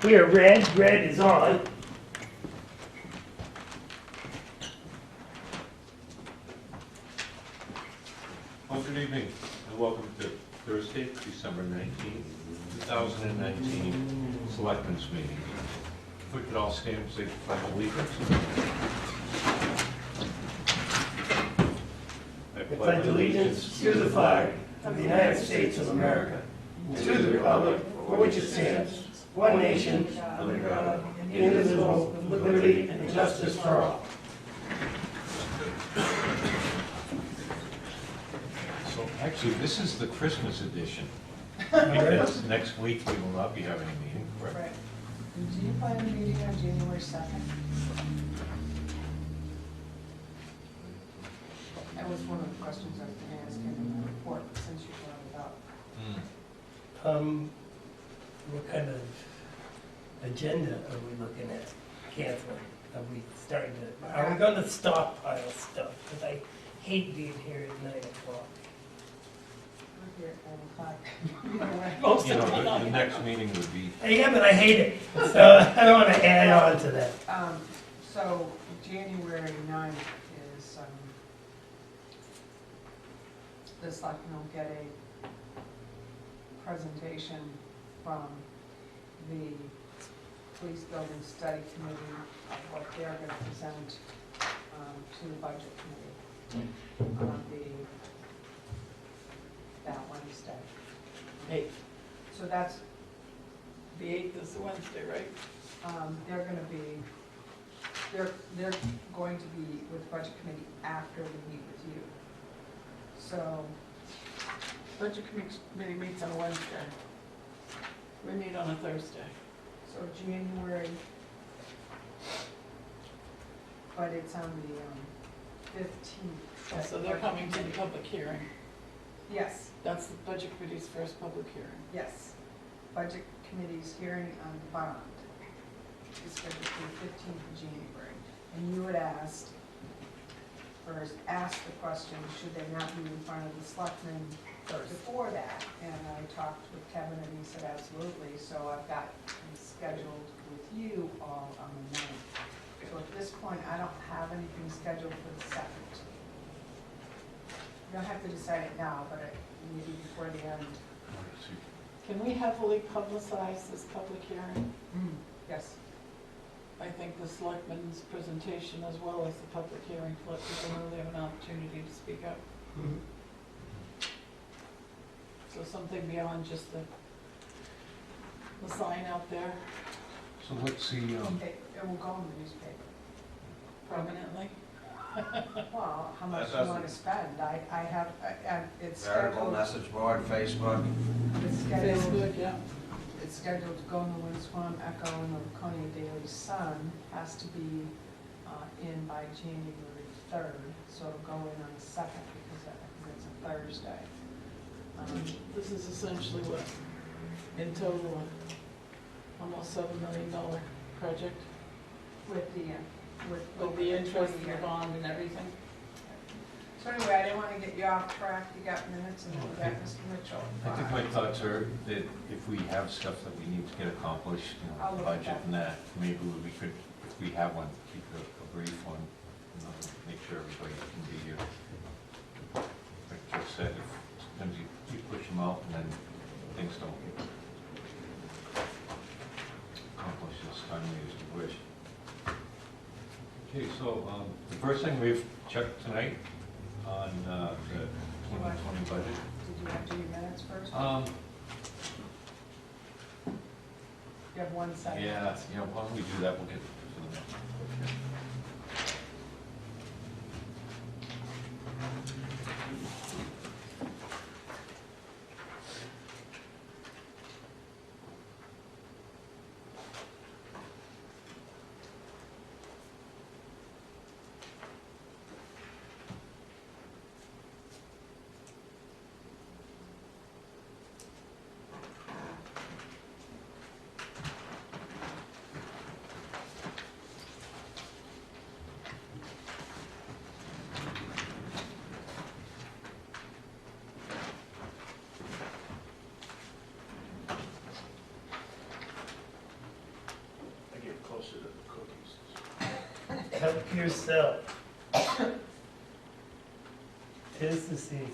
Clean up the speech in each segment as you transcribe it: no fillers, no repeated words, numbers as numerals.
We are red, red is on. Well, good evening, and welcome to Thursday, December 19th, 2019 Selectmen's Meeting. If we could all stand and say the pledge of allegiance. I pledge allegiance to the flag of the United States of America, to the republic for which it stands, one nation, under God, indivisible, with liberty and justice for all. So actually, this is the Christmas edition, because next week we will not be having a meeting, correct? Right. And do you plan a meeting on January 2nd? That was one of the questions I was going to ask him in the report, since you brought it up. What kind of agenda are we looking at canceling? Are we starting to, are we gonna stockpile stuff? Because I hate being here at 9 o'clock. We're here at 9 o'clock. Most You of know, the the next meeting would be, Yeah, but I hate it, so I don't wanna add on to that. So January 9th is, the selectmen will get a presentation from the police building study committee of what they're going to present to the budget committee on that Wednesday. Hey, So that's, the 8th is the Wednesday, right? they're going to be, they're going to be with the budget committee after they meet with you. So, Budget committee meets on Wednesday. We meet on a Thursday. so January, but it's on the 15th. So they're coming to the public hearing. Yes, That's the budget committee's first public hearing. yes. Budget committee's hearing on the bond is scheduled for the 15th of January. And you had asked the question, should they not be in front of the selectmen before that? And I talked with Kevin and he said absolutely, so I've got them scheduled with you all on the 9th. So at this point, I don't have anything scheduled for the 2nd. You don't have to decide it now, but maybe before the end. Can we heavily publicize this public hearing? Yes. I think the selectmen's presentation as well as the public hearing, to let people know they have an opportunity to speak up. So something beyond just the sign out there so let's see, It will go in the newspaper. prominently. Well, how much That you want to spend, I have, it's Variable scheduled, message board, Facebook. it's scheduled, Facebook, yeah. it's scheduled to go in the Winsquam Echo and the Laconia Daily Sun, has to be in by January 3rd, so it'll go in on the 2nd, because I think it's a Thursday. This is essentially what, in total, almost $7 million project With the, with the interest and the bond and everything. So anyway, I didn't want to get you off track, you got minutes, and you got Mr. Mitchell. I think my thoughts are that if we have stuff that we need to get accomplished, I'll the look at budget that. and that, maybe we could, if we have one, keep a brief one, make sure everybody can be here. Like Jeff said, if sometimes you push them out and then things don't get accomplished as timely as you wish. Okay, so the first thing we've checked tonight on the 2020 budget. Did you have to do your minutes first? You have 1 second. Yeah, why don't we do that, we'll get to the next one. yourself. 'Tis the season.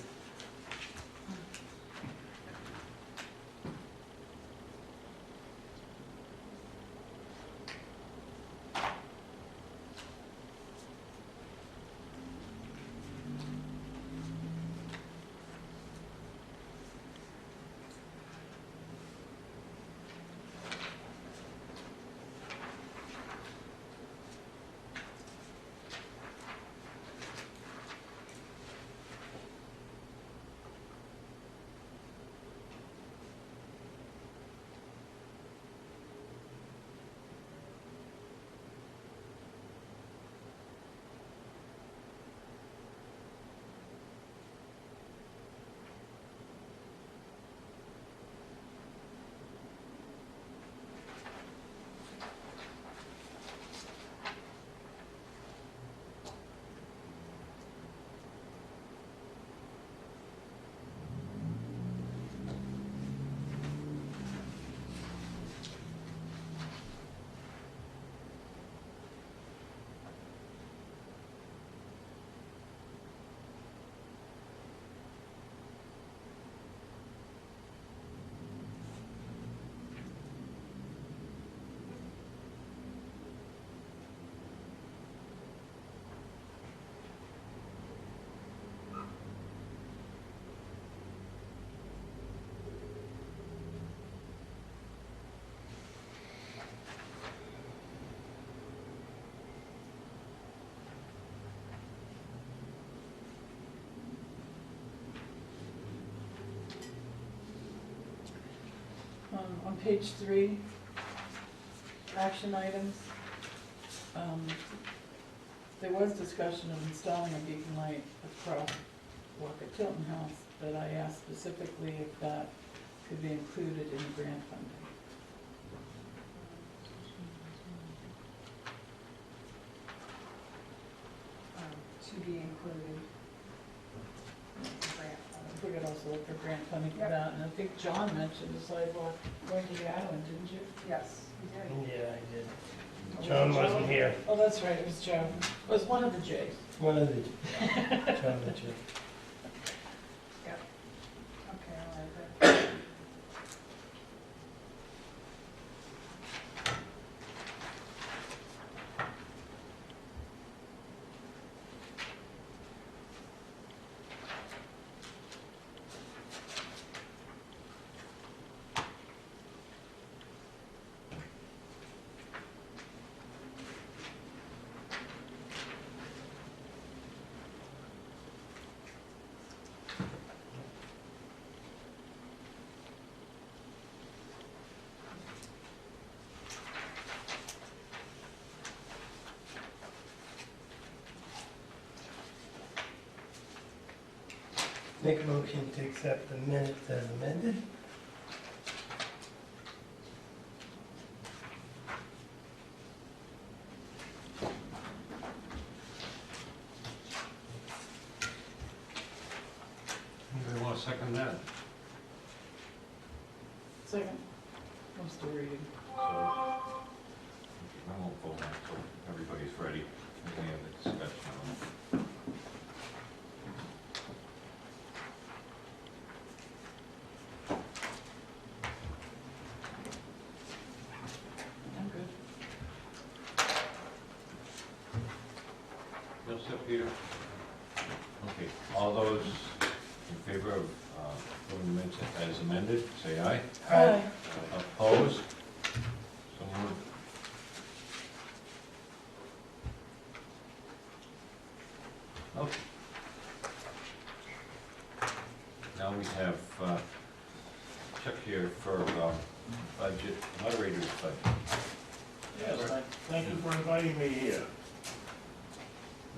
On page 3, action items, there was discussion of installing a beacon light across Walker Tilton House, but I asked specifically if that could be included in the grant funding. To be included. Grant We could also look for grant funding for Yep. that, and I think John mentioned the sidewalk going to the island, didn't you? Yes, we did. Yeah, I did. John wasn't here. Oh, that's right, it was Joe. It was one of the J's. One of the, John the Jew. Yep. Okay, I like that. Make a motion to accept the minutes as amended. Anybody want to second that? Second. I'm still reading. So, I won't vote on it until everybody's ready. We have the discussion on it. I'm good. Yes, sir, Peter? Okay, all those in favor of voting the minutes as amended, say aye. Aye. Opposed? So moved. Okay. Now we have Chuck here for budget, moderator's budget. Yes, thank you for inviting me here.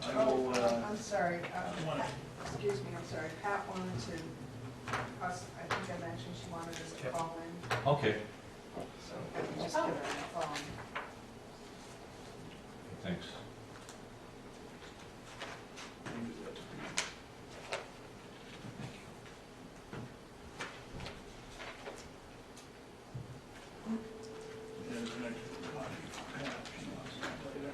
I will, I'm sorry, One. Pat- excuse me, I'm sorry, Pat wanted to, I think I mentioned she wanted us to call in, Okay, so I can just give her a phone. thanks. There's an extra copy for Pat, if she wants that later.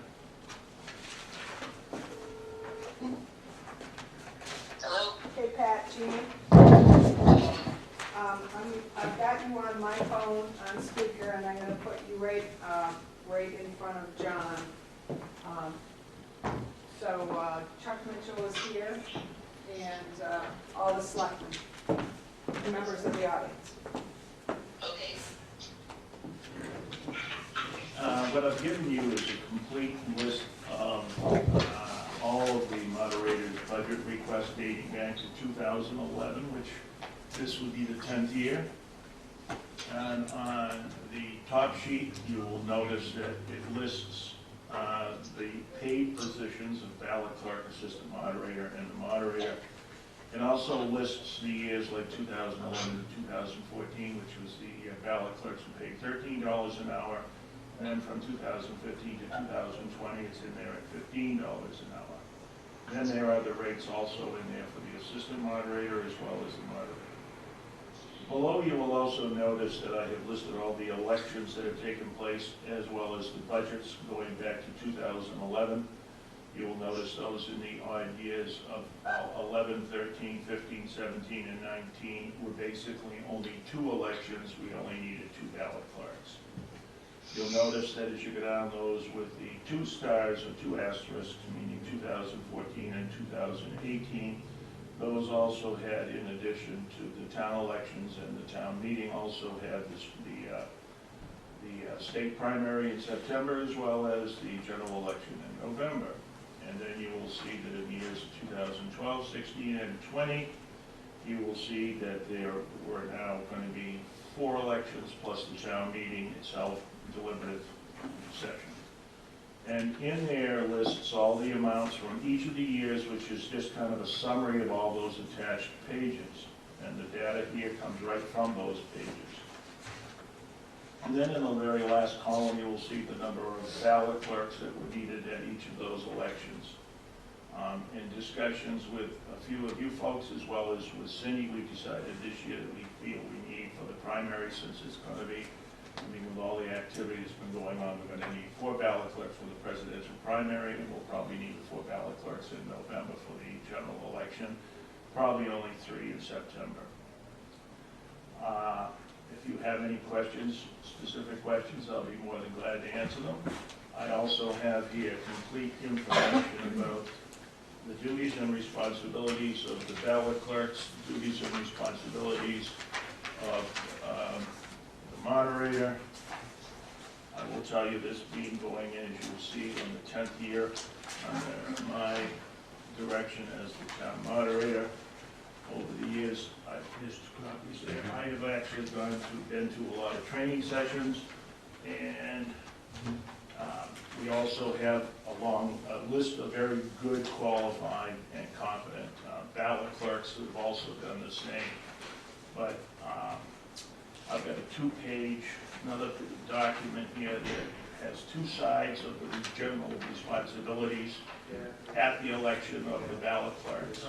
on my phone on speaker, and I'm gonna put you right in front of John. So Chuck Mitchell is here, and all the selectmen, the members of the audience. Okay. What I've given you is a complete list of all of the moderator's budget requests dating back to 2011, which this would be the 10th year. And on the top sheet, you will notice that it lists the paid positions of ballot clerk, assistant moderator, and the moderator. It also lists the years like 2011 to 2014, which was the ballot clerks were paid $13 an hour. And then from 2015 to 2020, it's in there at $15 an hour. Then there are the rates also in there for the assistant moderator as well as the moderator. Below you will also notice that I have listed all the elections that have taken place as well as the budgets going back to 2011. You will notice those in the odd years of 11, 13, 15, 17, and 19 were basically only 2 elections. We only needed 2 ballot clerks. You'll notice that as you go down those with the 2 stars or 2 asterisks, meaning 2014 and 2018, those also had, in addition to the town elections and the town meeting, also had the state primary in September as well as the general election in November. And then you will see that in the years of 2012, 16, and 20, you will see that there were now going to be 4 elections plus the town meeting itself, deliberative session. And in there lists all the amounts from each of the years, which is just kind of a summary of all those attached pages. And the data here comes right from those pages. And then in the very last column, you will see the number of ballot clerks that were needed at each of those elections. In discussions with a few of you folks, as well as with Cindy, we decided this year that we feel we need for the primary, since it's going to be, I mean, with all the activity that's been going on, we're going to need 4 ballot clerks for the presidential primary, and we'll probably need 4 ballot clerks in November for the general election, probably only 3 in September. If you have any questions, specific questions, I'll be more than glad to answer them. I also have here complete information about the duties and responsibilities of the ballot clerks, duties and responsibilities of the moderator. I will tell you this being going in, as you will see, in the 10th year under my direction as the town moderator. Over the years, I have actually been to a lot of training sessions, and we also have a long list of very good, qualified, and competent ballot clerks who have also done the same. But I've got a 2-page, another document here that has 2 sides of the general responsibilities at the election of the ballot clerks.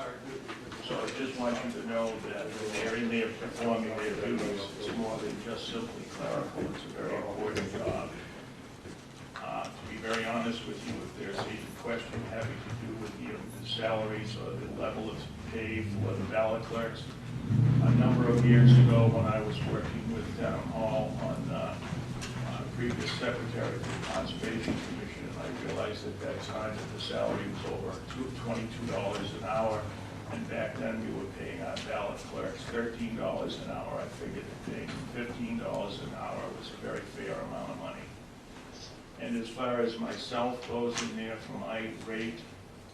So I just want you to know that they're in there performing their duties. It's more than just simply clerical. It's a very important job. To be very honest with you, if there's any question having to do with the salaries or the level of pay for the ballot clerks, a number of years ago when I was working with Town Hall on previous secretary of the Conservation Commission, I realized at that time that the salary was over $22 an hour. And back then, we were paying our ballot clerks $13 an hour. I figured that paying $15 an hour was a very fair amount of money. And as far as myself goes in there for my rate,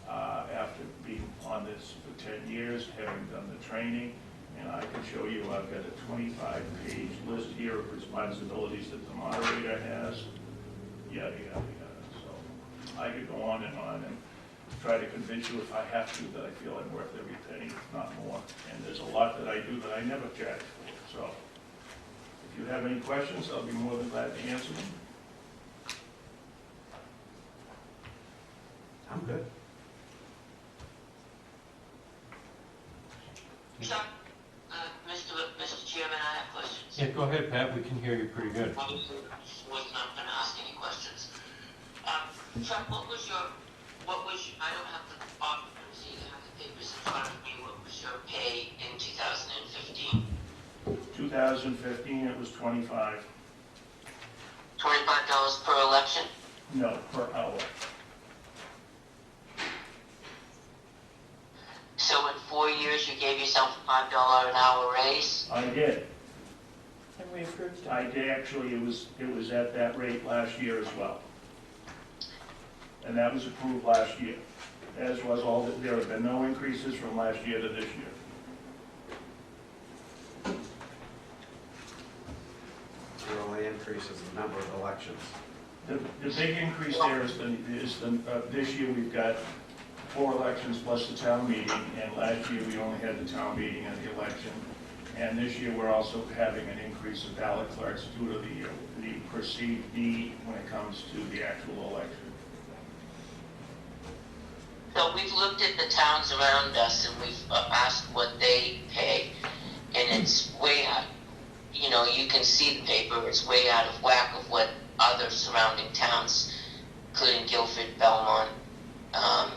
after being on this for 10 years, having done the training, and I can show you, I've got a 25-page list here of responsibilities that the moderator has, yada, yada, yada. So I could go on and try to convince you if I have to that I feel I'm worth every penny, if not more. And there's a lot that I do that I never charge for. So if you have any questions, I'll be more than glad to answer them. I'm good. Chuck, Mr. Chairman, I have questions. Yeah, go ahead, Pat, we can hear you pretty good. I was not going to ask any questions. Chuck, I don't have the occupancy, I have the papers in front of me, what was your pay in 2015? 2015, it was 25. $25 per election? No, per hour. So in 4 years, you gave yourself a $5 an hour raise? I did. And we approved it. I did, actually, it was at that rate last year as well. And that was approved last year, as was there have been no increases from last year to this year. The only increase is the number of elections. The big increase there is this year we've got 4 elections plus the town meeting, and last year we only had the town meeting and the election. And this year we're also having an increase of ballot clerks due to the perceived need when it comes to the actual election. So we've looked at the towns around us and we've asked what they pay, and it's way out. You know, you can see the paper, it's way out of whack of what other surrounding towns, including Guilford, Belmont, and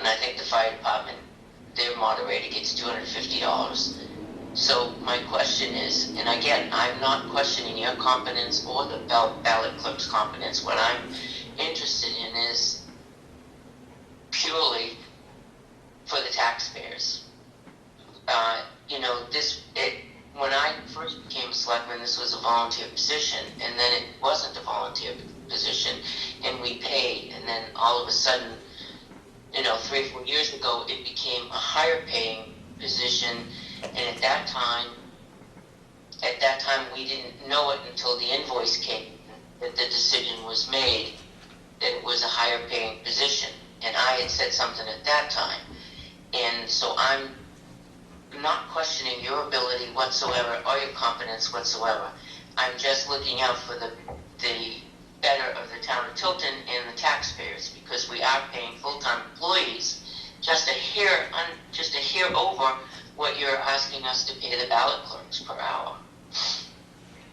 I think the fire department, their moderator gets $250. So my question is, and again, I'm not questioning your competence or the ballot clerk's competence. What I'm interested in is purely for the taxpayers. When I first became a selectman, this was a volunteer position, and then it wasn't a volunteer position, and we paid, and then all of a sudden, 3 or 4 years ago, it became a higher paying position, and at that time we didn't know it until the invoice came, that the decision was made that it was a higher paying position, and I had said something at that time, and so I'm not questioning your ability whatsoever or your competence whatsoever. I'm just looking out for the better of the town of Tilton and the taxpayers, because we are paying full-time employees just a hair over what you're asking us to pay the ballot clerks per hour.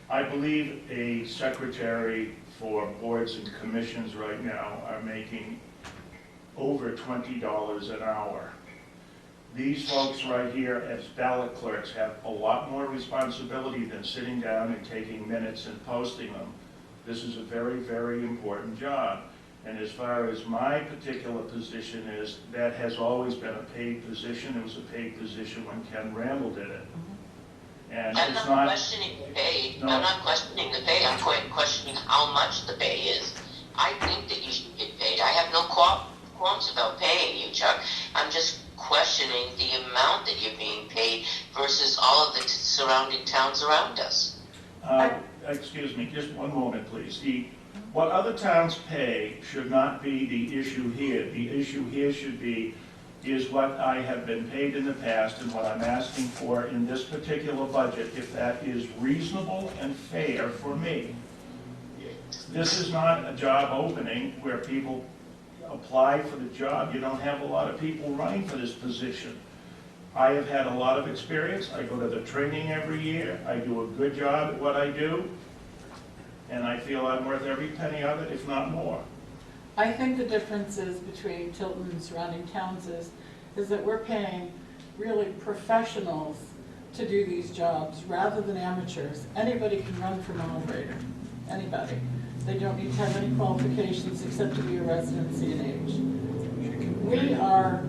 I believe a secretary for boards and commissions right now are making over $20 an hour. These folks right here as ballot clerks have a lot more responsibility than sitting down and taking minutes and posting them. This is a very, very important job. And as far as my particular position is, that has always been a paid position. It was a paid position when Ken Randall did it. And I'm it's not questioning the pay. No. I'm not questioning the pay. I'm questioning how much the pay is. I think that you should get paid. I have no qualms about paying you, Chuck. I'm just questioning the amount that you're being paid versus all of the surrounding towns around us. Excuse me, just one moment, please. What other towns pay should not be the issue here. The issue here should be is what I have been paid in the past and what I'm asking for in this particular budget, if that is reasonable and fair for me. This is not a job opening where people apply for the job. You don't have a lot of people running for this position. I have had a lot of experience. I go to the training every year. I do a good job at what I do. And I feel I'm worth every penny of it, if not more. I think the difference is between Tilton and surrounding towns is that we're paying really professionals to do these jobs rather than amateurs. Anybody can run for moderator, anybody. They don't need to have any qualifications except to be a residency and age. We are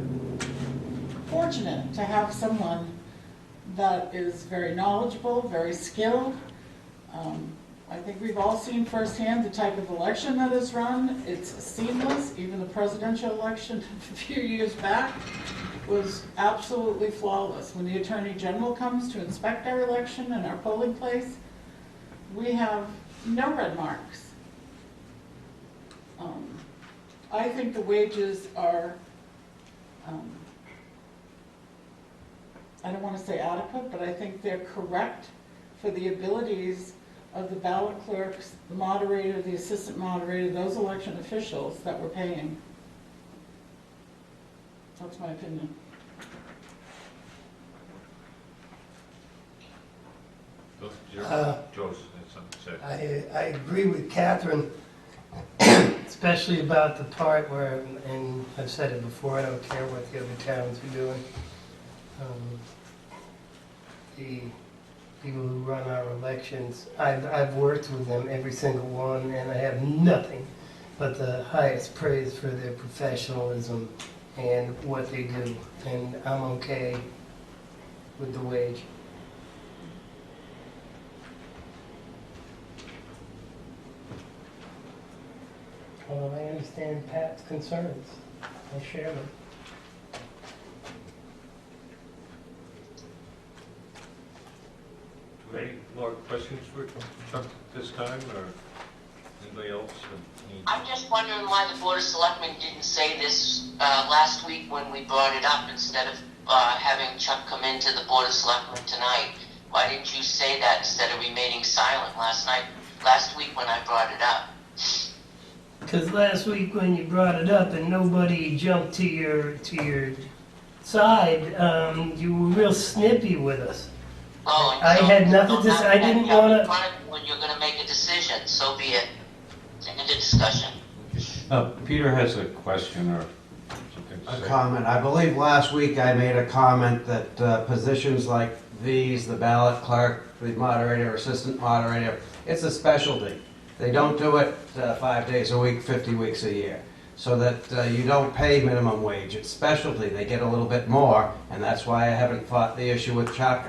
fortunate to have someone that is very knowledgeable, very skilled. I think we've all seen firsthand the type of election that is run. It's seamless. Even the presidential election a few years back was absolutely flawless. When the Attorney General comes to inspect our election and our polling place, we have no red marks. I think the wages are, I don't want to say adequate, but I think they're correct for the abilities of the ballot clerks, the moderator, the assistant moderator, those election officials that we're paying. That's my opinion. Joe's had something to say. I agree with Catherine, especially about the part where, and I've said it before, I don't care what the other towns are doing. the people who run our elections. I've worked with them, every single one, and I have nothing but the highest praise for their professionalism and what they do. And I'm okay with the wage. Well, I understand Pat's concerns. I share them. Any more questions for Chuck this time, or anybody else? I'm just wondering why the Board of Selectmen didn't say this last week when we brought it up, instead of having Chuck come into the Board of Selectmen tonight. Why didn't you say that instead of remaining silent last week when I brought it up? Because last week when you brought it up and nobody jumped to your side, you were real snippy with us. Oh, and I so- had nothing so to now say. I you have didn't Chuck in want to. front of you when you're going to make a decision, so be it. End of discussion. Peter has a question or something to A say. comment. I believe last week I made a comment that positions like these, the ballot clerk, the moderator, assistant moderator, it's a specialty. They don't do it 5 days a week, 50 weeks a year. So that you don't pay minimum wage. It's specialty. They get a little bit more, and that's why I haven't fought the issue with Chuck.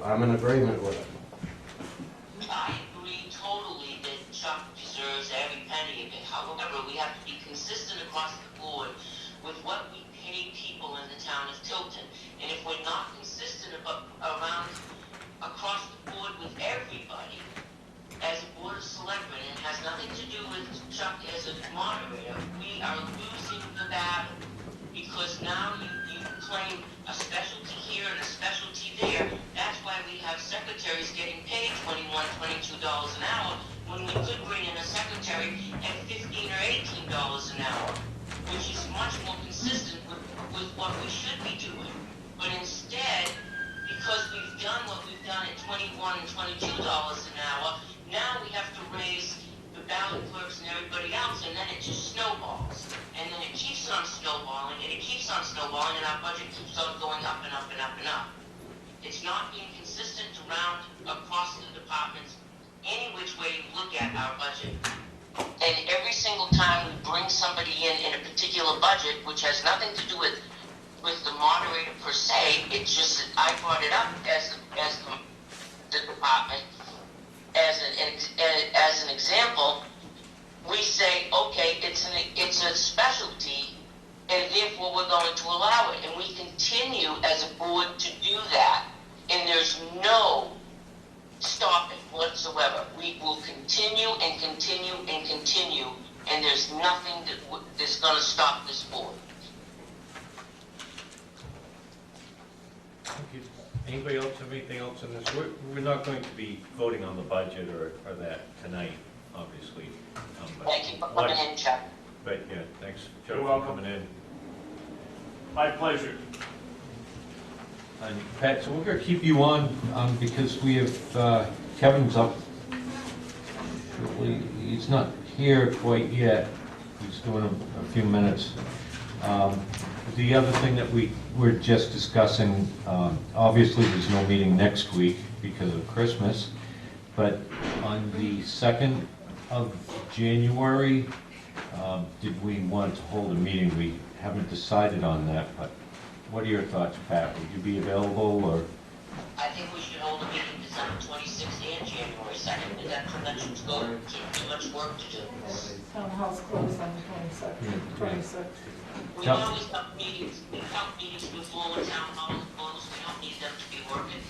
I'm in agreement with it. I agree totally that Chuck deserves every penny of it. However, we have to be consistent across the board with what we pay people in the town of Tilton. And if we're not consistent around across the board with everybody, as a Board of Selectmen, and it has nothing to do with Chuck as a moderator, we are losing the battle. Because now you claim a specialty here and a specialty there. That's why we have secretaries getting paid $21, $22 an hour, when we could bring in a secretary at $15 or $18 an hour, which is much more consistent with what we should be doing. But instead, because we've done what we've done at $21 and $22 an hour, now we have to raise the ballot clerks and everybody else, and then it just snowballs. And then it keeps on snowballing, and it keeps on snowballing, and our budget keeps on going up and up and up and up. It's not being consistent around across the departments, any which way you look at our budget. And every single time we bring somebody in a particular budget, which has nothing to do with the moderator per se, it's just that I brought it up as the department. As an example, we say, okay, it's a specialty, and therefore we're going to allow it. And we continue as a board to do that, and there's no stopping whatsoever. We will continue and continue and continue, and there's nothing that's going to stop this board. Thank you. Anybody else have anything else on this? We're not going to be voting on the budget or that tonight, obviously. But Thank you for coming in, Chuck. But yeah, thanks, Joe, You're for welcome. coming in. My pleasure. And Pat, so we're going to keep you on because we have Kevin's up. He's not here quite yet. He's doing a few minutes. The other thing that we were just discussing, obviously there's no meeting next week because of Christmas, but on the 2nd of January, did we want to hold a meeting? We haven't decided on that, but what are your thoughts, Pat? Would you be available, or? I think we should hold a meeting December 26th and January 2nd, but that convention's going to too much work to do. Town house closed on the 26th. We Yep. always have meetings, we have meetings before when town hall is closed, we don't need them to be working.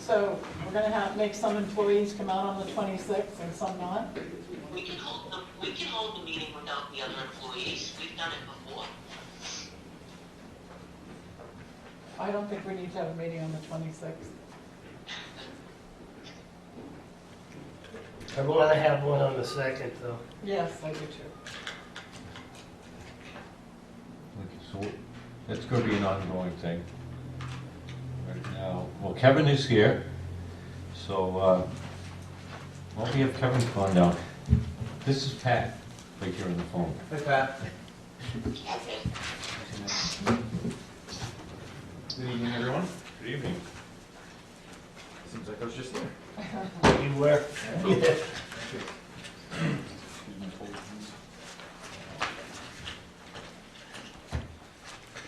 So we're gonna make some employees come out on the 26th and some not? We can hold the meeting without the other employees, we've done it before. I don't think we need to have a meeting on the 26th. I want to have one on the 2nd, though. Yes, I do too. Okay, so that's going to be an ongoing thing. Right now, well, Kevin is here, so why don't we have Kevin come on down? This is Pat, right here on the phone. Hey, Pat. Okay. Good evening, everyone. Good evening. Seems like I was just here. You were.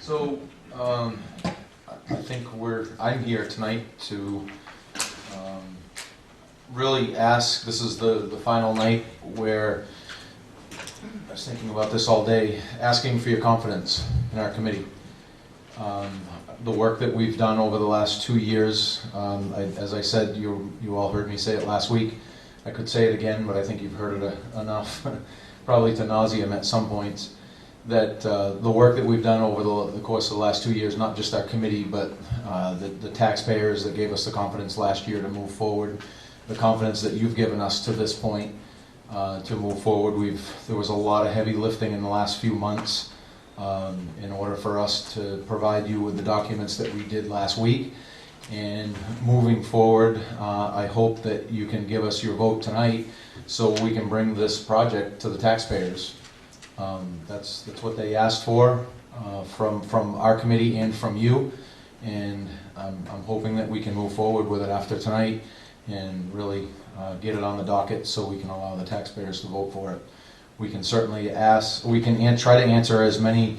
So, I think I'm here tonight to really ask, this is the final night where, I was thinking about this all day, asking for your confidence in our committee. The work that we've done over the last 2 years, as I said, you all heard me say it last week. I could say it again, but I think you've heard it enough, probably to nauseam at some points, that the work that we've done over the course of the last 2 years, not just our committee, but the taxpayers that gave us the confidence last year to move forward, the confidence that you've given us to this point to move forward. There was a lot of heavy lifting in the last few months in order for us to provide you with the documents that we did last week. And moving forward, I hope that you can give us your vote tonight so we can bring this project to the taxpayers. That's what they asked for from our committee and from you. And I'm hoping that we can move forward with it after tonight and really get it on the docket so we can allow the taxpayers to vote for it. We can certainly try to answer as many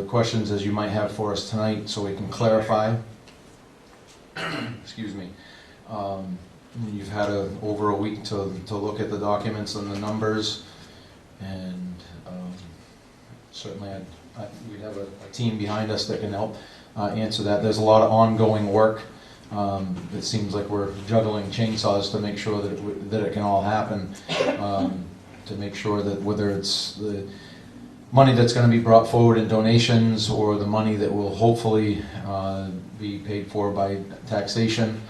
questions as you might have for us tonight so we can clarify. Excuse me. You've had over a week to look at the documents and the numbers, and certainly we have a team behind us that can help answer that. There's a lot of ongoing work. It seems like we're juggling chainsaws to make sure that it can all happen, to make sure that whether it's the money that's going to be brought forward in donations or the money that will hopefully be paid for by taxation,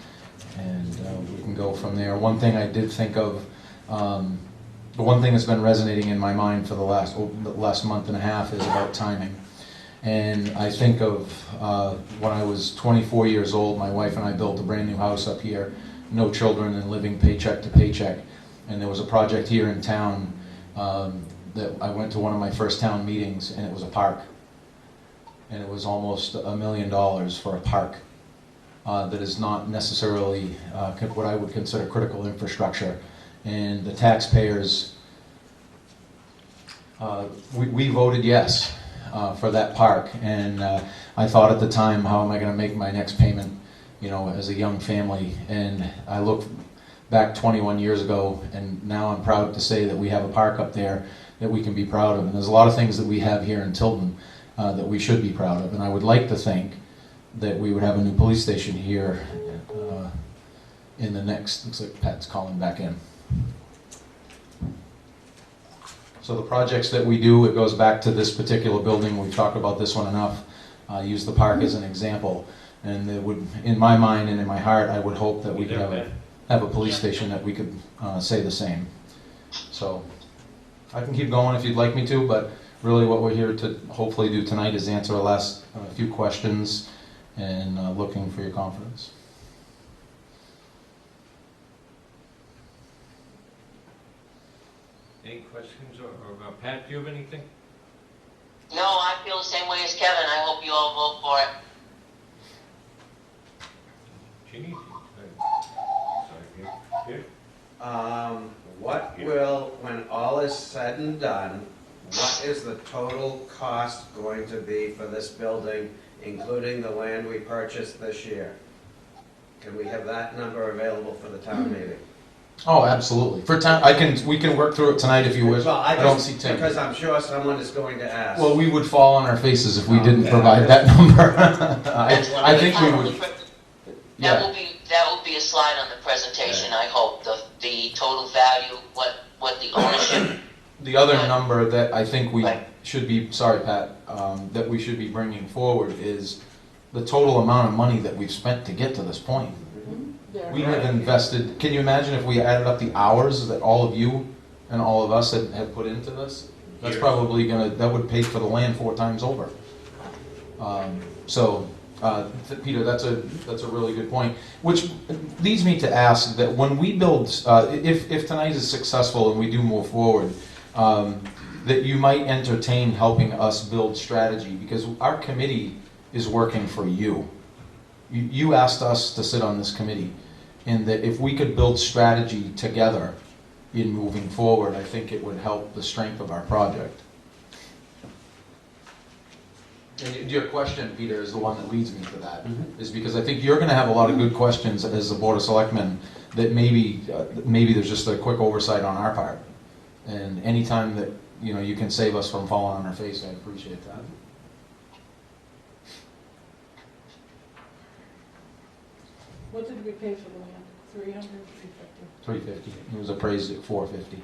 and we can go from there. One thing I did think of, the one thing that's been resonating in my mind for the last month and a half is about timing. And I think of when I was 24 years old, my wife and I built a brand new house up here, no children and living paycheck to paycheck. And there was a project here in town that I went to one of my first town meetings, and it was a park. And it was almost $1 million for a park that is not necessarily what I would consider critical infrastructure. And the taxpayers, we voted yes for that park, and I thought at the time, how am I going to make my next payment, as a young family? And I look back 21 years ago, and now I'm proud to say that we have a park up there that we can be proud of. And there's a lot of things that we have here in Tilton that we should be proud of. And I would like to think that we would have a new police station here in the next, looks like Pat's calling back in. So the projects that we do, it goes back to this particular building. We've talked about this one enough. Use the park as an example. And it would, in my mind and in my heart, I would hope that we could have a police station that we could say the same. So I can keep going if you'd like me to, but really what we're here to hopefully do tonight is answer the last few questions and looking for your confidence. Any questions, or Pat, do you have anything? No, I feel the same way as Kevin. I hope you all vote for it. Ginny? Sorry, When all is said and done, what is the total cost going to be for this building, including the land we purchased this year? Can we have that number available for the town meeting? Oh, absolutely. For town, we can work through it tonight if you wish. Well, I don't see Tim. because I'm sure someone is going to ask. Well, we would fall on our faces if we didn't Okay. provide that number. That's what I think we would. That will be a slide on the presentation, I hope, the total value, what the ownership. The other number that I think we Right. should be, sorry Pat, that we should be bringing forward is the total amount of money that we've spent to get to this point. Yeah. We have invested, can you imagine if we added up the hours that all of you and all of us had put into this? That's probably that would pay for the land 4 times over. Peter, that's a really good point, which leads me to ask that when we build, if tonight is successful and we do move forward, that you might entertain helping us build strategy, because our committee is working for you. You asked us to sit on this committee, And that if we could build strategy together in moving forward, I think it would help the strength of our project. And your question, Peter, is the one that leads me to that, is because I think you're gonna have a lot of good questions as the Board of Selectmen that maybe there's just a quick oversight on our part. And anytime that, you can save us from falling on our face, I appreciate that. What did we pay for the land? 300, 350? $350. It was appraised at $450.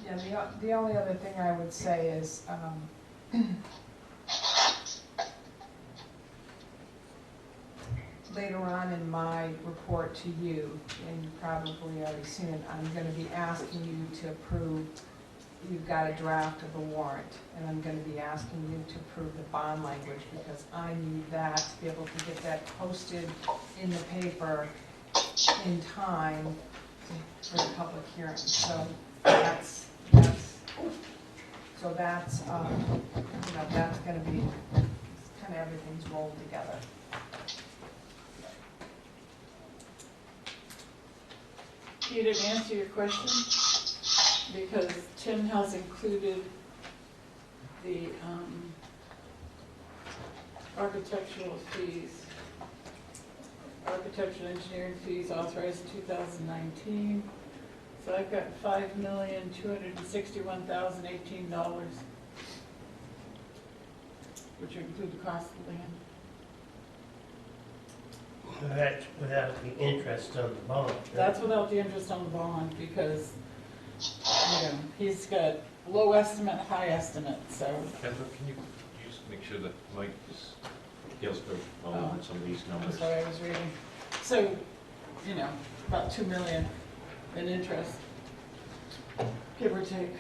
Yeah, the only other thing I would say is, later on in my report to you, and you've probably already seen it, I'm gonna be asking you to approve, you've got a draft of the warrant, and I'm gonna be asking you to approve the bond language, because I need that to be able to get that posted in the paper in time for the public hearing. So that's that's gonna be, kind of everything's rolled together. Peter, to answer your question, because Tim has included the architectural engineering fees authorized in 2019. So I've got $5,261,018, which would include the cost of the land. That's without the interest on the bond. right? That's without the interest on the bond, because, he's got low estimate, high estimate, so. Catherine, can you just make sure that Mike is, deals with some of these I'm numbers? sorry, I was reading. So, about 2 million in interest, give or take.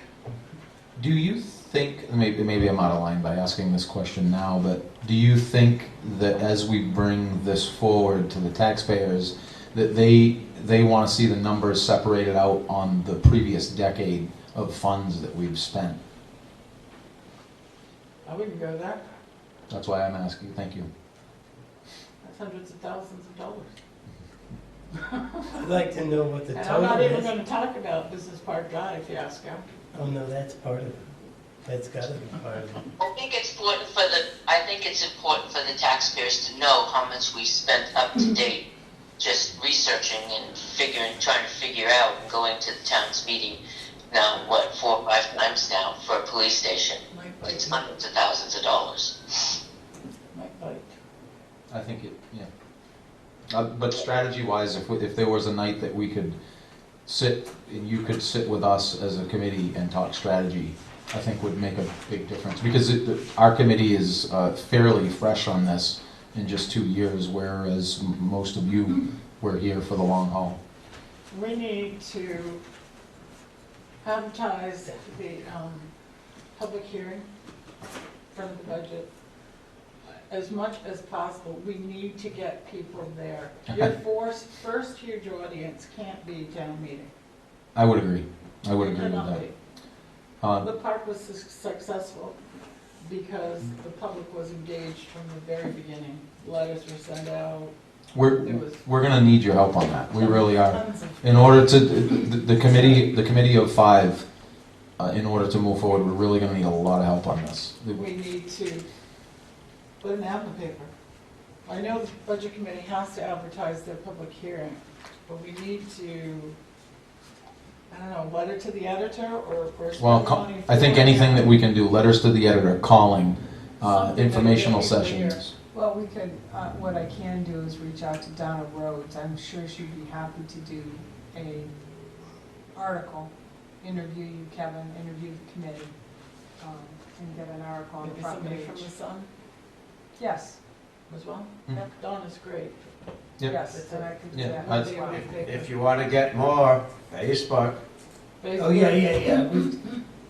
Do you think, maybe I'm out of line by asking this question now, but do you think that as we bring this forward to the taxpayers, that they want to see the numbers separated out on the previous decade of funds that we've spent? I wouldn't go there. That's why I'm asking. Thank you. That's hundreds of thousands of dollars. I'd like to know what the And I'm not total even is. going to talk about Business Park Drive fiasco. Oh, no, that's part of it. That's gotta be part of it. I think it's important for the taxpayers to know how much we spent up to date, just researching and trying to figure out, and going to the town's meeting now, 4 or 5 times now for a police station. It's hundreds of thousands of dollars. Might bite. I think but strategy-wise, if there was a night that we could sit, and you could sit with us as a committee and talk strategy, I think would make a big difference. Because our committee is fairly fresh on this in just 2 years, whereas most of you were here for the long haul. We need to advertise the public hearing for the budget as much as possible. We need to get people there. Your first huge audience can't be town meeting. I would agree. I would It agree with cannot that. be. Uh, The park was successful because the public was engaged from the very beginning. Letters were sent out. We're going to need your help on that. We really are. Tons of. In order to, the committee of 5, in order to move forward, we're really going to need a lot of help on this. We need to put an ad in the paper. I know the budget committee has to advertise their public hearing, but we need to, I don't know, letter to the editor or Well, I think anything that we can do, letters to the editor, calling, Something informational that we can do here. sessions. Well, we could, what I can do is reach out to Donna Rhodes. I'm sure she'd be happy to do a article, interview you, Kevin, interview the committee, and get an article on the Maybe front somebody page. from the Sun Yes, as well. Mhm. Donna's great. Yep. yes, and I can do Yeah, that I'd- as well. If you want to get more, Facebook, Oh, yeah.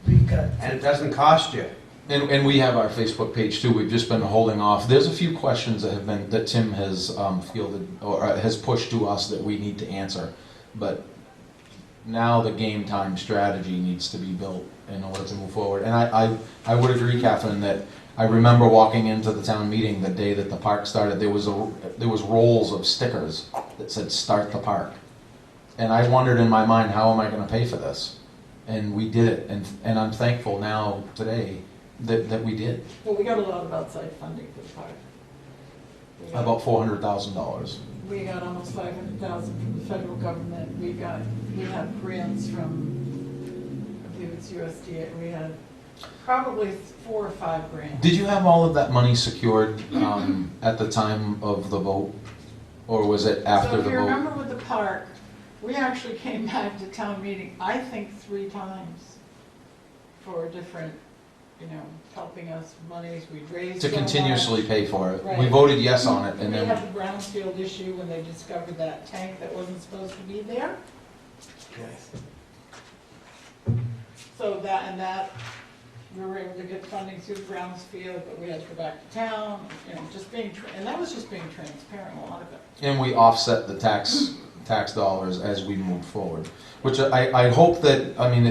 We've got. and it doesn't cost you. And we have our Facebook page too. We've just been holding off. There's a few questions that Tim has fielded or has pushed to us that we need to answer. But now the game time strategy needs to be built in order to move forward. And I would agree, Catherine, that I remember walking into the town meeting the day that the park started, there was rolls of stickers that said, "Start the park." And I wondered in my mind, how am I gonna pay for this? And we did it, and I'm thankful now, today, that we did. Well, we got a lot of outside funding for the park. We got- About $400,000. We got almost 500,000 from the federal government. We had grants from, I believe it's USDA. We had probably 4 or 5 grants. Did you have all of that money secured at the time of the vote? Or was it after So the if you vote? remember with the park, we actually came back to town meeting, I think 3 times for different, helping us monies. We'd raised To so continuously much. pay for it. We Right. voted yes on it, and We then, had the Brownfield issue when they discovered that tank that wasn't supposed to be there. So that, we were able to get funding through Brownsfield, but we had to go back to town, and that was just being transparent, a lot of it. and we offset the tax dollars as we move forward. Which I hope that, I mean,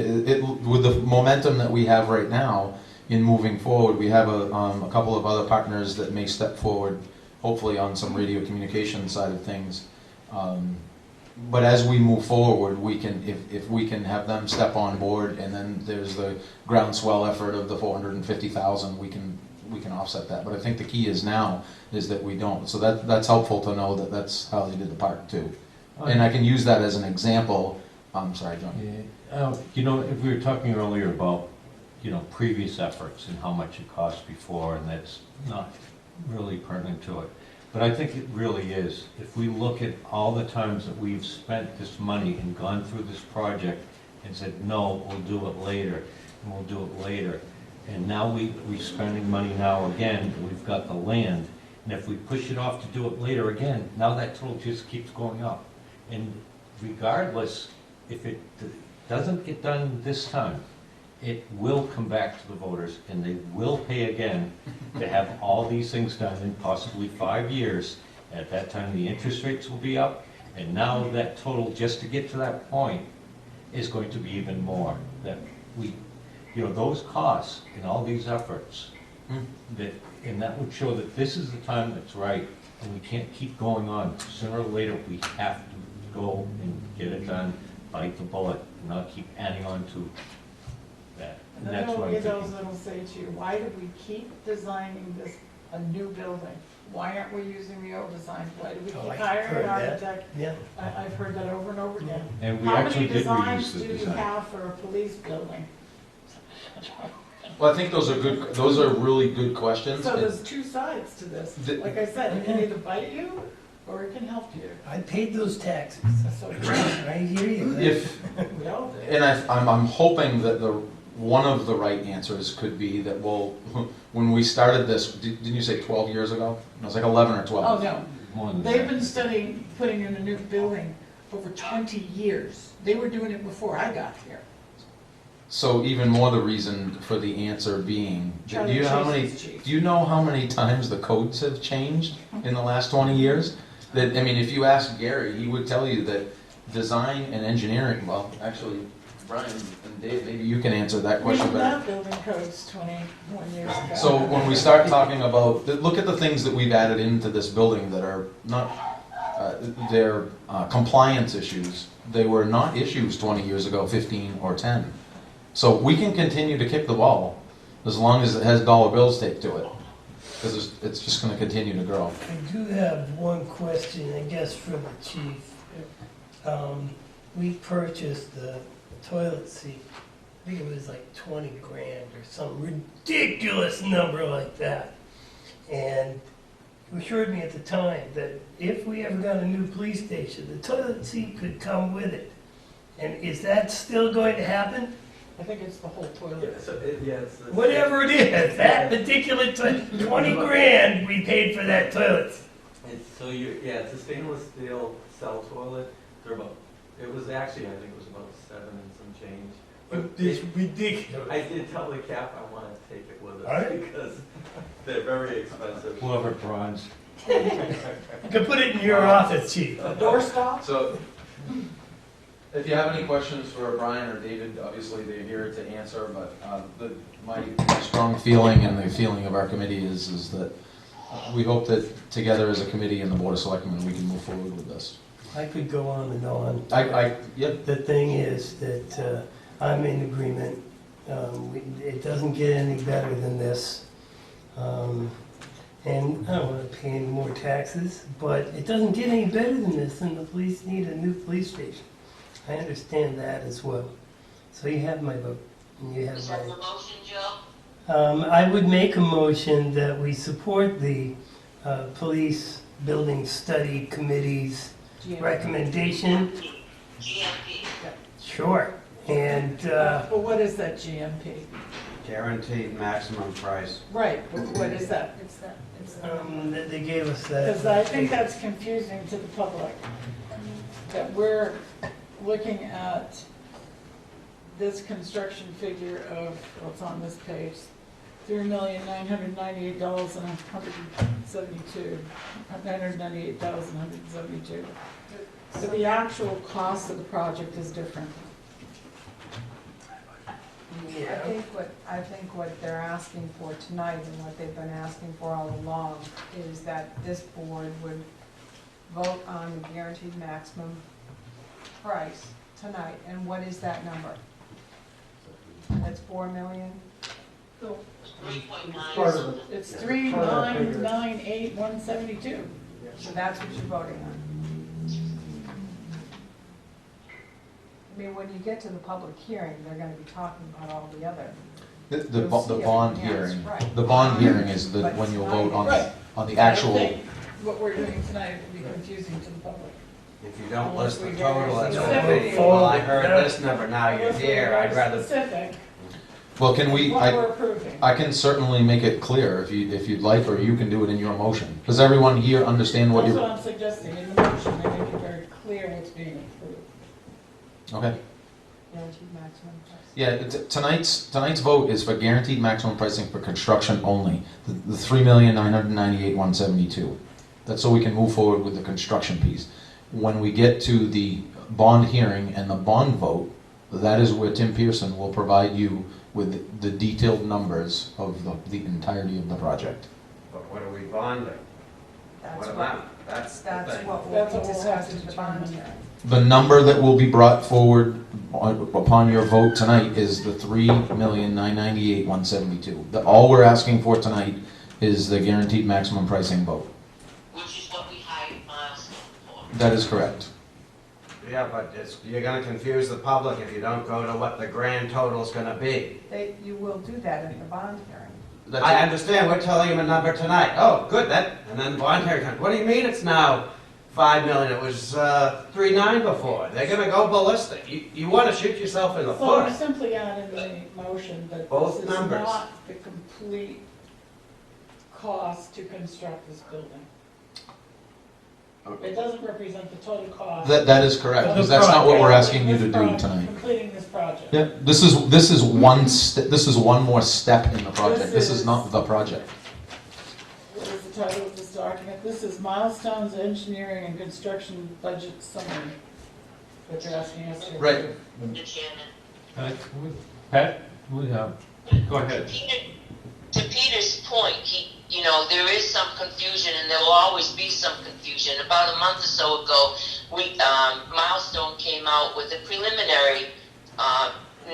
with the momentum that we have right now in moving forward, we have a couple of other partners that may step forward, hopefully on some radio communication side of things. But as we move forward, we can, if we can have them step on board, and then there's the groundswell effort of the 450,000, we can offset that. But I think the key is now is that we don't. So that's helpful to know that that's how they did the park too. And I can use that as an example. I'm sorry, John. Yeah. If we were talking earlier about, previous efforts and how much it cost before, and that's not really pertinent to it. But I think it really is. If we look at all the times that we've spent this money and gone through this project and said, no, we'll do it later, and we'll do it later. And now we're spending money now again, and we've got the land. And if we push it off to do it later again, now that total just keeps going up. And regardless, if it doesn't get done this time, it will come back to the voters, and they will pay again to have all these things done in possibly 5 years. At that time, the interest rates will be up, and now that total, just to get to that point, is going to be even more. That those costs and all these efforts, and that would show that this is the time that's right, and we can't keep going on. Sooner or later, we have to go and get it done, bite the bullet, and not keep adding on to that. And And then that's there'll what I'm be those thinking. that'll say to you, why do we keep designing a new building? Why aren't we using the old design? Why do we Oh, keep I've hiring heard an that. architect? Yeah. I've heard that over and over again. And we actually did How many reuse designs the do you design. have for a police building? Well, I think those are really good questions. So there's 2 sides to this. The- Like I said, it can either bite you or it can help you. I paid those taxes. So I hear you. If, we all do. and I'm hoping that one of the right answers could be that, well, when we started this, didn't you say 12 years ago? It was like 11 or 12. Oh, no. More than They've that. been studying putting in a new building over 20 years. They were doing it before I got here. So even more the reason for the answer being, do Charlie you know how Chase many, is chief. do you know how many times the codes have changed in the last 20 years? That, I mean, if you ask Gary, he would tell you that design and engineering, well, actually, Brian and Dave, maybe you can answer that We question didn't better. have building codes 21 years ago. So when we start talking about, look at the things that we've added into this building that are not, they're compliance issues. They were not issues 20 years ago, 15 or 10. So we can continue to kick the ball as long as it has dollar bills taped to it, because it's just going to continue to grow. I do have one question, I guess, for the chief. We purchased the toilet seat, I think it was like 20 grand or some ridiculous number like that. And you assured me at the time that if we ever got a new police station, the toilet seat could come with it. And is that still going to happen? I think it's the whole toilet. Whatever it is, that particular 20 grand we paid for that toilet. It's a stainless steel cell toilet. It was actually, I think it was about 7 and some change. But It's ridiculous. I did tell the cap I want to take it with us Alright. because they're very expensive. We'll have it bronze. You can put it in your office, chief. Doorstop? So If you have any questions for Brian or David, obviously they're here to answer, but my strong feeling and the feeling of our committee is that we hope that together as a committee and the Board of Selectmen, we can move forward with this. I could go on and on. Yep. The thing is that I'm in agreement. It doesn't get any better than this. And I don't want to pay any more taxes, but it doesn't get any better than this, and the police need a new police station. I understand that as well. So you have my vote. And you have Is my. that the motion, Joe? I would make a motion that we support the Police Building Study Committee's recommendation. GMP. Sure. And Well, what is that GMP? Guaranteed maximum price. Right, but what is that? they gave us that. Because I think that's confusing to the public, that we're looking at this construction figure of, what's on this page, $3,998,172, $998,172. But the actual cost of the project is different. I think what they're asking for tonight and what they've been asking for all along is that this board would vote on the guaranteed maximum price tonight. And what is that number? That's 4 million? 3.9. It's 3,998,172. So that's what you're voting on. I mean, when you get to the public hearing, they're gonna be talking about all the other. The You'll see bond everything else, hearing, right. the bond hearing is But when you'll tonight- vote on Right. the I actual. think what we're doing tonight would be confusing to the public. If you don't Unless list we the get total, that's specific. gonna be, well, I heard this number, now you're Unless we're here, very I'd rather. Specific, Well, can we, what we're approving. I can certainly make it clear if you'd like, or you can do it in your motion. Does everyone here understand what That's you're? what I'm suggesting, in the motion, they make it very clear what's being approved. Okay. Guaranteed maximum price. Yeah, tonight's vote is for guaranteed maximum pricing for construction only, the 3,998,172. That's so we can move forward with the construction piece. When we get to the bond hearing and the bond vote, that is where Tim Pearson will provide you with the detailed numbers of the entirety of the project. But what are we bonding? That's What what, amount? That's the that's thing. what will That's be what we'll have discussed to at the bond determine. hearing. The number that will be brought forward upon your vote tonight is the 3,998,172. All we're asking for tonight is the guaranteed maximum pricing vote. Which is what we hired Milestone for. That is correct. Yeah, but you're gonna confuse the public if you don't go to what the grand total's gonna be. You will do that at the bond hearing. I understand, we're telling him a number tonight. Oh, good, and then bond hearing comes, what do you mean it's now 5 million? It was 3.9 before. They're gonna go ballistic. You wanna shoot yourself in the So I'm foot. simply adding the motion that Both this is numbers. not the complete cost to construct this building. It doesn't represent the total cost. That is correct, because that's not what we're asking you to do tonight. Completing this project. Yep, this is one more step in the project. This is not the project. What is the title of this document? This is Milestones Engineering and Construction Budget Summary that you're asking us to approve. Right. Mr. Chairman. Pat, go ahead. To Peter's point, there is some confusion, and there will always be some confusion. About a month or so ago, Milestone came out with a preliminary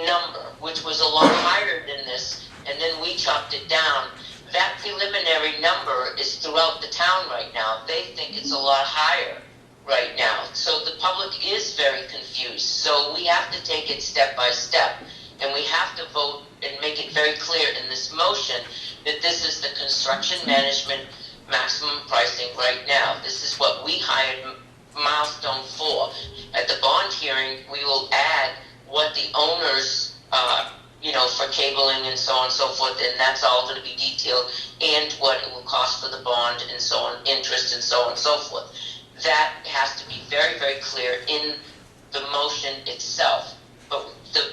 number, which was a lot higher than this, and then we chopped it down. That preliminary number is throughout the town right now. They think it's a lot higher right now. So the public is very confused. So we have to take it step by step, and we have to vote and make it very clear in this motion that this is the construction management maximum pricing right now. This is what we hired Milestone for. At the bond hearing, we will add what the owners, for cabling and so on and so forth, and that's all going to be detailed, and what it will cost for the bond and so on, interest and so on and so forth. That has to be very, very clear in the motion itself. But the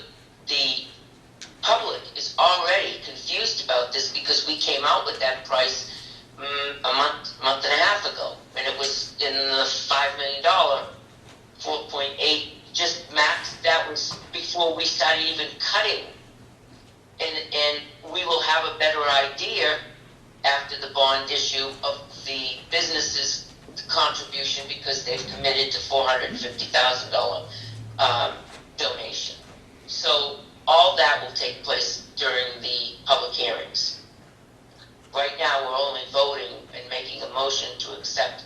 public is already confused about this because we came out with that price a month and a half ago, and it was in the $5 million, 4.8, just because they've committed to $450,000 donation. So all that will take place during the public hearings. Right now, we're only voting and making a motion to accept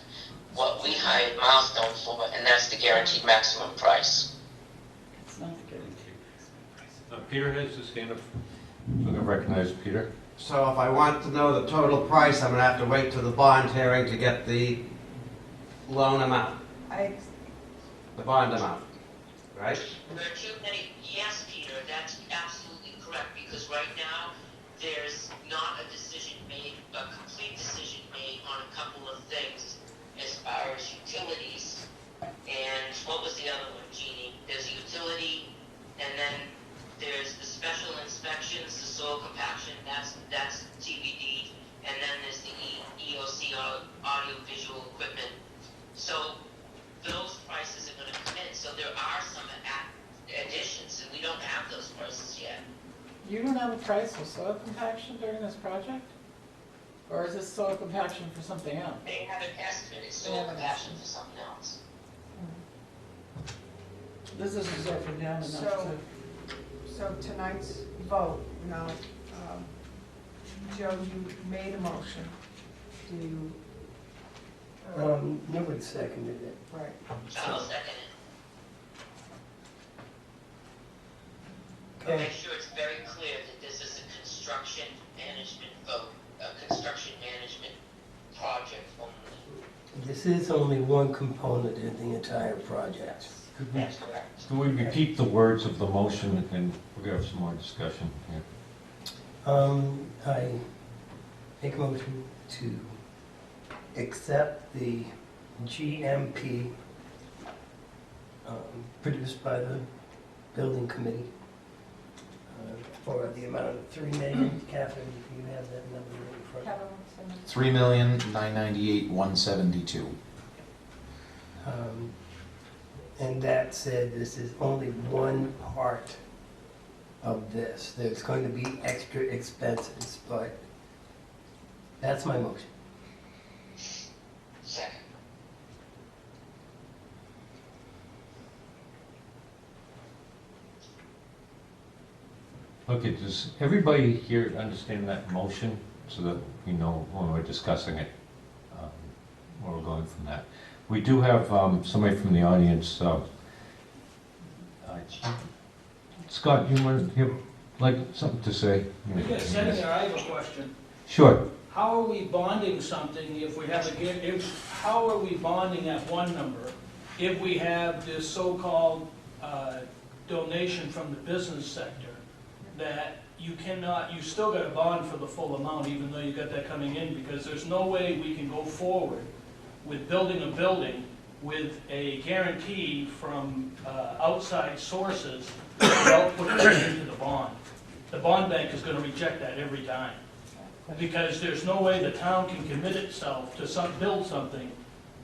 what we hired Milestone for, and that's the guaranteed maximum price. It's not the guarantee. Peter has his hand up. I'm going to recognize Peter. So if I want to know the total price, I'm gonna have to wait to the bond hearing to get the loan amount, the bond amount, right? There are too many, yes, Peter, that's absolutely correct, because right now, there's not a decision made, a complete decision made on a couple of things as far as utilities. And what was the other one, Jeannie? There's a utility, and then there's the special inspections, the soil compaction, that's TBD, and then there's the EOC, audio visual equipment. So those prices are gonna come in, so there are some additions, and we don't have those prices yet. You don't have a price for soil compaction during this project? Or is this soil compaction for something else? They have an estimated soil compaction for something else. This isn't broken down enough So- So tonight's vote, now, Joe, you made a motion. Do you? Nobody seconded it. Right. I'll second it. Okay. Make sure it's very clear that this is a construction management vote, a construction management project only. This is only one component in the entire project. That's correct. Can we repeat the words of the motion, and we're going to have some more discussion here? I make a motion to accept the GMP produced by the building committee for the amount of $3 million. Catherine, if you have that number in front. $3,998,172. And that said, this is only one part of this. There's going to be extra expenses, but that's my motion. Second. Okay, does everybody here understand that motion so that we know when we're discussing it, where we're going from that? We do have somebody from the audience. Scott, you like something to say? Yes, Senator, I have a question. Sure. How are we bonding something if we have how are we bonding at one number if we have this so-called donation from the business sector that you still got a bond for the full amount even though you got that coming in, because there's no way we can go forward with building a building with a guarantee from outside sources without putting it into the bond. The bond bank is going to reject that every time. Because there's no way the town can commit itself to build something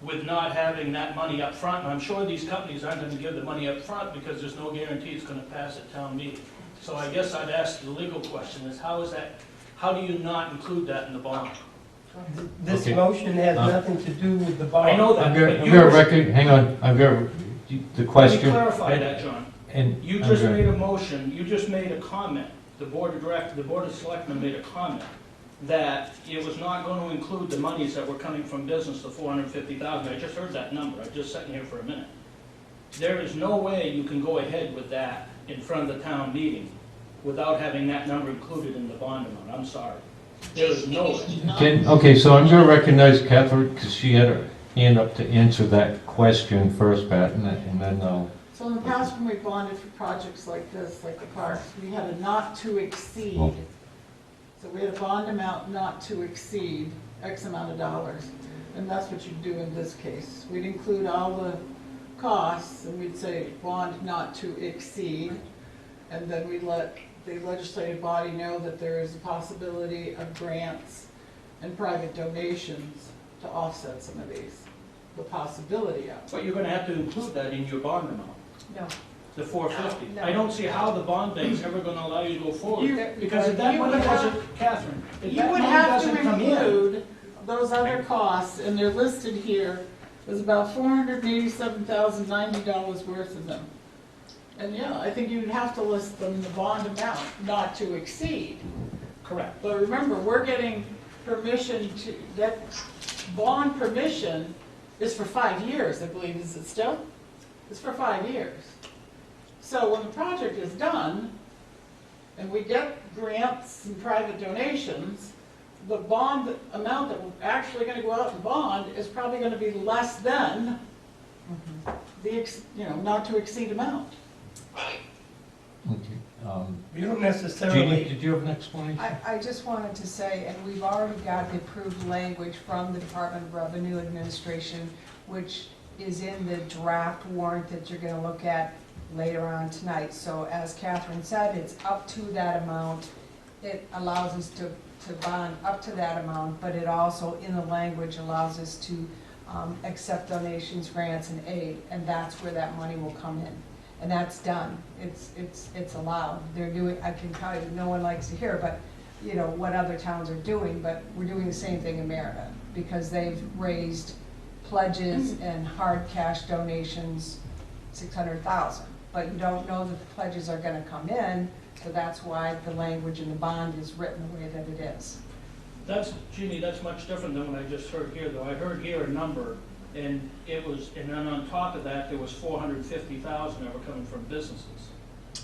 with not having that money up front. And I'm sure these companies aren't going to give the money up front because there's no guarantee it's going to pass at town meeting. So I guess I'd ask the legal question is how do you not include that in the bond? This Okay. motion has nothing to do with the bond. I know that. I'm going but to you- record, hang on, I'm going to, the Let question. me clarify that, John. And You I'm just gonna- made a motion, you just made a comment, the Board of Selectmen made a comment that it was not going to include the monies that were coming from business, the $450,000. I just heard that number, I just sitting here for a minute. There is no way you can go ahead with that in front of the town meeting without having that number included in the bond amount, I'm sorry. There is no way. Okay, so I'm going to recognize Catherine because she had her hand up to answer that question first, Pat, and then I'll. So in the past, when we bonded for projects like this, like the parks, we had a not to exceed. Oh. So we had a bond amount not to exceed X amount of dollars. And that's what you'd do in this case. We'd include all the costs and we'd say bond not to exceed. And then we'd let the legislative body know that there is a possibility of grants and private donations to offset some of these. The possibility of. But you're going to have to include that in your bond amount. No. The $450. No. I don't see how the bond bank's ever going to allow you to go forward. You- Because if that you money would have- doesn't, Catherine, if You that would money have to doesn't come in. include those other costs, and they're listed here There's about $487,090 worth of them. And yeah, I think you'd have to list them the bond amount, not to exceed. Correct. But remember, we're getting permission to, that bond permission is for 5 years, I believe, is it still? It's for 5 years. So when the project is done, and we get grants and private donations, the bond amount that we're actually gonna go out and bond is probably gonna be less than the, not to exceed amount. Right. Okay. You don't Jeannie, necessarily, did you have an explanation? I just wanted to say, and we've already got the approved language from the Department of Revenue Administration, which is in the draft warrant that you're gonna look at later on tonight. So as Catherine said, it's up to that amount. It allows us to bond up to that amount, but it also, in the language, allows us to accept donations, grants, and aid, and that's where that money will come in. And that's done. It's allowed. They're doing, I can tell you, no one likes to hear, but, what other towns are doing, but we're doing the same thing in Merida, because they've raised pledges and hard cash donations, 600,000. But you don't know that the pledges are gonna come in, so that's why the language in the bond is written the way that it is. Jeannie, that's much different than what I just heard here, though. I heard here a number, and and then on top of that, there was 450,000 that were coming from businesses.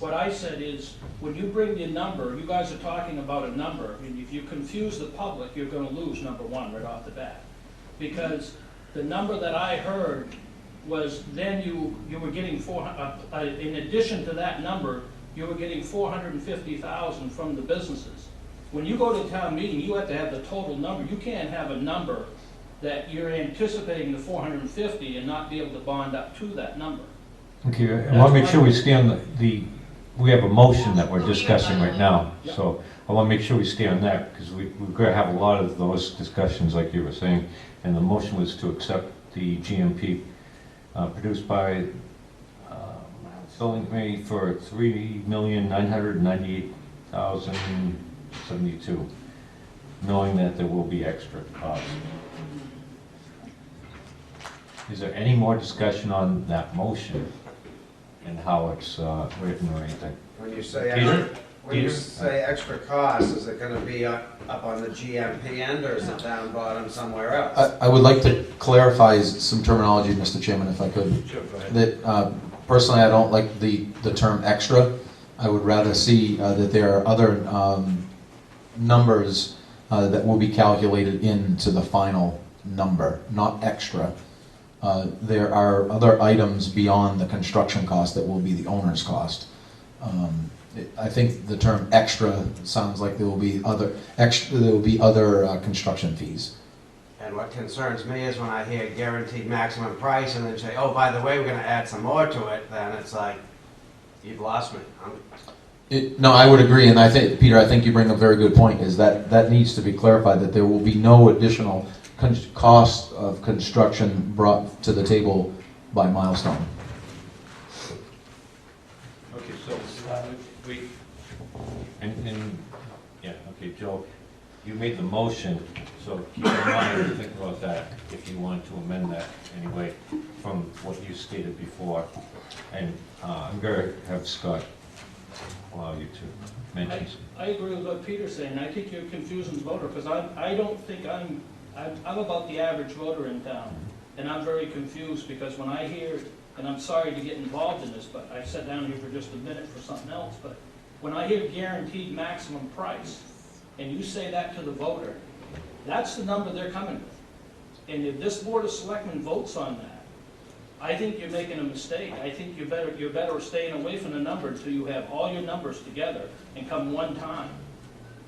What I said is, when you bring the number, you guys are talking about a number, and if you confuse the public, you're gonna lose number one right off the bat. Because the number that I heard was then you were getting in addition to that number, you were getting 450,000 from the businesses. When you go to town meeting, you have to have the total number. You can't have a number that you're anticipating the 450 and not be able to bond up to that number. Okay, I want to make sure we stay on we have a motion that we're discussing right now. Yeah. So I want to make sure we stay on that, because we're going to have a lot of those discussions, like you were saying. And the motion was to accept the GMP produced by Building Committee for $3,998,072, knowing that there will be extra costs. Is there any more discussion on that motion and how it's written or anything? When you say Peter? extra cost, is it gonna be up on the GMP end, or is it down bottom somewhere else? I would like to clarify some terminology, Mr. Chairman, if I could. Sure, go ahead. That personally, I don't like the term extra. I would rather see that there are other numbers that will be calculated into the final number, not extra. There are other items beyond the construction cost that will be the owner's cost. I think the term extra sounds like there will be other construction fees. And what concerns me is when I hear guaranteed maximum price and then say, oh, by the way, we're gonna add some more to it, then it's like, you've lost me. No, I would agree, and I think, Peter, I think you bring up a very good point, is that needs to be clarified, that there will be no additional cost of construction brought to the table by Milestone. Okay, so Joe, you made the motion, so keep in mind and think about that if you want to amend that anyway from what you stated before. And I'm going to have Scott allow you to mention. I agree with what Peter's saying. I think you're confusing the voter, because I don't think I'm about the average voter in town. And I'm very confused, because when I hear, and I'm sorry to get involved in this, but I sat down here for just a minute for something else, but when I hear guaranteed maximum price, and you say that to the voter, that's the number they're coming with. And if this Board of Selectmen votes on that, I think you're making a mistake. I think you're better staying away from the number until you have all your numbers together and come one time.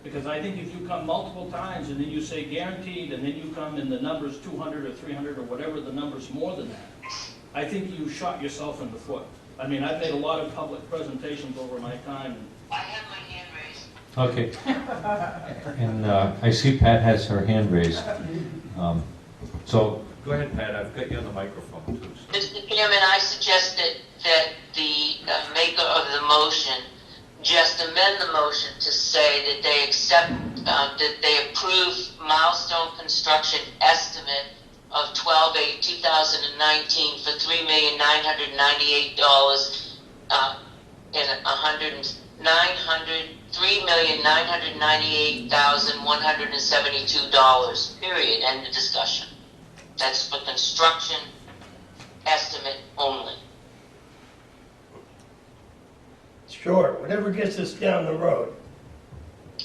Because I think if you come multiple times and then you say guaranteed, and then you come in the numbers 200 or 300 or whatever the number's more than that, I think you shot yourself in the foot. I mean, I've made a lot of public presentations over my time. I have my hand raised. Okay. And I see Pat has her hand raised. So go ahead, Pat. I've got you on the microphone too. Mr. Chairman, I suggested that the maker of the motion just amend the motion to say that they accept, that they approve Milestone Construction estimate of 12/8/2019 for $3,998 and $3,998,172. Period. End of discussion. That's for construction estimate only. Sure, whatever gets us down the road.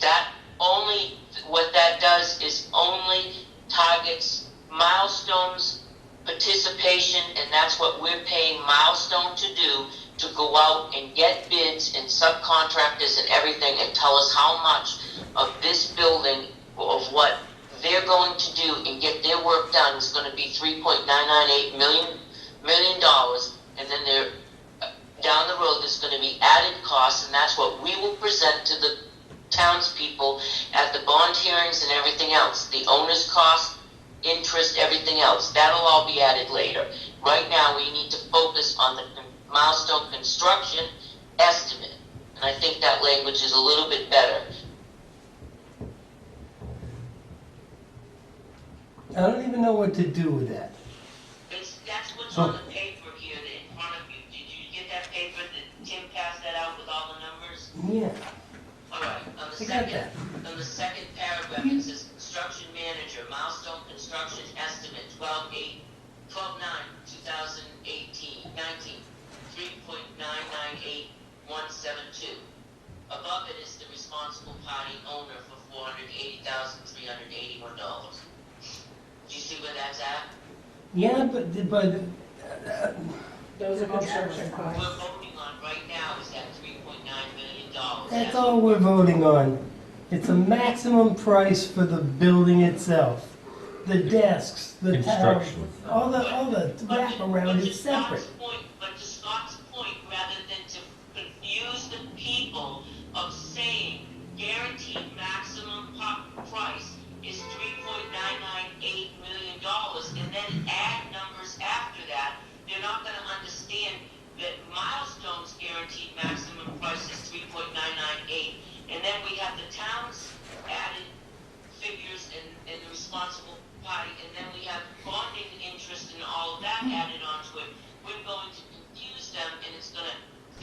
That only, what that does is only targets milestones, participation, and that's what we're paying Milestone to do, to go out and get bids and subcontractors and everything and tell us how much of this building, of what they're going to do and get their work done is going to be $3.998 million, and then there, down the road, there's going to be added costs, and that's what we will present to the townspeople at the bond hearings and everything else. The owner's cost, interest, everything else. That'll all be added later. Right now, we need to focus on the Milestone construction estimate, and I think that language is a little bit better. I don't even know what to do with that. That's what's on the paper here in front of you. Did you get that paper that Tim passed that out with all the numbers? Yeah, All right, on I got that. the second paragraph, it says construction manager, Milestone construction estimate, 12/9/2018, 19, 3.998172. Above it is the responsible party owner for $480,381. Do you see where that's at? Yeah, but Those are construction We're costs. voting on right now is that $3.9 million. that's all we're voting on. It's a maximum price for the building itself. The desks, the tower, Construction. all the wraparound is separate. But to Scott's point, rather than to confuse the people of saying guaranteed maximum price is $3.998 million, and then add numbers after that, they're not going to understand that Milestone's guaranteed maximum price is $3.998, and then we have the town's added figures and the responsible party, and then we have bonding interest and all of that added onto it. We're going to confuse them, and it's going to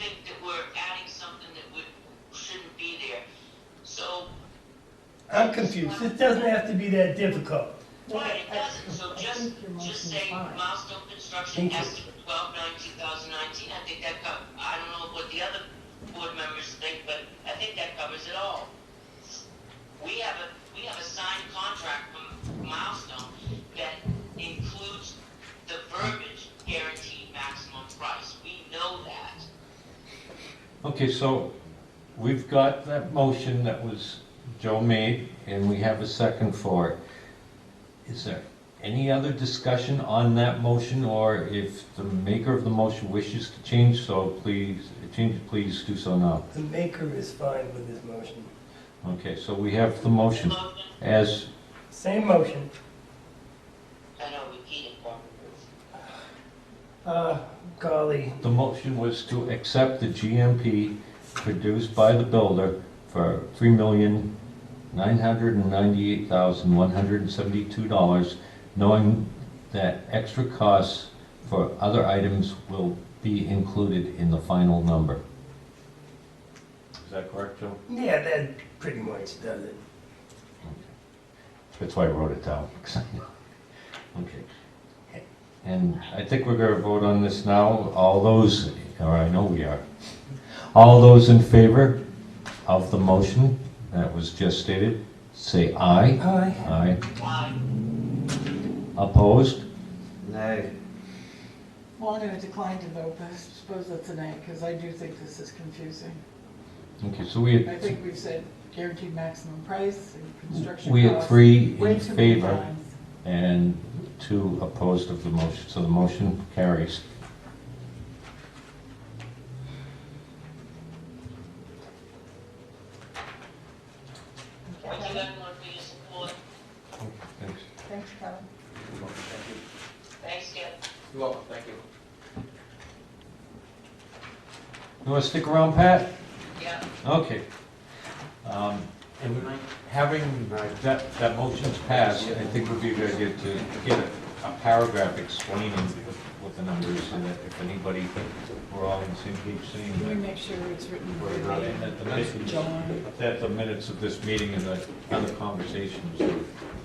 think that we're adding something that shouldn't be there. So, I'm confused. It doesn't have to be that difficult. right, it doesn't. So I think your motion just is say fine. Milestone construction Thank you. estimate 12/9/2019. I think that covers. I don't know what the other board members think, but I think that covers it all. We have a signed contract from Milestone that includes the verbiage guaranteed maximum price. We know that. Okay, so we've got that motion that was Joe made, and we have a second for it. Is there any other discussion on that motion, or if the maker of the motion wishes to change please do so now. The maker is fine with this motion. Okay, so we have the motion as, Same motion. I know, repeating part. Golly, the motion was to accept the GMP produced by the builder for $3,998,172, knowing that extra costs for other items will be included in the final number. Is that correct, Joe? yeah, that pretty much does it. That's why I wrote it down. Okay. And I think we're going to vote on this now. All those, or I know we are. All those in favor of the motion that was just stated, say aye. Aye. Aye. Opposed? Nay. Well, I'm going to decline to vote, but I suppose that's an A, because I do think this is confusing. Okay, so we I had, think we've said guaranteed maximum price and construction we had costs 3 way in too many favor times. and 2 opposed of the motion, so the motion carries. Thank you everyone for your support. Thanks. Thanks, Kevin. Thanks, Skip. You're welcome, thank you. You want to stick around, Pat? Yeah. Okay. And having that motion's passed, I think would be a good idea to get a paragraph explaining what the numbers, so that if anybody, we're all on the same page saying Can we that. make sure it's written And that the minutes, John, that the minutes of this meeting and the other conversations are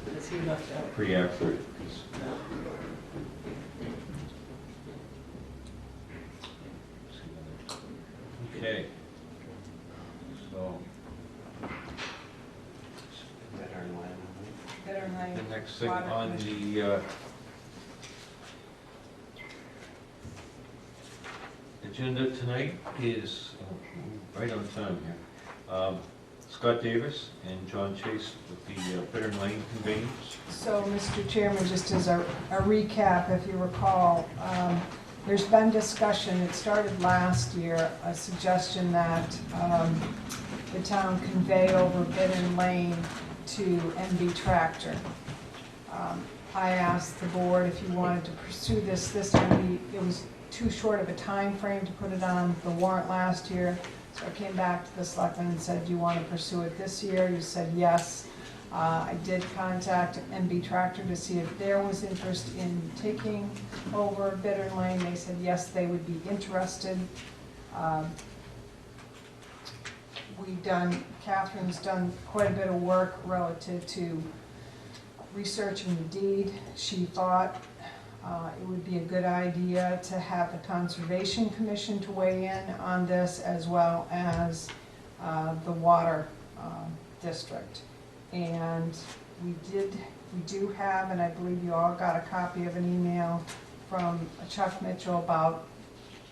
because he left out. pretty accurate. 'Cause- Okay. So, Better in line. Better than the next thing Water on commission. the agenda tonight is, right on time here, Scott Davis and John Chase with the Bittern Lane conveyance. So, Mr. Chairman, just as a recap, if you recall, there's been discussion, it started last year, a suggestion that the town convey over Bittern Lane to MB Tractor. I asked the board if you wanted to pursue this time. It was too short of a time frame to put it on the warrant last year. So I came back to the selectmen and said, do you want to pursue it this year? You said yes. I did contact MB Tractor to see if there was interest in taking over Bittern Lane. They said yes, they would be interested. Catherine's done quite a bit of work relative to researching the deed. She thought it would be a good idea to have the Conservation Commission to weigh in on this, as well as the Water District. And we do have, and I believe you all got a copy of an email from Chuck Mitchell about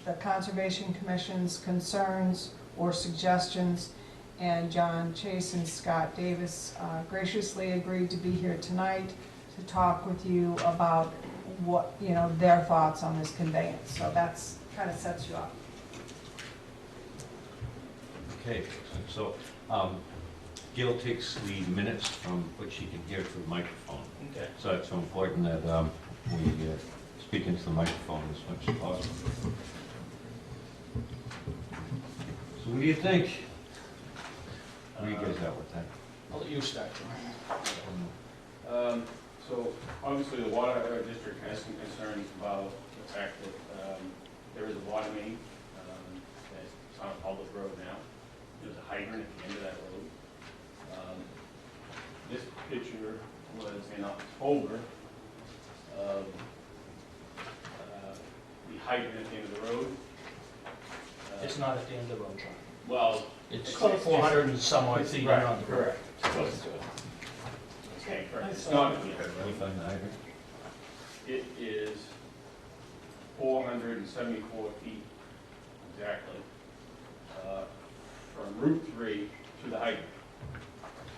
the Conservation Commission's concerns or suggestions, and John Chase and Scott Davis graciously agreed to be here tonight to talk with you about what, their thoughts on this conveyance. So that's kind of sets you up. Okay, so Gail takes the minutes from what she can hear through the microphone. Okay. So it's so important that we speak into the microphone as much as possible. So what do you think? Where you guys at with that? I'll let you start, John. So obviously the water district has some concerns about the fact that there is a water main that's on a public road now. There's a hydrant at the end of that road. This picture was in October of the hydrant at the end of the road. It's not at the end of the road, John. Well, It's 400 and some odd feet right, on the road. correct. Close to it. Okay, correct. It's not at the end of the Can road. you find the hydrant? It is 474 feet exactly from Route 3 to the hydrant.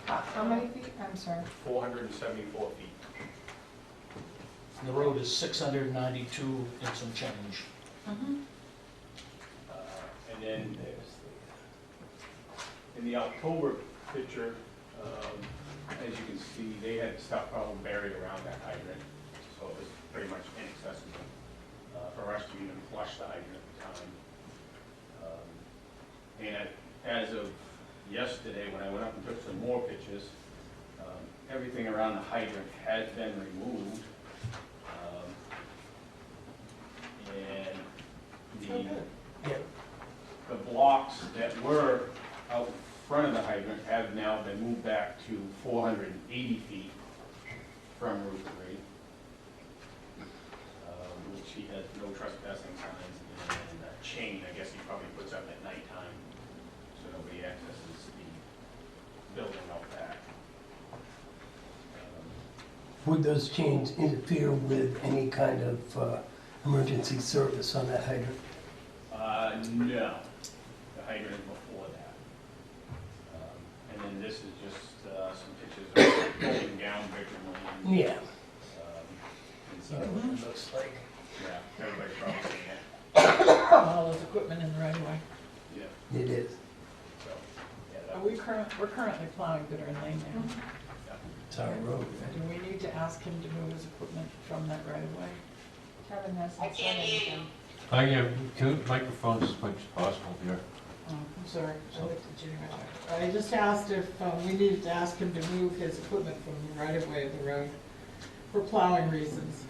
How many feet? I'm sorry. 474 feet. And the road is 692 and some change. And then in the October picture, as you can see, they had stuff probably buried around that hydrant, so it was pretty much inaccessible for us to even flush the hydrant at the time. And as of yesterday, when I went up and took some more pictures, everything around the hydrant has been removed. And the blocks that were out in front of the hydrant have now been moved back to 480 feet from Route 3, which he has no trespassing signs and a chain, I guess he probably puts up at nighttime so nobody accesses the building out back. Would those chains interfere with any kind of emergency service on that hydrant? No, the hydrant is before that. And then this is just some pictures of going down Bittern Lane. Yeah. And so, It looks like. yeah, everybody's probably seen it. All those equipment in the right of way. Yeah, It is. so, yeah, Are that, we're currently plowing Bittern Lane now. It's our road. Do we need to ask him to move his equipment from that right of way? Kevin hasn't said anything. Yeah, microphones as much as possible here. Oh, I'm sorry, I looked at you. I just asked if we needed to ask him to move his equipment from the right of way of the road for plowing reasons.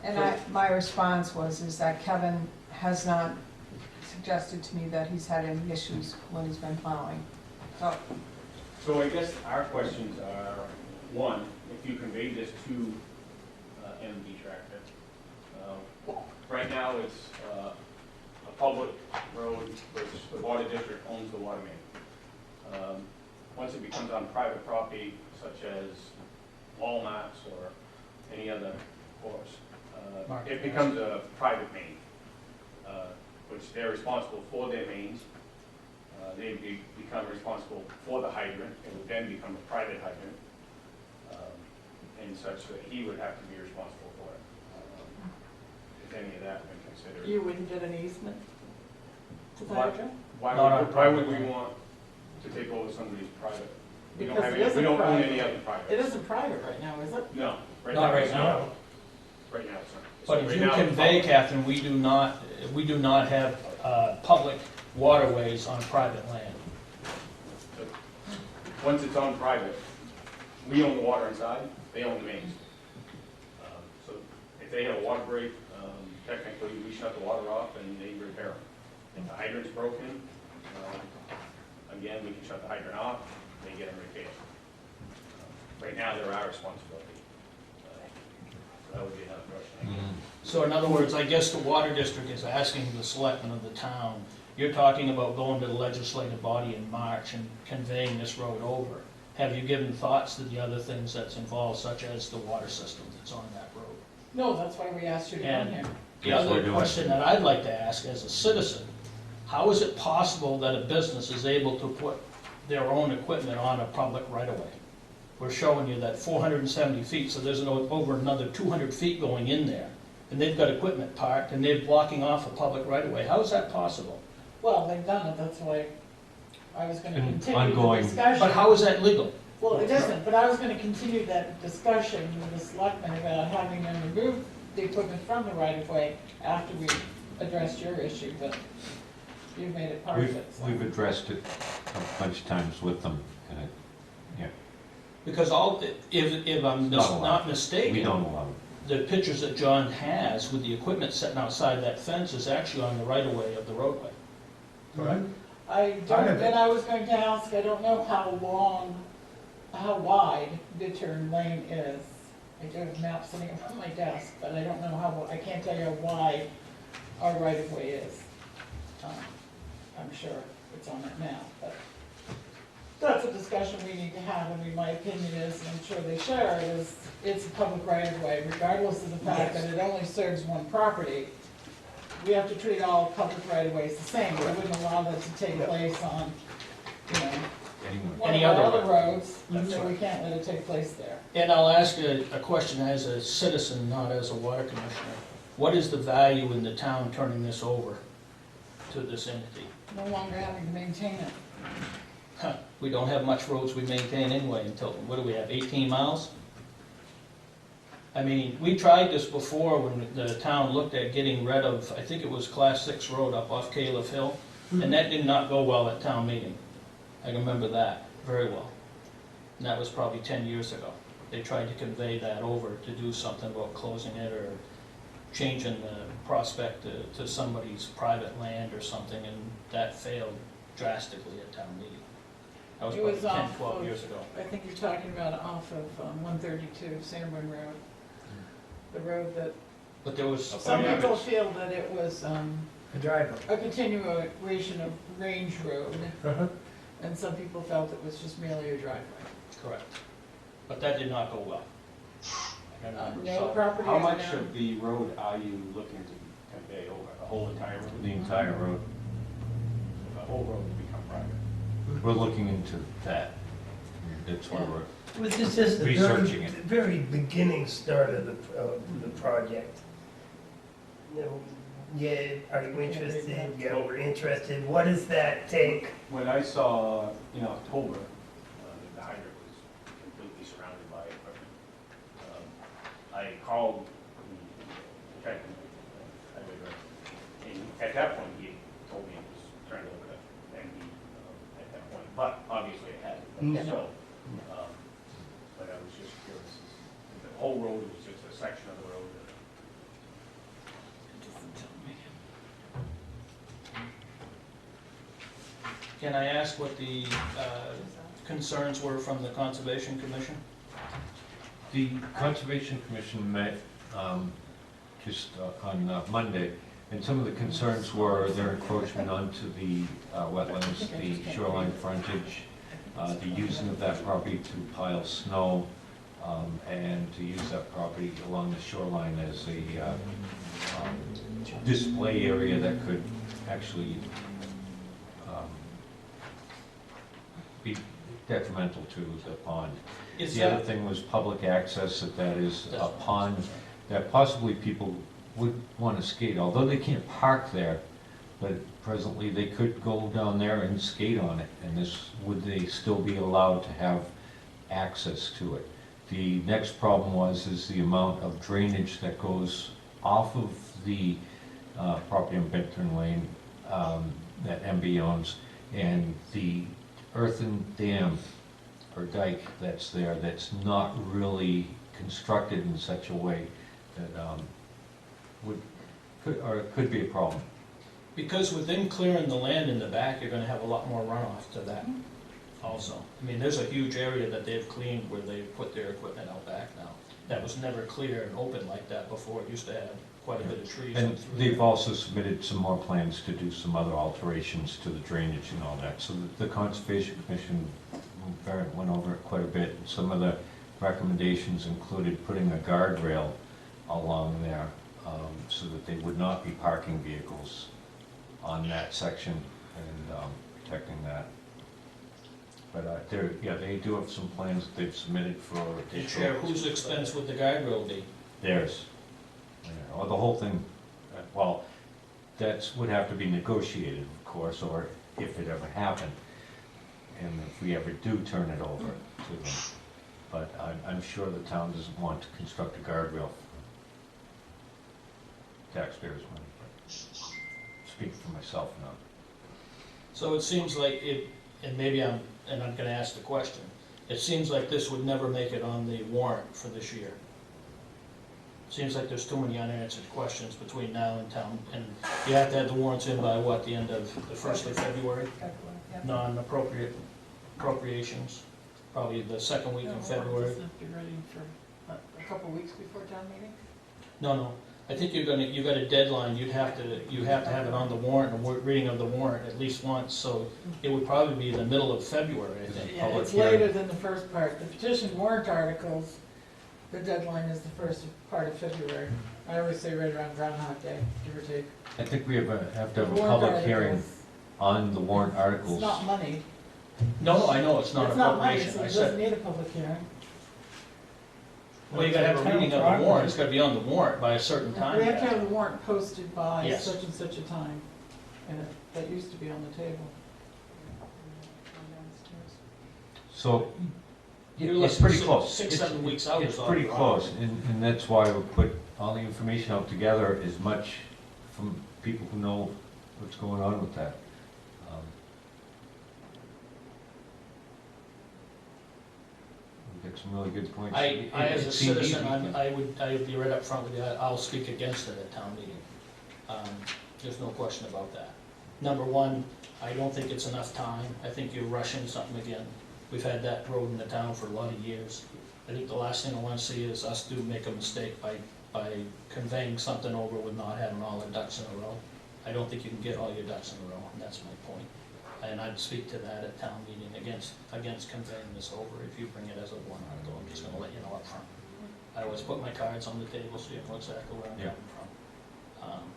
And my response is that Kevin has not suggested to me that he's had any issues when he's been plowing. So I guess our questions are, one, if you convey this to MD Tractor. Right now, it's a public road, which the water district owns the water main. Once it becomes on private property, such as Walmart's or any other course, it becomes a private main, which they're responsible for their mains. They become responsible for the hydrant. It would then become a private hydrant, and such that he would have to be responsible for it. If any of that been considered. You wouldn't get an easement to the Why- hydrant? Why would we want to take over somebody's private? We don't Because have it any, we isn't don't own private. any other It private. isn't private right now, is it? No. Not right it's not. now. Right now, it's not. But So if right you now, it's convey, public. Catherine, we do not have public waterways on private land. Once it's on private, we own the water inside, they own the mains. So if they have a water break, technically we shut the water off and they repair them. If the hydrant's broken, again, we can shut the hydrant off, they get them repaired. Right now, they're our responsibility. So that would be another question. So in other words, I guess the water district is asking the selectmen of the town, you're talking about going to the legislative body in March and conveying this road over. Have you given thoughts to the other things that's involved, such as the water system that's on that road? No, that's why we asked you to come here. The Yes, we're other doing question it. that I'd like to ask as a citizen, how is it possible that a business is able to put their own equipment on a public right-of-way? We're showing you that 470 feet, so there's over another 200 feet going in there. And they've got equipment parked and they're blocking off a public right-of-way. How is that possible? Well, they've done it, that's why I was gonna And continue the ongoing. discussion. But how is that legal? Well, it isn't, but I was gonna continue that discussion with the selectmen about having them remove the equipment from the right of way after we addressed your issue, but you've made it part of it. so. We've addressed it a bunch of times with them, and it, Because if I'm Not allowed. not we mistaken, don't allow it. the pictures that John has with the equipment sitting outside that fence is actually on the right-of-way of the roadway. Correct? I don't, and I was going to ask, I don't know how wide Bittern Lane is. I do have maps sitting on my desk, but I don't know I can't tell you how wide our right of way is. I'm sure it's on that map, but that's a discussion we need to have, and my opinion is, and I'm sure they share it, is it's a public right of way, regardless of the fact that it only serves one property. We have to treat all public right of ways the same. We wouldn't allow that to take place on, Anyone. one Any of our other other roads, That's so we right. can't let it take place there. And I'll ask a question as a citizen, not as a water commissioner. What is the value in the town turning this over to this entity? No longer having to maintain it. We don't have much roads we maintain anyway in Tilton. What do we have, 18 miles? I mean, we tried this before when the town looked at getting rid of, I think it was Class 6 road up off Caleb Hill, and that did not go well at town meeting. I can remember that very well. And that was probably 10 years ago. They tried to convey that over to do something about closing it or changing the prospect to somebody's private land or something, and that failed drastically at town meeting. That was It probably was 10, off 12 of- years ago. I think you're talking about off of 132 Sanborn Road. The road that, But there was, some people feel that it was A driveway. a continuation of Range Road, and some people felt it was just merely a driveway. correct. But that did not go well. I remember. No So, property How owner. much of the road are you looking to convey over, the whole entire road? The entire road. The whole road to become private? We're looking into that. That's why we're, Was this just the Researching it. very beginning start of the project? No, yeah, are you interested? Yeah, we're interested. What does that take? When I saw in October, the hydrant was completely surrounded by equipment, I called the technical highway director, and at that point, he told me it was turned over to MD at that point, but obviously it hadn't. Mm. So, but I was just curious, if the whole road was just a section of the road, Can I ask what the concerns were from the Conservation Commission? The Conservation Commission met just on Monday, and some of the concerns were their encroachment onto the wetlands, the shoreline frontage, the using of that property to pile snow, and to use that property along the shoreline as a display area that could actually be detrimental to the pond. Is The other that, thing was public access, that is a pond that possibly people would want to skate, although they can't park there, but presently they could go down there and skate on it, and this, would they still be allowed to have access to it? The next problem is the amount of drainage that goes off of the property on Benton Lane that MB owns, and the earthen dam or dike that's there that's not really constructed in such a way that could be a problem. because with them clearing the land in the back, you're gonna have a lot more runoff to that also. I mean, there's a huge area that they've cleaned where they've put their equipment out back now. That was never clear and open like that before. It used to have quite a bit of trees. And up through they've there. also submitted some more plans to do some other alterations to the drainage and all that. So the Conservation Commission went over it quite a bit. Some of the recommendations included putting a guardrail along there so that they would not be parking vehicles on that section and protecting that. But they do have some plans that they've submitted for. And Chair, whose expense would the guardrail be? Theirs. Yeah, or the whole thing, well, would have to be negotiated, of course, or if it ever happened, and if we ever do turn it over to them. But I'm sure the town doesn't want to construct a guardrail for taxpayers' money, but speak for myself now. So it seems like it, and maybe I'm gonna ask the question, it seems like this would never make it on the warrant for this year. Seems like there's too many unanswered questions between now and town, and you have to have the warrants in by what, the end of, the 1st of February? Appropriations, probably the second week in February. Doesn't have to be ready for a couple weeks before town meeting? No, I think you got a deadline, you have to have it on the warrant, a reading of the warrant at least once, so it would probably be the middle of February, I think. Yeah, Public it's hearing. later than the first part. The petition warrant articles, the deadline is the first part of February. I always say right around Groundhog Day, give or take. I think we have to have a Warrant public hearing articles, on the warrant It's articles. not money. No, I know, it's not It's not money, appropriation, so I it said, doesn't need a public hearing. well, you gotta have a reading of the warrant, it's gotta be on the warrant by a certain time. We have to have the warrant posted by Yes. such and such a time, and that used to be on the table. So, You're it's looking pretty close. 6-7 weeks out It's is all pretty you're close, and that's why we put all the information out together, as much from people who know what's going on with that. We've got some really good points. I, It- as it a seemed citizen, easy. I would be right up front with you, I'll speak against it at town meeting. There's no question about that. Number one, I don't think it's enough time, I think you're rushing something again. We've had that road in the town for a lot of years. I think the last thing I wanna see is us do make a mistake by conveying something over with not having all our ducks in a row. I don't think you can get all your ducks in a row, and that's my point. And I'd speak to that at town meeting against conveying this over if you bring it as a warrant article. I'm just gonna let you know up front. I always put my cards on the table so you know exactly where I'm Yeah. coming from.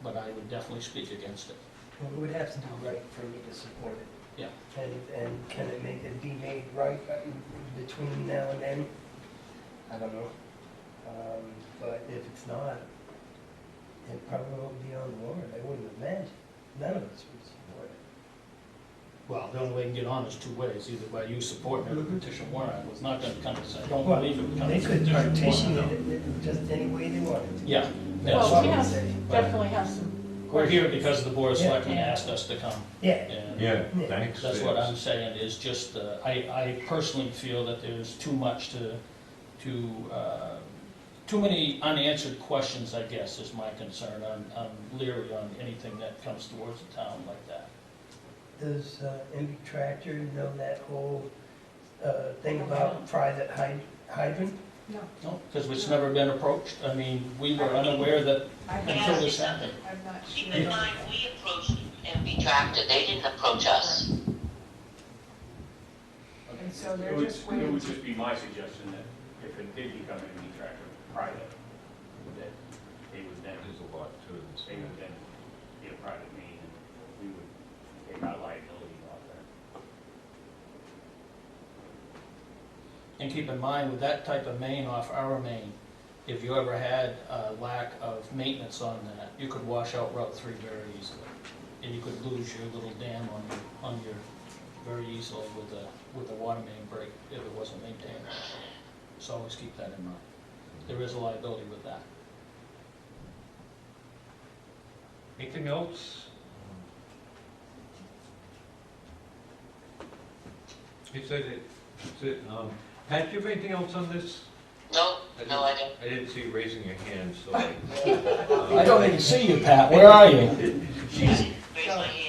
But I would definitely speak against it. Well, it would have to be right for me to support it. Yeah. And can it be made right between now and then? I don't know. But if it's not, it probably won't be on the warrant. I wouldn't imagine. None of us would support it. Well, the only way you can get on is two ways, either by you supporting it or petition warrant article. It's not gonna come to, I don't Well, believe it would come to they could petition warrant partition article. it just any way they wanted to. Yeah, Well, what we I'm have, saying. definitely have some. we're here because the board of Yeah. selectmen asked us to come. Yeah, And Yeah, thanks. that's what I'm saying, is just, I personally feel that there's too much too many unanswered questions, I guess, is my concern. I'm leery on anything that comes towards the town like that. Does MB Tractor know that whole thing about private hydrant? No, because it's never been approached. I mean, we were unaware that until this happened. I'm not Keep sure. in mind, we approached MB Tractor, they didn't approach us. And so they're It would- just It waiting would to, just be my suggestion that if it did become an MD tractor private, that they would then, There's a lot to it. they would then be a private main, and we would take our liability off there. And keep in mind, with that type of main off our main, if you ever had a lack of maintenance on that, you could wash out Route 3 very easily. And you could lose your little dam on your very easily with the water main break if it wasn't maintained. So always keep that in mind. There is a liability with that. Anything else? You said it, Pat, do you have anything else on this? No, no, I don't. I didn't see you raising your hand, so I don't even see you, Pat. Where are you? Raise my hand.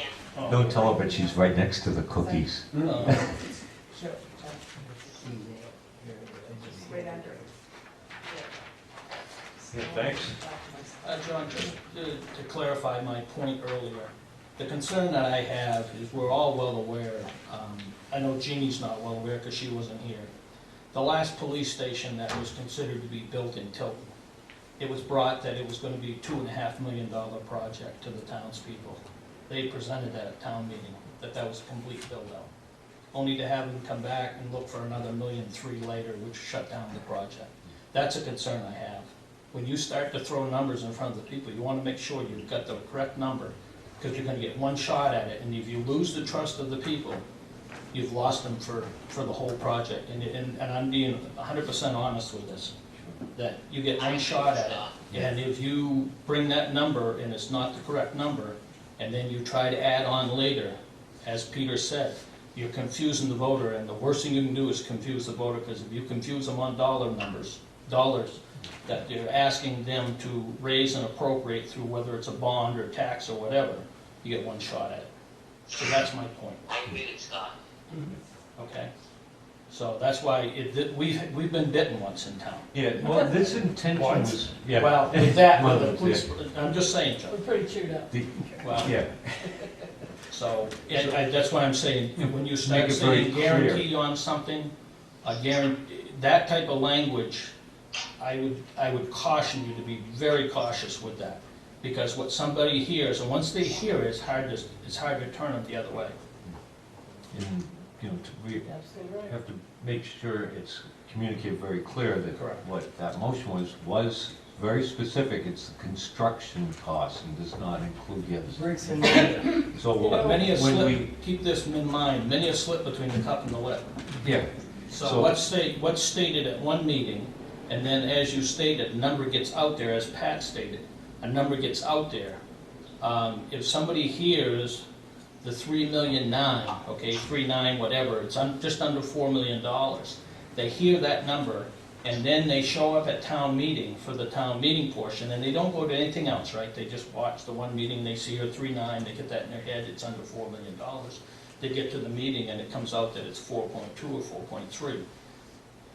Don't tell her, but she's right next to the cookies. right under it. Yeah, thanks. John, just to clarify my point earlier, the concern that I have is we're all well aware, I know Jeannie's not well aware because she wasn't here. The last police station that was considered to be built in Tilton, it was brought that it was going to be a $2.5 million project to the townspeople. They presented that at town meeting, that was a complete build-out. Only to have them come back and look for another $1.3 million later, which shut down the project. That's a concern I have. When you start to throw numbers in front of the people, you want to make sure you've got the correct number, because you're going to get one shot at it, and if you lose the trust of the people, you've lost them for the whole project. And I'm being 100% honest with this, that you get one shot at it, and if you bring that number and it's not the correct number, and then you try to add on later, as Peter said, you're confusing the voter, and the worst thing you can do is confuse the voter, because if you confuse them on dollars, that you're asking them to raise and appropriate through whether it's a bond or tax or whatever, you get one shot at it. So that's my point, I agree with Scott. okay? So that's why we've been bitten once in town. Yeah, well, this intention was, yeah. Well, with that, Well, with the police, I'm just saying, Joe. We're pretty chewed up. Well, Yeah, so, that's why I'm saying, when you start Make it very saying clear. guarantee on something, that type of language, I would caution you to be very cautious with that. Because what somebody hears, and once they hear it, it's hard to turn them the other way. and, we Absolutely right. have to make sure it's communicated very clear that Correct. what that motion was very specific. It's the construction cost and does not include the others. Bricks and mortar. So But many a when slip, we, keep this in mind, many a slip between the cup and the lip. yeah, So So- what's stated at one meeting, and then as you stated, a number gets out there, as Pat stated, a number gets out there. If somebody hears the 3,000,009, okay, 3.9, whatever, it's just under $4 million, they hear that number, and then they show up at town meeting for the town meeting portion, and they don't go to anything else, right? They just watch the one meeting, they see a 3.9, they get that in their head, it's under $4 million. They get to the meeting and it comes out that it's 4.2 or 4.3.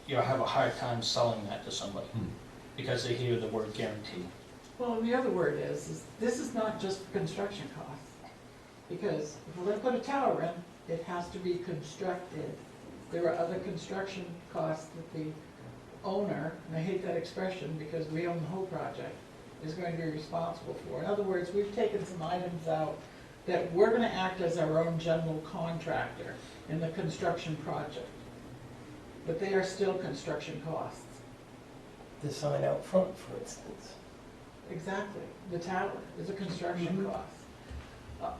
You'll have a hard time selling that to somebody, because they hear the word guarantee. Well, and the other word is this is not just for construction costs. Because if we're gonna put a tower in, it has to be constructed. There are other construction costs that the owner, and I hate that expression because we own the whole project, is going to be responsible for. In other words, we've taken some items out that we're gonna act as our own general contractor in the construction project. But they are still construction costs. The sign out front, for instance. Exactly. The tower is a construction cost.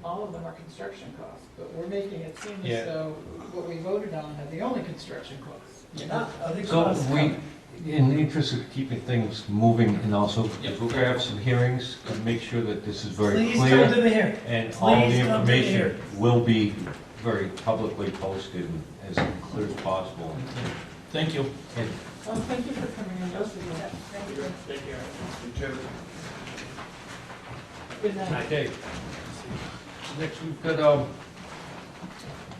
All of them are construction costs, but we're making it seem Yeah. as though what we voted on are the only construction costs. Not other so costs we, coming. in the interest of keeping things moving, and also, if we're gonna have some hearings, and make sure that this is very Please come clear, to the hearing. and all the Please come to the information hearing. will be very publicly posted and as clear as possible. Thank you. And Well, thank you for coming in, both of you. Thank you. Take care. Good night. Okay. Next, we've got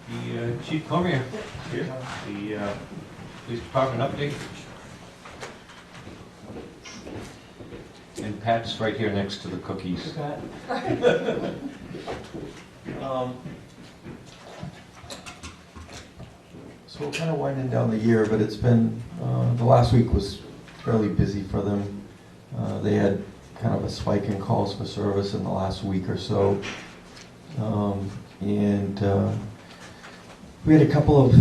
The Chief Cormier here, the Police Department update. And Pat's right here next to the cookies. So we're kind of winding down the year, but it's been, the last week was fairly busy for them. They had kind of a spike in calls for service in the last week or so. And we had a couple of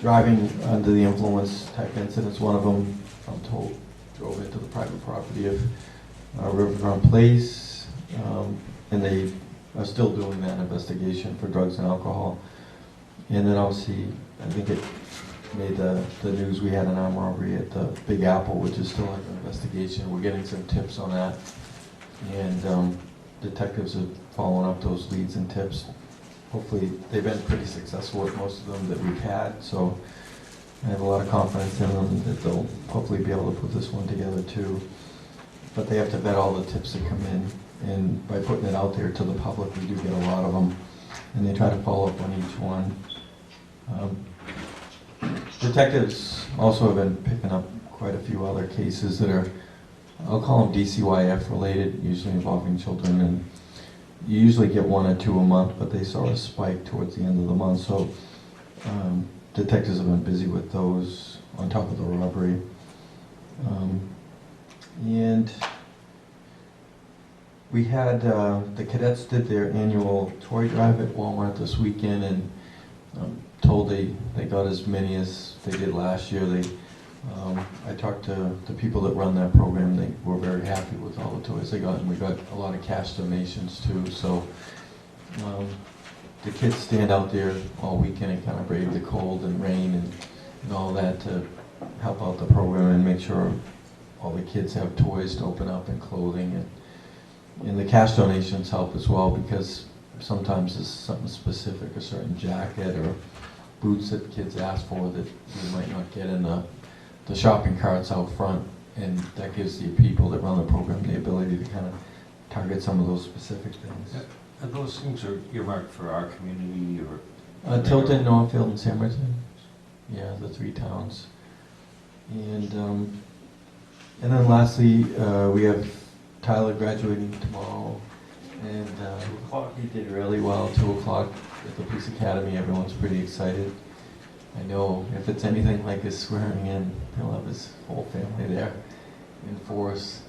driving under the influence type incidents. One of them, I'm told, drove into the private property of Riverfront Place, and they are still doing that investigation for drugs and alcohol. And then obviously, I think it made the news, we had an armed robbery at the Big Apple, which is still under investigation. We're getting some tips on that. And detectives are following up those leads and tips. Hopefully, they've been pretty successful with most of them that we've had, so I have a lot of confidence in them that they'll hopefully be able to put this one together too. But they have to vet all the tips that come in, and by putting it out there to the public, we do get a lot of them, and they try to follow up on each one. Detectives also have been picking up quite a few other cases that are, I'll call them DCYF related, usually involving children, and you usually get 1 or 2 a month, but they saw a spike towards the end of the month, so detectives have been busy with those on top of the robbery. And we had, the cadets did their annual toy drive at Walmart this weekend, and told they got as many as they did last year. I talked to the people that run that program. They were very happy with all the toys they got, and we got a lot of cash donations too. So the kids stand out there all weekend and kind of brave the cold and rain and all that to help out the program and make sure all the kids have toys to open up and clothing. And the cash donations help as well, because sometimes it's something specific, a certain jacket or boots that kids ask for that you might not get in the shopping carts out front, and that gives the people that run the program the ability to kind of target some of those specific things. Yeah. And those things are earmarked for our community or? Tilton, Northfield, and Samerton. Yeah, the 3 towns. And then lastly, we have Tyler graduating tomorrow, and 2 o'clock. He did really well. 2 o'clock at the police academy. Everyone's pretty excited. I know if it's anything like his swearing in, he'll have his whole family there in force.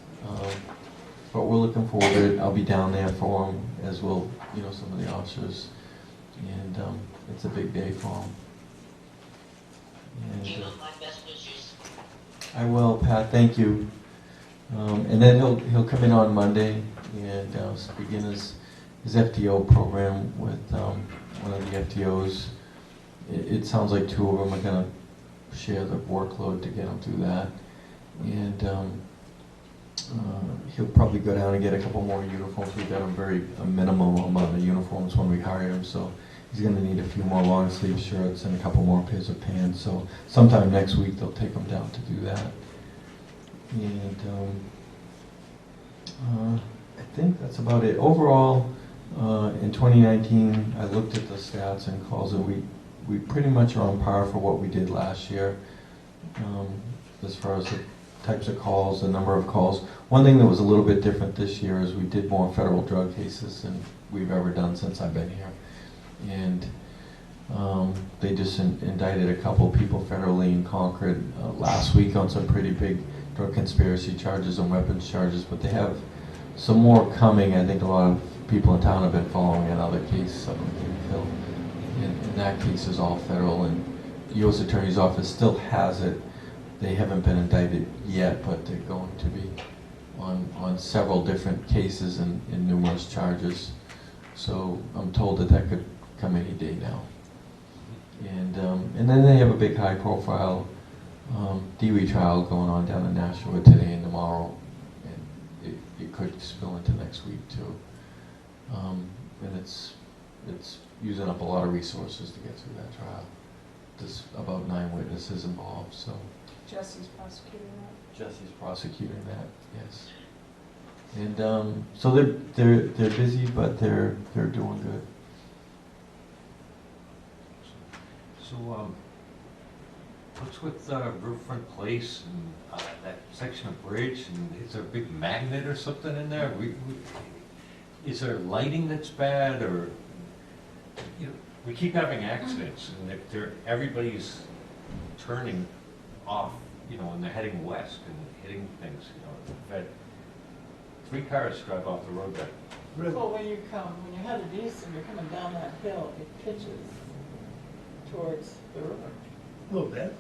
But we're looking forward to it. I'll be down there for him, as will, some of the officers. And it's a big day for him. And, Give him my best wishes. I will, Pat. Thank you. And then he'll come in on Monday and begin his FTO program with one of the FTOs. It sounds like 2 of them are going to share the workload to get him through that. And he'll probably go down and get a couple more uniforms. We got him a minimum amount of uniforms when we hired him, so he's going to need a few more long sleeve shirts and a couple more pairs of pants. So sometime next week they'll take him down to do that. And I think that's about it. Overall, in 2019, I looked at the stats and calls, and we pretty much are on par for what we did last year, as far as the types of calls, the number of calls. One thing that was a little bit different this year is we did more federal drug cases than we've ever done since I've been here. And they just indicted a couple people federally in Concord last week on some pretty big drug conspiracy charges and weapons charges, but they have some more coming. I think a lot of people in town have been following another case up in Kingfield. And that case is all federal, and the U.S. Attorney's Office still has it. They haven't been indicted yet, but they're going to be on several different cases and numerous charges. So I'm told that could come any day now. And then they have a big high-profile DWI trial going on down in Nashua today and tomorrow, and it could spill into next week too. And it's using up a lot of resources to get through that trial. There's about 9 witnesses involved, so. Jesse's prosecuting that? Jesse's prosecuting that, yes. And so they're busy, but they're doing good. So, what's with Riverfront Place and that section of bridge, and is there a big magnet or something in there? Is there lighting that's bad, or, you know, we keep having accidents, and everybody's turning off, you know, and they're heading west and hitting things, you know. We've had 3 cars drive off the road that. Well, when you're headed east and you're coming down that hill, it pitches towards the river. A little bit.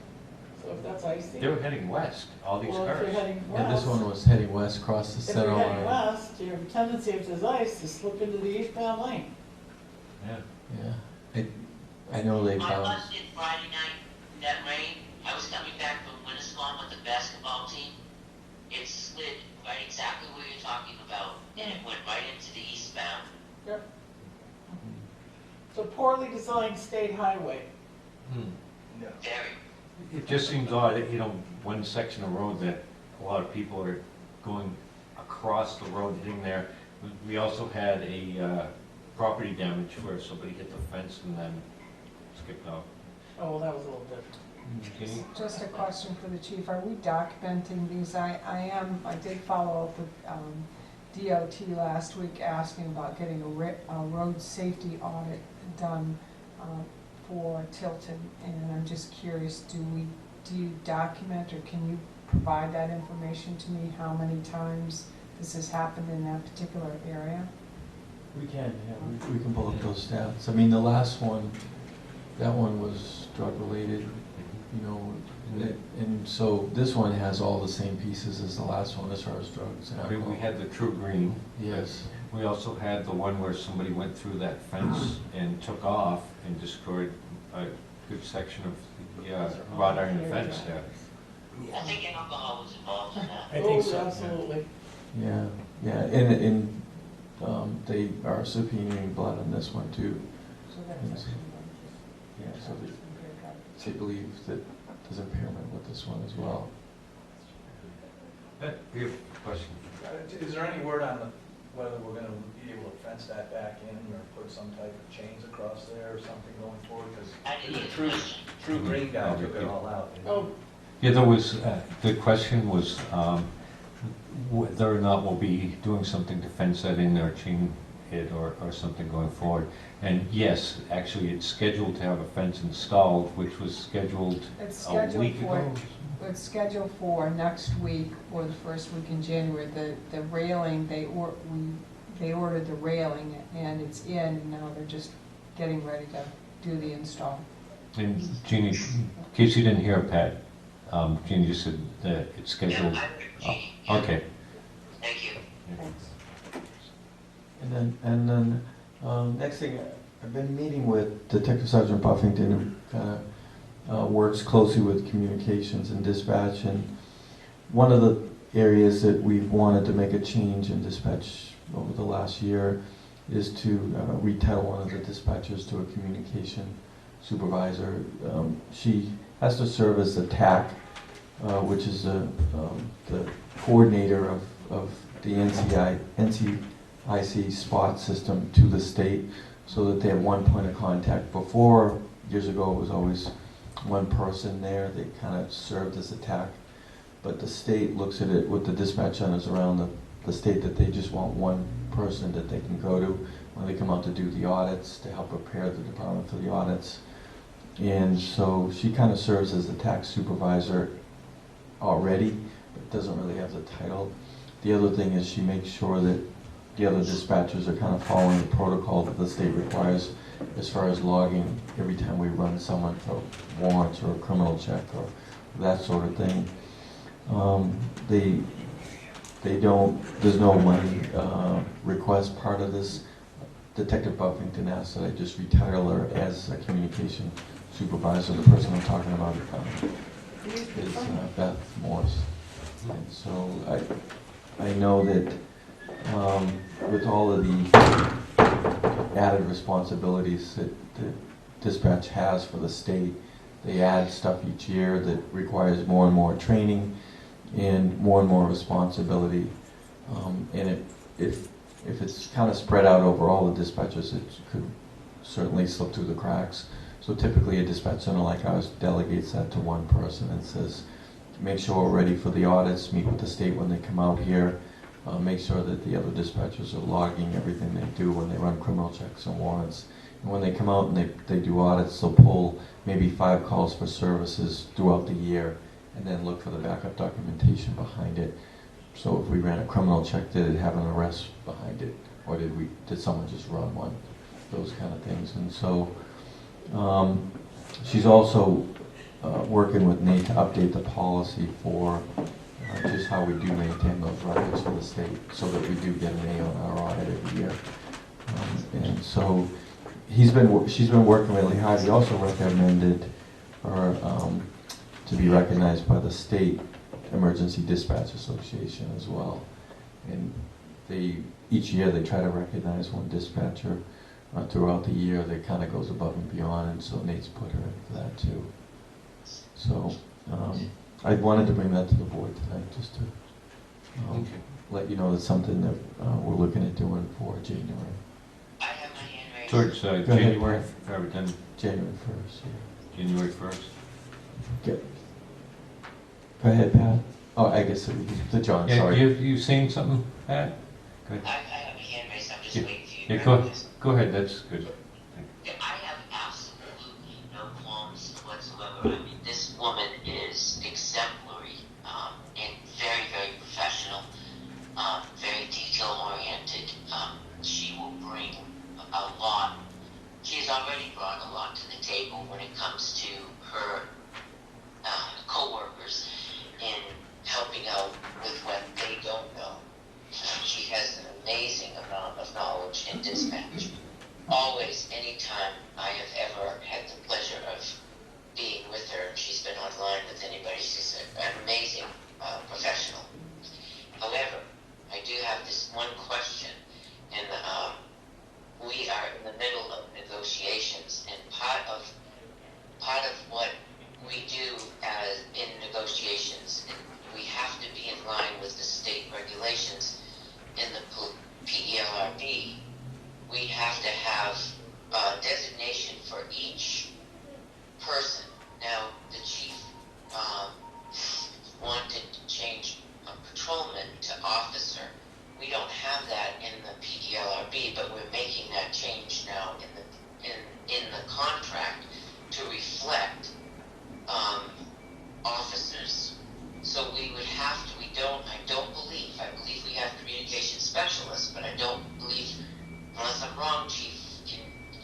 So if that's icy. They were heading west, all these Well, if cars. you're heading And this west, one was heading west across the if center you're heading line. west, your tendency if there's ice to slip into the eastbound lane. Yeah. Yeah, I know they I found, was in Friday night, in that rain. I was coming back from Winnisquam with the basketball team. It slid right exactly where you're talking about, and it went right into the eastbound. Yep. So poorly designed state highway. No. Very. It just seems odd, you know, one section of road that a lot of people are going across the road hitting there. We also had a property damage where somebody hit the fence and then skipped off. Oh, well, that was a little different. Can you- Just a question for the chief, are we documenting these? I did follow up with DOT last week asking about getting a road safety audit done for Tilton, and I'm just curious, do you document, or can you provide that information to me, how many times this has happened in that particular area? we can, yeah, we can pull up those stats. I mean, the last one, that one was drug-related, you know, and so this one has all the same pieces as the last one as far as drugs and I mean, alcohol. we had the True Green. Yes, We also had the one where somebody went through that fence and took off and destroyed a good section of the wrought iron fence there. I think alcohol was involved in that. I think so. Oh, absolutely. yeah, and they are subpoenaing blood on this one too. So that's Yes. actually Yeah, so they believe that there's impairment with this one as well. You have a question? Is there any word on whether we're gonna be able to fence that back in or put some type of chains across there or something going forward? I Because didn't the get the true, question. true green guy took it all out. you know? Oh, Yeah, there was, the question was whether or not we'll be doing something to fence that in or chain it or something going forward. And yes, actually, it's scheduled to have a fence installed, which was scheduled It's a scheduled week for, ago. it's scheduled for next week or the first week in January. The railing, they ordered the railing and it's in, and now they're just getting ready to do the install. And Jeannie, in case you didn't hear Pat, Jeannie just said that it's scheduled. Yeah, I heard you. Oh, okay. Thank you. Thanks. And then next thing, I've been meeting with Detective Sergeant Buffington, who kind of works closely with communications and dispatch. And one of the areas that we've wanted to make a change in dispatch over the last year is to retitle one of the dispatchers to a communication supervisor. She has to serve as the TAC, which is the coordinator of the NCIC spot system to the state, so that they have one point of contact. Before, years ago, it was always one person there. They kind of served as a TAC, but the state looks at it with the dispatch centers around the state that they just want one person that they can go to when they come out to do the audits, to help prepare the department for the audits. And so she kind of serves as the tax supervisor already, but doesn't really have the title. The other thing is she makes sure that the other dispatchers are kind of following the protocol that the state requires as far as logging every time we run someone for warrants or a criminal check or that sort of thing. They don't, there's no money request part of this. Detective Buffington asked that I just retitle her as a communication supervisor. The person I'm talking about is Beth Morse. And so I know that with all of the added responsibilities that the dispatch has for the state, they add stuff each year that requires more and more training and more responsibility. And if it's kind of spread out over all the dispatchers, it could certainly slip through the cracks. So typically a dispatch center like ours delegates that to one person and says, make sure we're ready for the audits, meet with the state when they come out here, make sure that the other dispatchers are logging everything they do when they run criminal checks and warrants. And when they come out and they do audits, they'll pull maybe 5 calls for services throughout the year and then look for the backup documentation behind it. So if we ran a criminal check, did it have an arrest behind it? Or did someone just run one? Those kind of things. And so she's also working with Nate to update the policy for just how we do maintain those records for the state so that we do get an A on our audit every year. And so she's been working really hard. We also recommended her to be recognized by the State Emergency Dispatch Association as well. And each year they try to recognize one dispatcher throughout the year that kind of goes above and beyond, and so Nate's put her in for that too. So I wanted to bring that to the board tonight, just to let you know that's something that we're looking at doing for January. I have my hand raised. Towards Go ahead, January, Pat. if I were done, January 1st, yeah. January 1st. Okay. Go ahead, Pat. Oh, I guess it was to John, Yeah, sorry. you saying something, Pat? Go I ahead. have a hand raised, I'm just Yeah. waiting for you to Yeah, recognize. go ahead, that's good. Yeah, I have absolutely no qualms whatsoever. I mean, this woman is exemplary and very, very professional, very detail-oriented. She will bring a lot. She has already brought a lot to the table when it comes to her co-workers in helping out with what they don't know. She has an amazing amount of knowledge in dispatch. Always, anytime I have ever had the pleasure of being with her, and she's been online with anybody, she's an amazing professional. However, I do have this one question, and we are in the middle of negotiations, and part of what we do as in negotiations, and we have to be in line with the state regulations in the PELRB. We have to have a designation for each person. Now, the chief wanted to change a patrolman to officer. We don't have that in the PELRB, but we're making that change now in the contract to reflect officers. So we would have to, I believe we have communication specialists, but I don't believe, unless I'm wrong, Chief,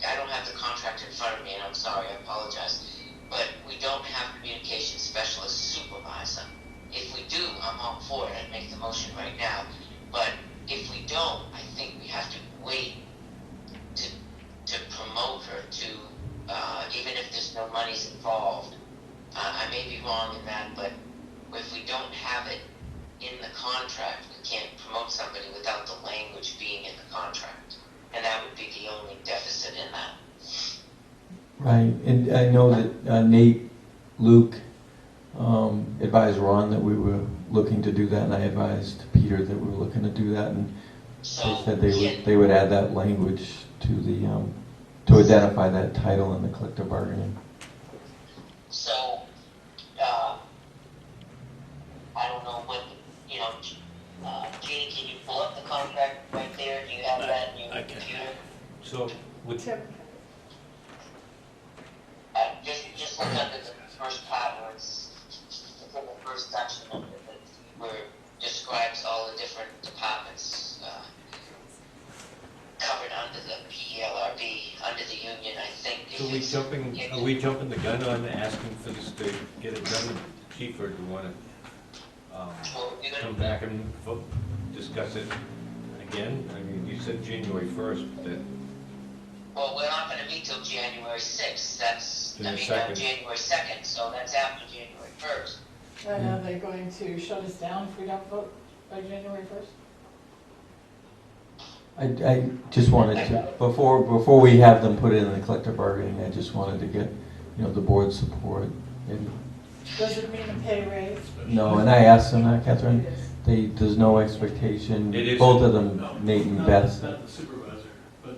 I don't have the contract in front of me, and I'm sorry, I apologize, but we don't have communication specialist supervisor. If we do, I'm all for it, I'd make the motion right now, but if we don't, I think we have to wait to promote her to, even if there's no monies involved. I may be wrong in that, but if we don't have it in the contract, we can't promote somebody without the language being in the contract. And that would be the only deficit in that. Right, and I know that Nate, Luke advised Ron that we were looking to do that, and I advised Peter that we were looking to do that, and So they said they would add that language to the to identify that title in the collective bargaining. So, I don't know what, Jeannie, can you pull up the contract right there? Do you have that in your I can. computer? So, with, Tim, Just look under the first part where it's in the first section of it, where it describes all the different departments covered under the PELRB, under the union, I think. so are we jumping the gun on asking for this to get it done, Chief, or do we want to come back and discuss it again? I mean, you said January 1st, but that, Well, we're not gonna meet till January 6th, January 2nd. January 2nd, so that's after January 1st. and are they going to shut us down if we don't vote by January 1st? I just wanted to, before we have them put it in the collective bargaining, I just wanted to get, the board's support. And Does it mean a pay raise? no, and I asked them that, Catherine, there's no expectation. It is. Both of them, Nate and Beth. Not the supervisor, but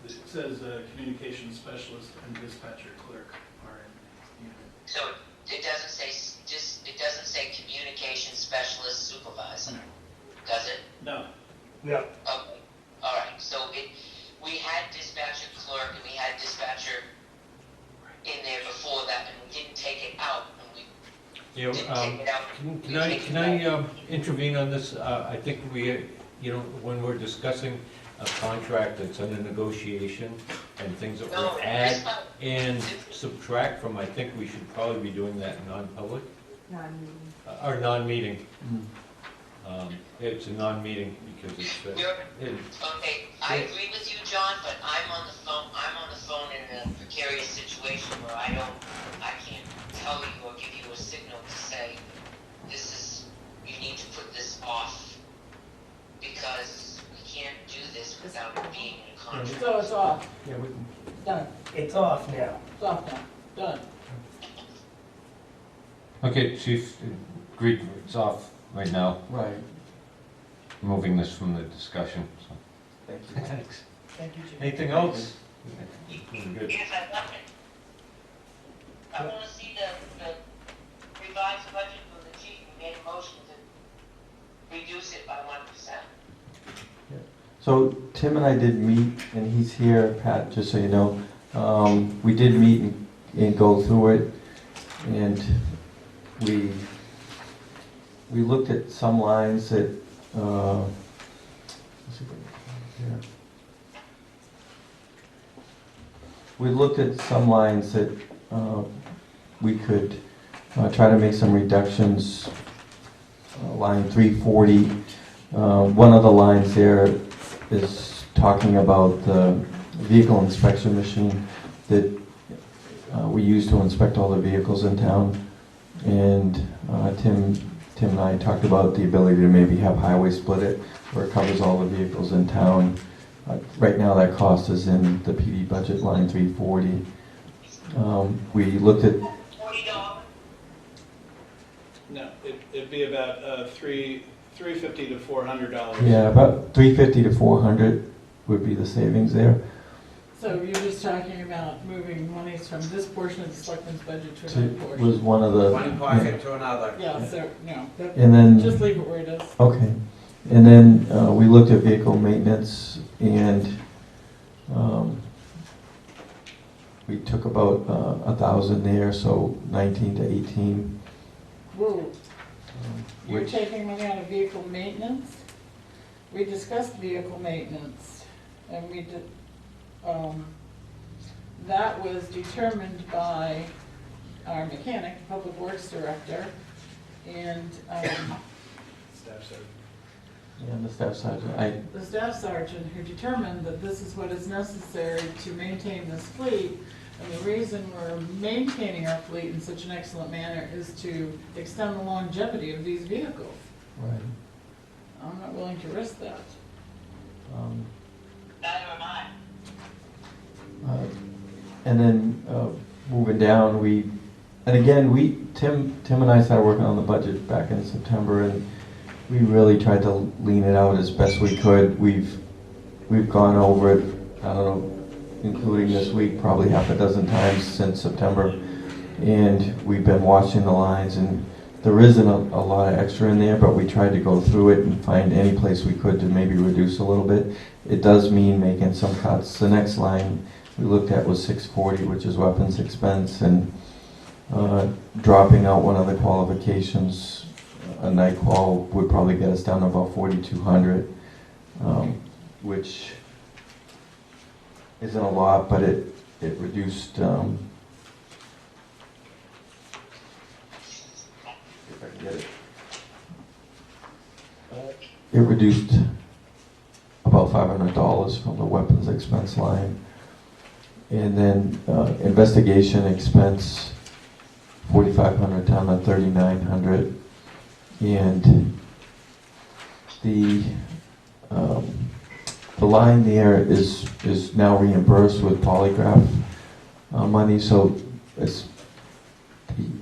the says communication specialist and dispatcher clerk are in unit. So it doesn't say, it doesn't say communication specialist supervisor, does it? No. No. Okay, all right, so we had dispatcher clerk and we had dispatcher in there before that, and we didn't take it out, and we Yeah, didn't take it out. can I intervene on this? I think we, when we're discussing a contract that's under negotiation and things that No, we add this one- and subtract from, I think we should probably be doing that in non-public, or non-meeting. It's a non-meeting because it's, Okay, I agree with you, John, but I'm on the phone in a precarious situation where I can't tell you or give you a signal to say, you need to put this off, because we can't do this without it being in a contract. So it's off, yeah, we can. done, It's off now. it's off now, done. Okay, Chief, agreed, it's off right now, Right. moving this from the discussion, so. Thank you. Thanks. Thank you, Jim. Anything else? Good. Yes, I want to see the revised budget for the chief. We made a motion to reduce it by 1%. So Tim and I did meet, and he's here, Pat, just so you know. We did meet and go through it, and we looked at some lines that, let's see if I can find it here. We looked at some lines that we could try to make some reductions. Line 340, one of the lines there is talking about the vehicle inspection machine that we use to inspect all the vehicles in town. And Tim and I talked about the ability to maybe have highway split it, where it covers all the vehicles in town. Right now that cost is in the PD budget, line 340. We looked at, $40. No, it'd be about $350 to $400. yeah, about 350 to 400 would be the savings there. So you're just talking about moving monies from this portion of the selectmen's budget to To, another portion? was one of the, One pocket to another. Yeah, so, no, and then, just leave it where it is. okay. And then we looked at vehicle maintenance, and we took about 1,000 there, so 19 to 18. Whoa, you're Which, taking money out of vehicle maintenance? We discussed vehicle maintenance, and we did, that was determined by our mechanic, public works director, and, Staff sergeant. yeah, the staff sergeant, the staff sergeant who determined that this is what is necessary to maintain this fleet. And the reason we're maintaining our fleet in such an excellent manner is to extend the longevity of these vehicles. right. I'm not willing to risk that. Neither am I. And then moving down, and again, Tim and I started working on the budget back in September, and we really tried to lean it out as best we could. We've gone over it, I don't know, including this week, probably half a dozen times since September, and we've been watching the lines, and there isn't a lot of extra in there, but we tried to go through it and find any place we could to maybe reduce a little bit. It does mean making some cuts. The next line we looked at was 640, which is weapons expense, and dropping out one of the qualifications. A night call would probably get us down to about 4,200, which isn't a lot, but it reduced, if I can get it, it reduced about $500 from the weapons expense line. And then investigation expense, 4,500 down to 3,900. And the line there is now reimbursed with polygraph money, so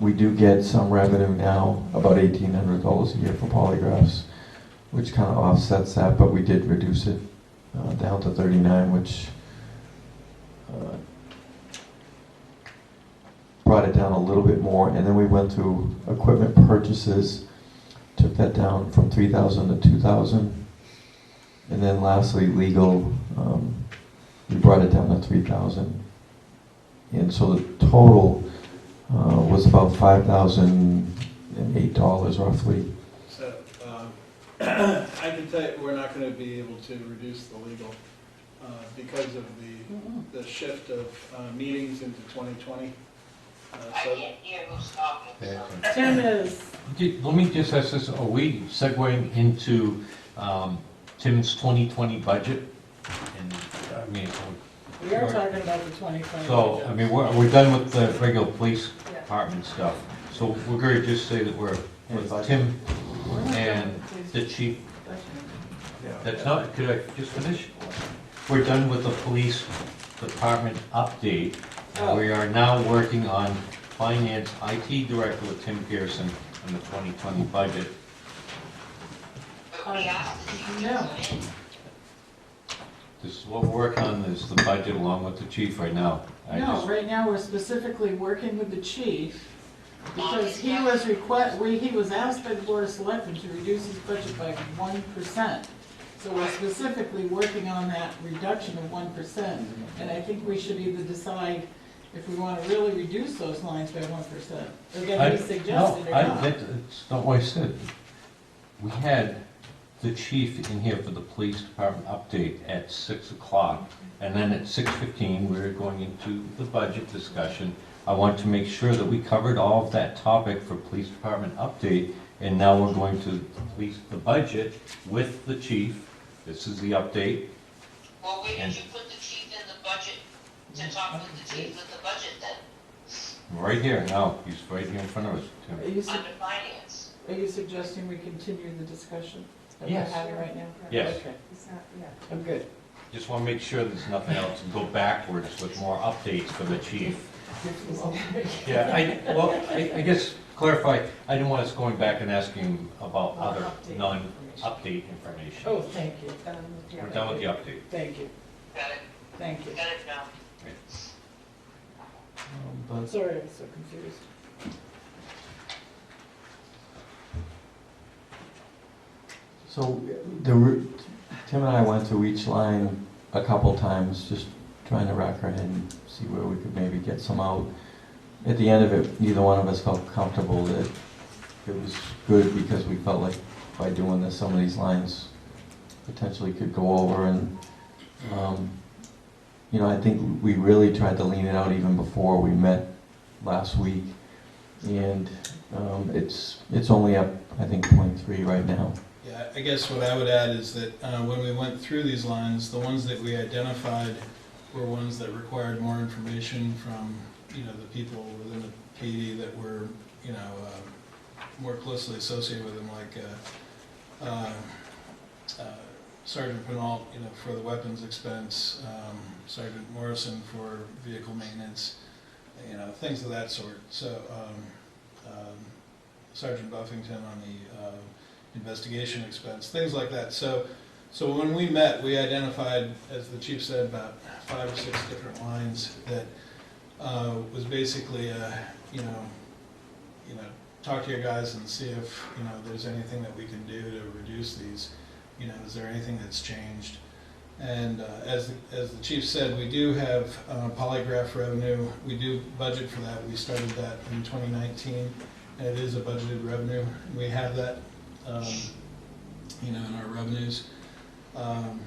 we do get some revenue now, about $1,800 a year for polygraphs, which kind of offsets that, but we did reduce it down to 39, which a little bit more, and then we went through equipment purchases, took that down from 3,000 to 2,000. And then lastly, legal, we brought it down to 3,000. And so the total was about $5,008 roughly. So, I can tell you, we're not going to be able to reduce the legal because of the shift of meetings into 2020. I can't hear who's talking, so. Tim is, Let me just ask this, are we segueing into Tim's 2020 budget? And, I mean, we are talking about the 2020 so, I budget. mean, we're done with the regular police Yeah. department stuff. So we're going to just say that we're with Tim We're not and done with the these chief. budgets. That's not, could I just finish? We're done with the police department update. Oh. We are now working on finance IT director with Tim Pearson on the 2020 budget. But we asked if you No. come in. This is what we're working on, is the budget along with the chief right now. I No, just- right now, we're specifically working with the chief, because he was asked by the Board of Selectmen to reduce his budget by 1%. So we're specifically working on that reduction of 1%, and I think we should either decide if we want to really reduce those lines by 1%, or that he suggested or not. That's not what I said. We had the chief in here for the police department update at 6 o'clock, and then at 6:15, we were going into the budget discussion. I want to make sure that we covered all of that topic for police department update, and now we're going to the budget with the chief. This is the update. Well, where And- did you put the chief in the budget, to talk with the chief with the budget then, Right here, now, he's right here in front of us, Tim. Are you su- under finance? Are you suggesting we continue the discussion that we're Yes. having right now? Yes. Okay, It's not, yeah. I'm good. Just want to make sure there's nothing else, and go backwards with more updates for the chief. Yeah, I guess clarify, I didn't want us going back and asking about other non-update information. Oh, thank you, Done with the We're done with the update. thank you, Got it, thank you. got it now. But Sorry, I was so confused. So Tim and I went through each line a couple times, just trying to rack our head and see where we could maybe get some out. At the end of it, neither one of us felt comfortable that it was good, because we felt like by doing this, some of these lines potentially could go over. And I think we really tried to lean it out even before we met last week, and it's only up, I think, 0.3 right now. Yeah, I guess what I would add is that when we went through these lines, the ones that we identified were ones that required more information from, the people within the PD that were, more closely associated with them, like Sergeant Penault, for the weapons expense, Sergeant Morrison for vehicle maintenance, things of that sort. So Sergeant Buffington on the investigation expense, things like that. So when we met, we identified, as the chief said, about 5 or 6 different lines that was basically, talk to your guys and see if, there's anything that we can do to reduce these. Is there anything that's changed? And as the chief said, we do have polygraph revenue. We do budget for that. We started that in 2019, and it is a budgeted revenue. We have that, in our revenues. And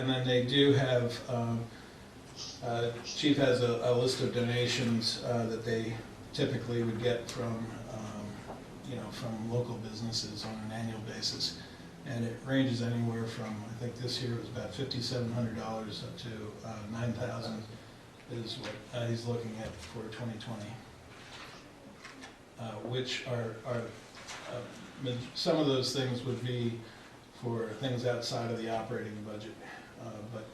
then they do have, chief has a list of donations that they typically would get from, from local businesses on an annual basis. And it ranges anywhere from, I think this year it was about $5,700 up to $9,000 is what he's looking at for 2020. Which are some of those things would be for things outside of the operating budget. But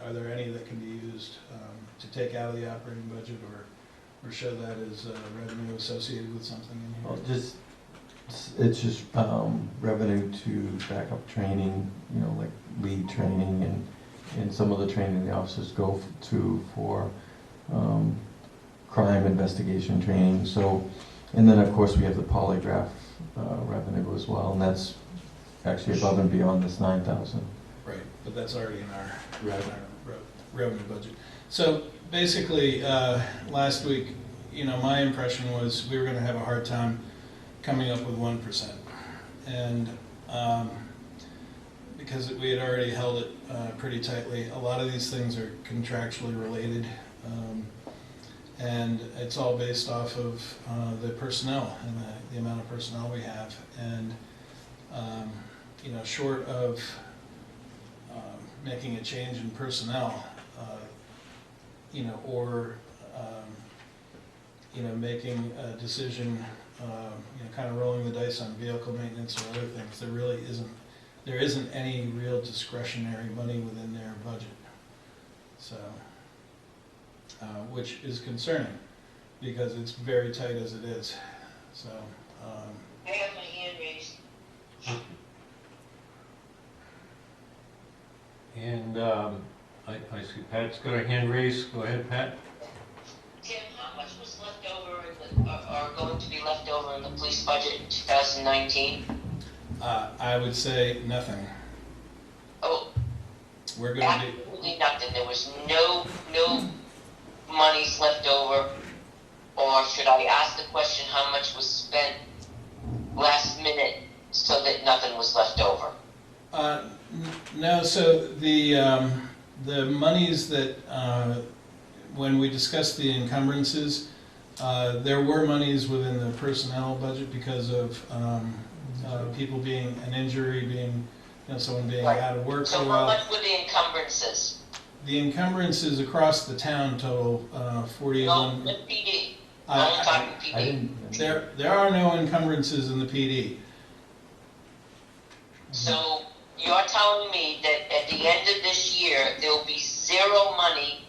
are there any that can be used to take out of the operating budget, or show that as revenue associated with something in here? Well, it's just revenue to back up training, like lead training and some of the training the officers go to for crime investigation training. So, and then of course we have the polygraph revenue as well, and that's actually above and beyond this 9,000. Right, but that's already in our, Right. in our revenue budget. So basically, last week, my impression was we were gonna have a hard time coming up with 1%. And because we had already held it pretty tightly, a lot of these things are contractually related. And it's all based off of the personnel and the amount of personnel we have. And, short of making a change in personnel, or, making a decision, kind of rolling the dice on vehicle maintenance or other things, there isn't any real discretionary money within their budget. So, which is concerning, because it's very tight as it is. So, I have my hand raised. And I see Pat's got her hand raised. Go ahead, Pat. Tim, how much was left over or going to be left over in the police budget in 2019? I would say nothing. Oh, We're going to be, absolutely nothing. There was no monies left over. Or should I ask the question, how much was spent last minute so that nothing was left over? no, so the monies that, when we discussed the encumbrances, there were monies within the personnel budget because of people being, an injury being, someone being Right. out of work for So a how while. much were the encumbrances? The encumbrances across the town total No, 41. the PD. I- I'm talking I PD. didn't. There are no encumbrances in the PD. So you're telling me that at the end of this year, there'll be zero money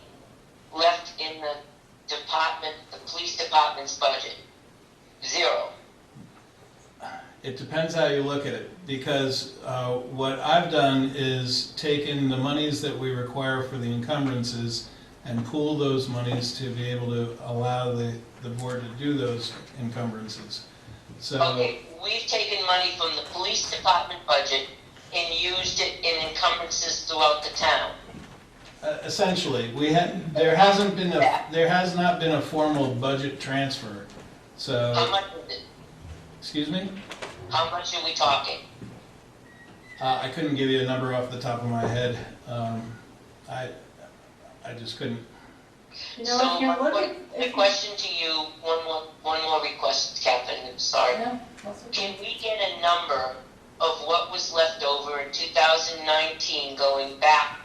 left in the department, the police department's budget? Zero. It depends how you look at it, because what I've done is taken the monies that we require for the encumbrances and pool those monies to be able to allow the board to do those encumbrances. So, Okay, we've taken money from the police department budget and used it in encumbrances throughout the town. essentially, there has not been a formal budget transfer. How So, much is it? excuse me? How much are we talking? I couldn't give you a number off the top of my head. I just couldn't. You So know, if you my look que- at, the if you, question to you, one more request, Catherine, I'm sorry. yeah, that's okay. Can we get a number of what was left over in 2019, going back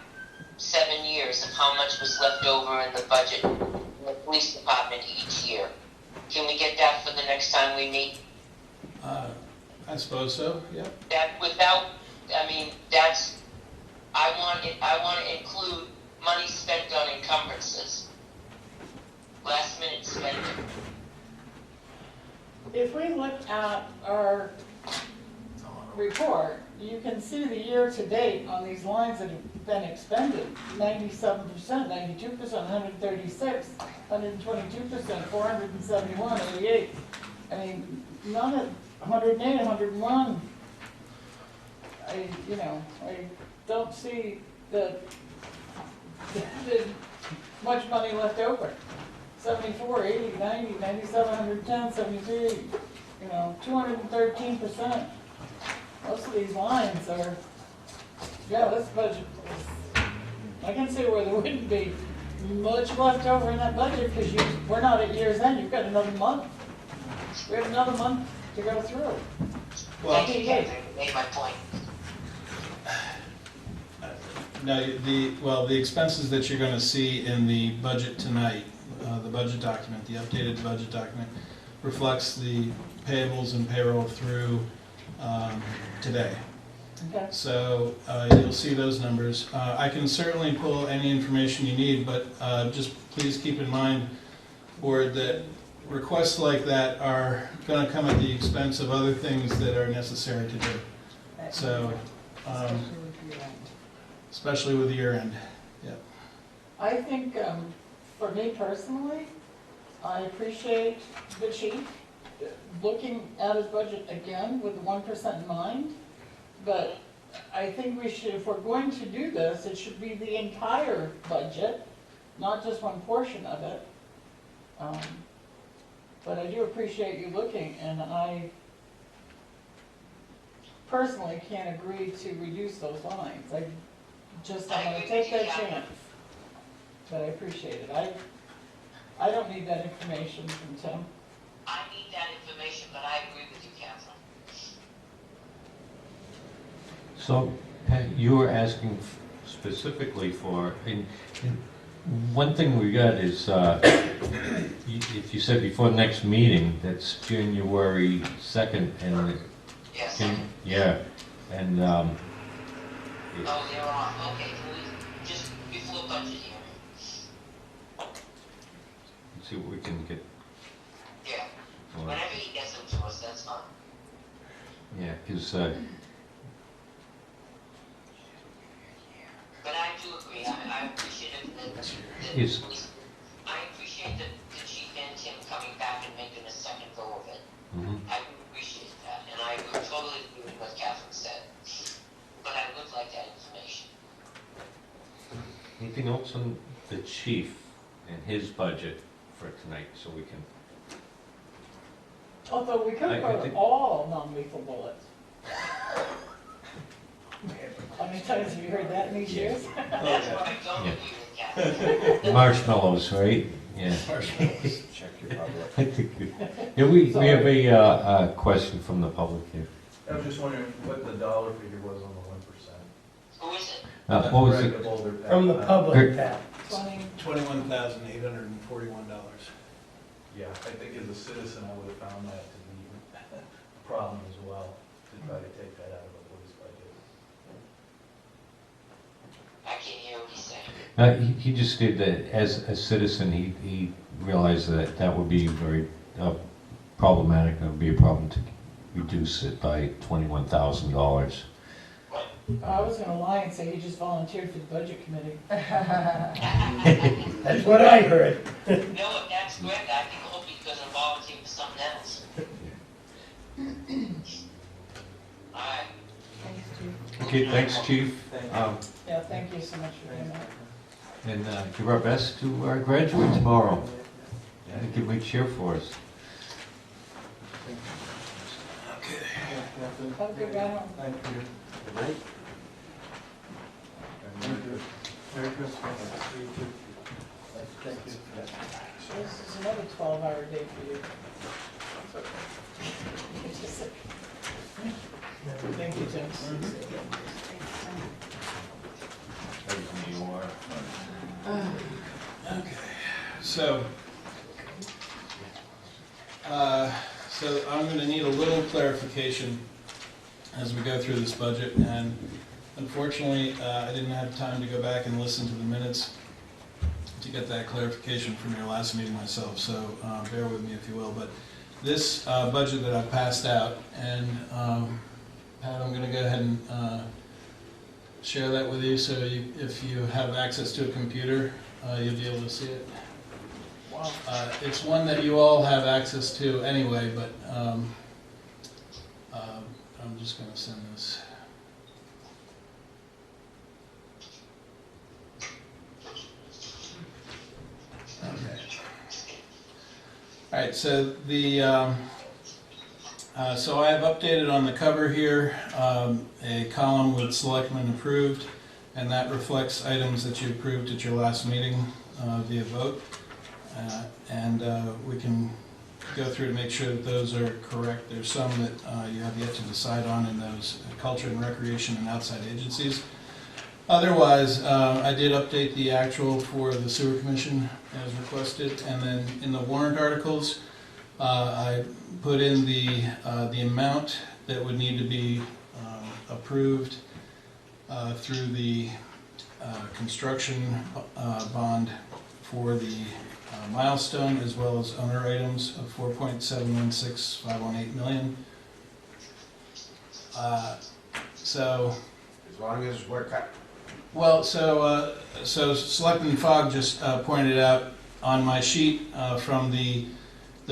7 years, of how much was left over in the budget in the police department each year? Can we get that for the next time we meet? I suppose so, yep. That without, I want to include money spent on encumbrances. Last minute spending. If we look at our report, you can see the year-to-date on these lines that have been expended, 97%, 92%, 136, 122%, 471, 88. I mean, none of, 108, 101. I don't see that there's much money left over. 74, 80, 90, 97, 110, 73, 213%. Most of these lines are, this budget is, I can see where there wouldn't be much left over in that budget, because we're not at year's end, you've got another month. We have another month to go through. Well, Thank you, Catherine, you made my point. no, the expenses that you're gonna see in the budget tonight, the budget document, the updated budget document, reflects the payables and payroll through today. Okay. So you'll see those numbers. I can certainly pull any information you need, but just please keep in mind, Board, that requests like that are going to come at the expense of other things that are necessary to do. So, especially with year end. Yep. I think, for me personally, I appreciate the chief looking at his budget again with the 1% in mind, but I think we should, if we're going to do this, it should be the entire budget, not just one portion of it. But I do appreciate you looking, and I personally can't agree to reduce those lines. I just don't want to take that chance. But I appreciate it. I don't need that information from Tim. I need that information, but I agree with you, Catherine. So, Pat, you were asking specifically for, and one thing we got is, if you said before next meeting, that's January 2nd, and, Yes. yeah, and, Oh, they're off, okay, can we, just before budget hearing? let's see what we can get. Yeah, Or- whenever he gets them to us, that's fine. Yeah, because, But I do agree, I appreciate it, Yes. I appreciate the chief and Tim coming back and making a second go of it. mhm. I appreciate that, and I would totally agree with what Catherine said. But I would like that information. Anything else on the chief and his budget for tonight, so we can, Although we could I go to think- all non-lethal bullets. How many times have you heard that in these years? That's what I don't Yeah. agree with Catherine. marshmallows, right? Yeah. Check your public. Yeah, we have a question from the public here. I was just wondering what the dollar figure was on the 1%. Who is it? What was it? From the public, Pat. $21,841. Yeah, I think as a citizen, I would have found that to be a problem as well, to try to take that out of the police budget. I can't hear what he's saying. He just did that, as a citizen, he realized that that would be very problematic, it would be a problem to reduce it by $21,000. I was gonna lie and say he just volunteered for the budget committee. That's what I heard. No, if that's correct, I can hope he's gonna volunteer for something else. All right. Thanks, Chief. Okay, thanks, chief. Yeah, thank you so much for doing that. And give our best to our graduate tomorrow. Yeah, give a big cheer for us. Have a good ride home. Thank you. Good night. Merry Christmas. Thank you. This is another 12-hour day for you. Thank you, Tim. Okay, so I'm going to need a little clarification as we go through this budget, and unfortunately, I didn't have time to go back and listen to the minutes to get that clarification from your last meeting myself, so bear with me if you will. But this budget that I passed out, and Pat, I'm going to go ahead and share that with you, so if you have access to a computer, you'll be able to see it. Wow. It's one that you all have access to anyway, but I'm just going to send this. Okay. All right, so so I have updated on the cover here a column with selectmen approved, and that reflects items that you approved at your last meeting via vote. And we can go through to make sure that those are correct. There's some that you have yet to decide on in those culture and recreation and outside agencies. Otherwise, I did update the actual for the sewer commission as requested, and then in the warrant articles, I put in the amount that would need to be approved through the construction bond for the milestone, as well as owner items of $4.716518 million. So, As long as we're cut. well, so Selectman Fogg just pointed out on my sheet from the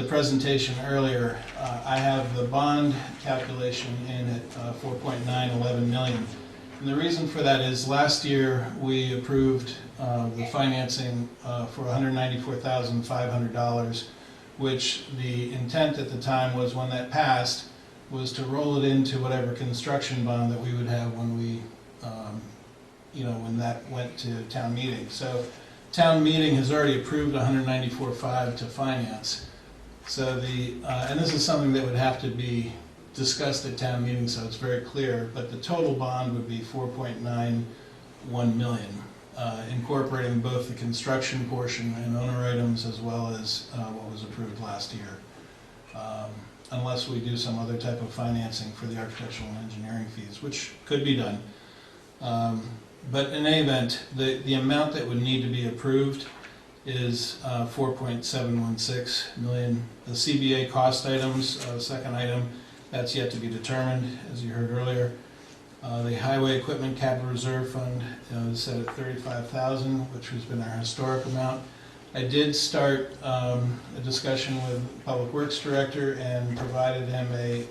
presentation earlier, I have the bond calculation in at 4.911 million. And the reason for that is last year we approved the financing for $194,500, which the intent at the time was, when that passed, was to roll it into whatever construction bond that we would have when we, when that went to town meeting. So town meeting has already approved $194,500 to finance. So and this is something that would have to be discussed at town meeting, so it's very clear, but the total bond would be 4.91 million, incorporating both the construction portion and owner items as well as what was approved last year. Unless we do some other type of financing for the architectural and engineering fees, which could be done. But in any event, the amount that would need to be approved is 4.716 million. The CBA cost items, second item, that's yet to be determined, as you heard earlier. The highway equipment capital reserve fund is set at 35,000, which has been our historic amount. I did start a discussion with Public Works Director and provided him a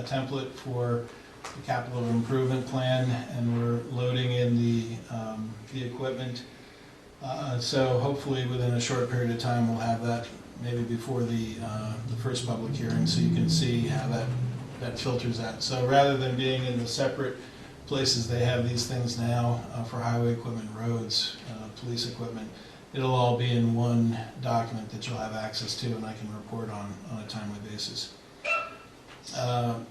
template for the capital improvement plan, and we're loading in the equipment. So hopefully within a short period of time we'll have that, maybe before the first public hearing, so you can see how that filters out. So rather than being in the separate places they have these things now for highway equipment, roads, police equipment, it'll all be in one document that you'll have access to and I can report on a timely basis.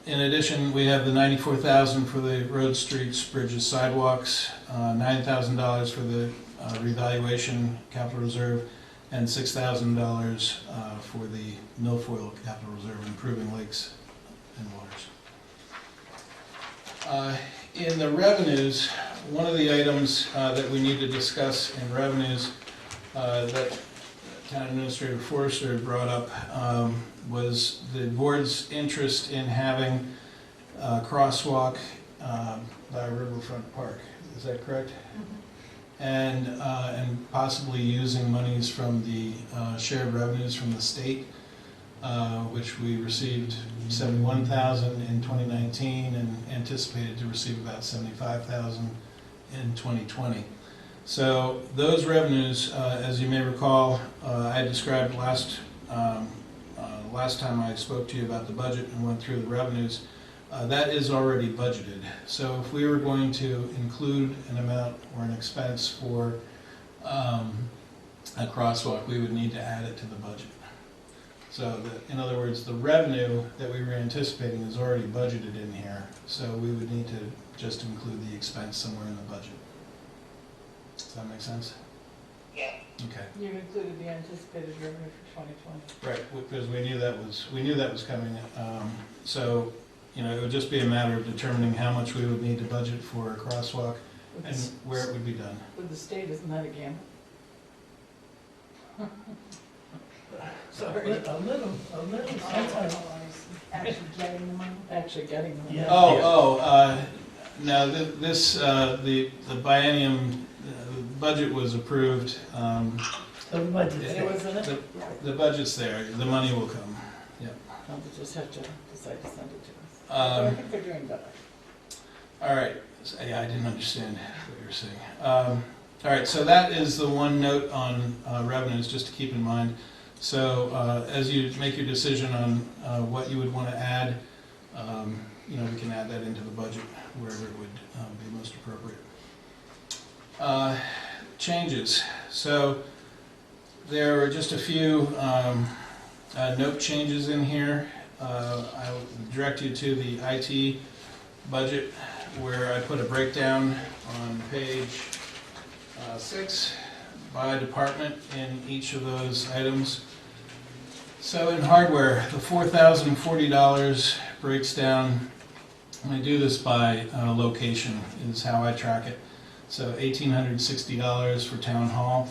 In addition, we have the $94,000 for the roads, streets, bridges, sidewalks, $9,000 for the revaluation capital reserve, and $6,000 for the milfoil capital reserve, improving lakes and waters. In the revenues, one of the items that we need to discuss in revenues that Town Administrator Forrester brought up was the board's interest in having a crosswalk by Riverfront Park. Is that correct? Mm-hmm. And possibly using monies from the shared revenues from the state, which we received $71,000 in 2019 and anticipated to receive about $75,000 in 2020. So those revenues, as you may recall, I described last time I spoke to you about the budget and went through the revenues. That is already budgeted. So if we were going to include an amount or an expense for a crosswalk, we would need to add it to the budget. So in other words, the revenue that we were anticipating is already budgeted in here. So we would need to just include the expense somewhere in the budget. Does that make sense? Yeah. Okay. You included the anticipated revenue for 2020. Right, because we knew that was coming. So, it would just be a matter of determining how much we would need to budget for a crosswalk and where it would be done. With the state, isn't that a gamble? Sorry. A little. Sometimes. Actually getting the money? Actually getting them. Yeah. No, the biennium, the budget was approved. The budget's It there. was in it? The budget's there, the money will come. We'll just have to decide to send it to us. I Um, think they're doing better. All right, so, yeah, I didn't understand what you were saying. All right, so that is the one note on revenues, just to keep in mind. So as you make your decision on what you would want to add, we can add that into the budget wherever it would be most appropriate. Changes. So there are just a few note changes in here. I'll direct you to the IT budget, where I put a breakdown on page 6 by department in each of those items. So in hardware, the $4,040 breaks down. I do this by location, is how I track it. So $1,860 for town hall,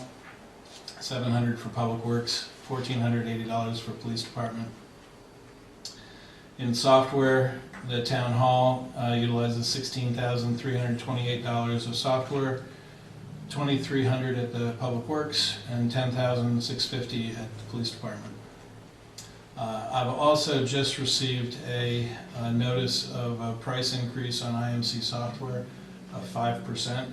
$700 for public works, $1,480 for police department. In software, the town hall utilizes $16,328 of software, $2,300 at the Public Works, and $10,650 at the Police Department. I've also just received a notice of a price increase on IMC software of 5%.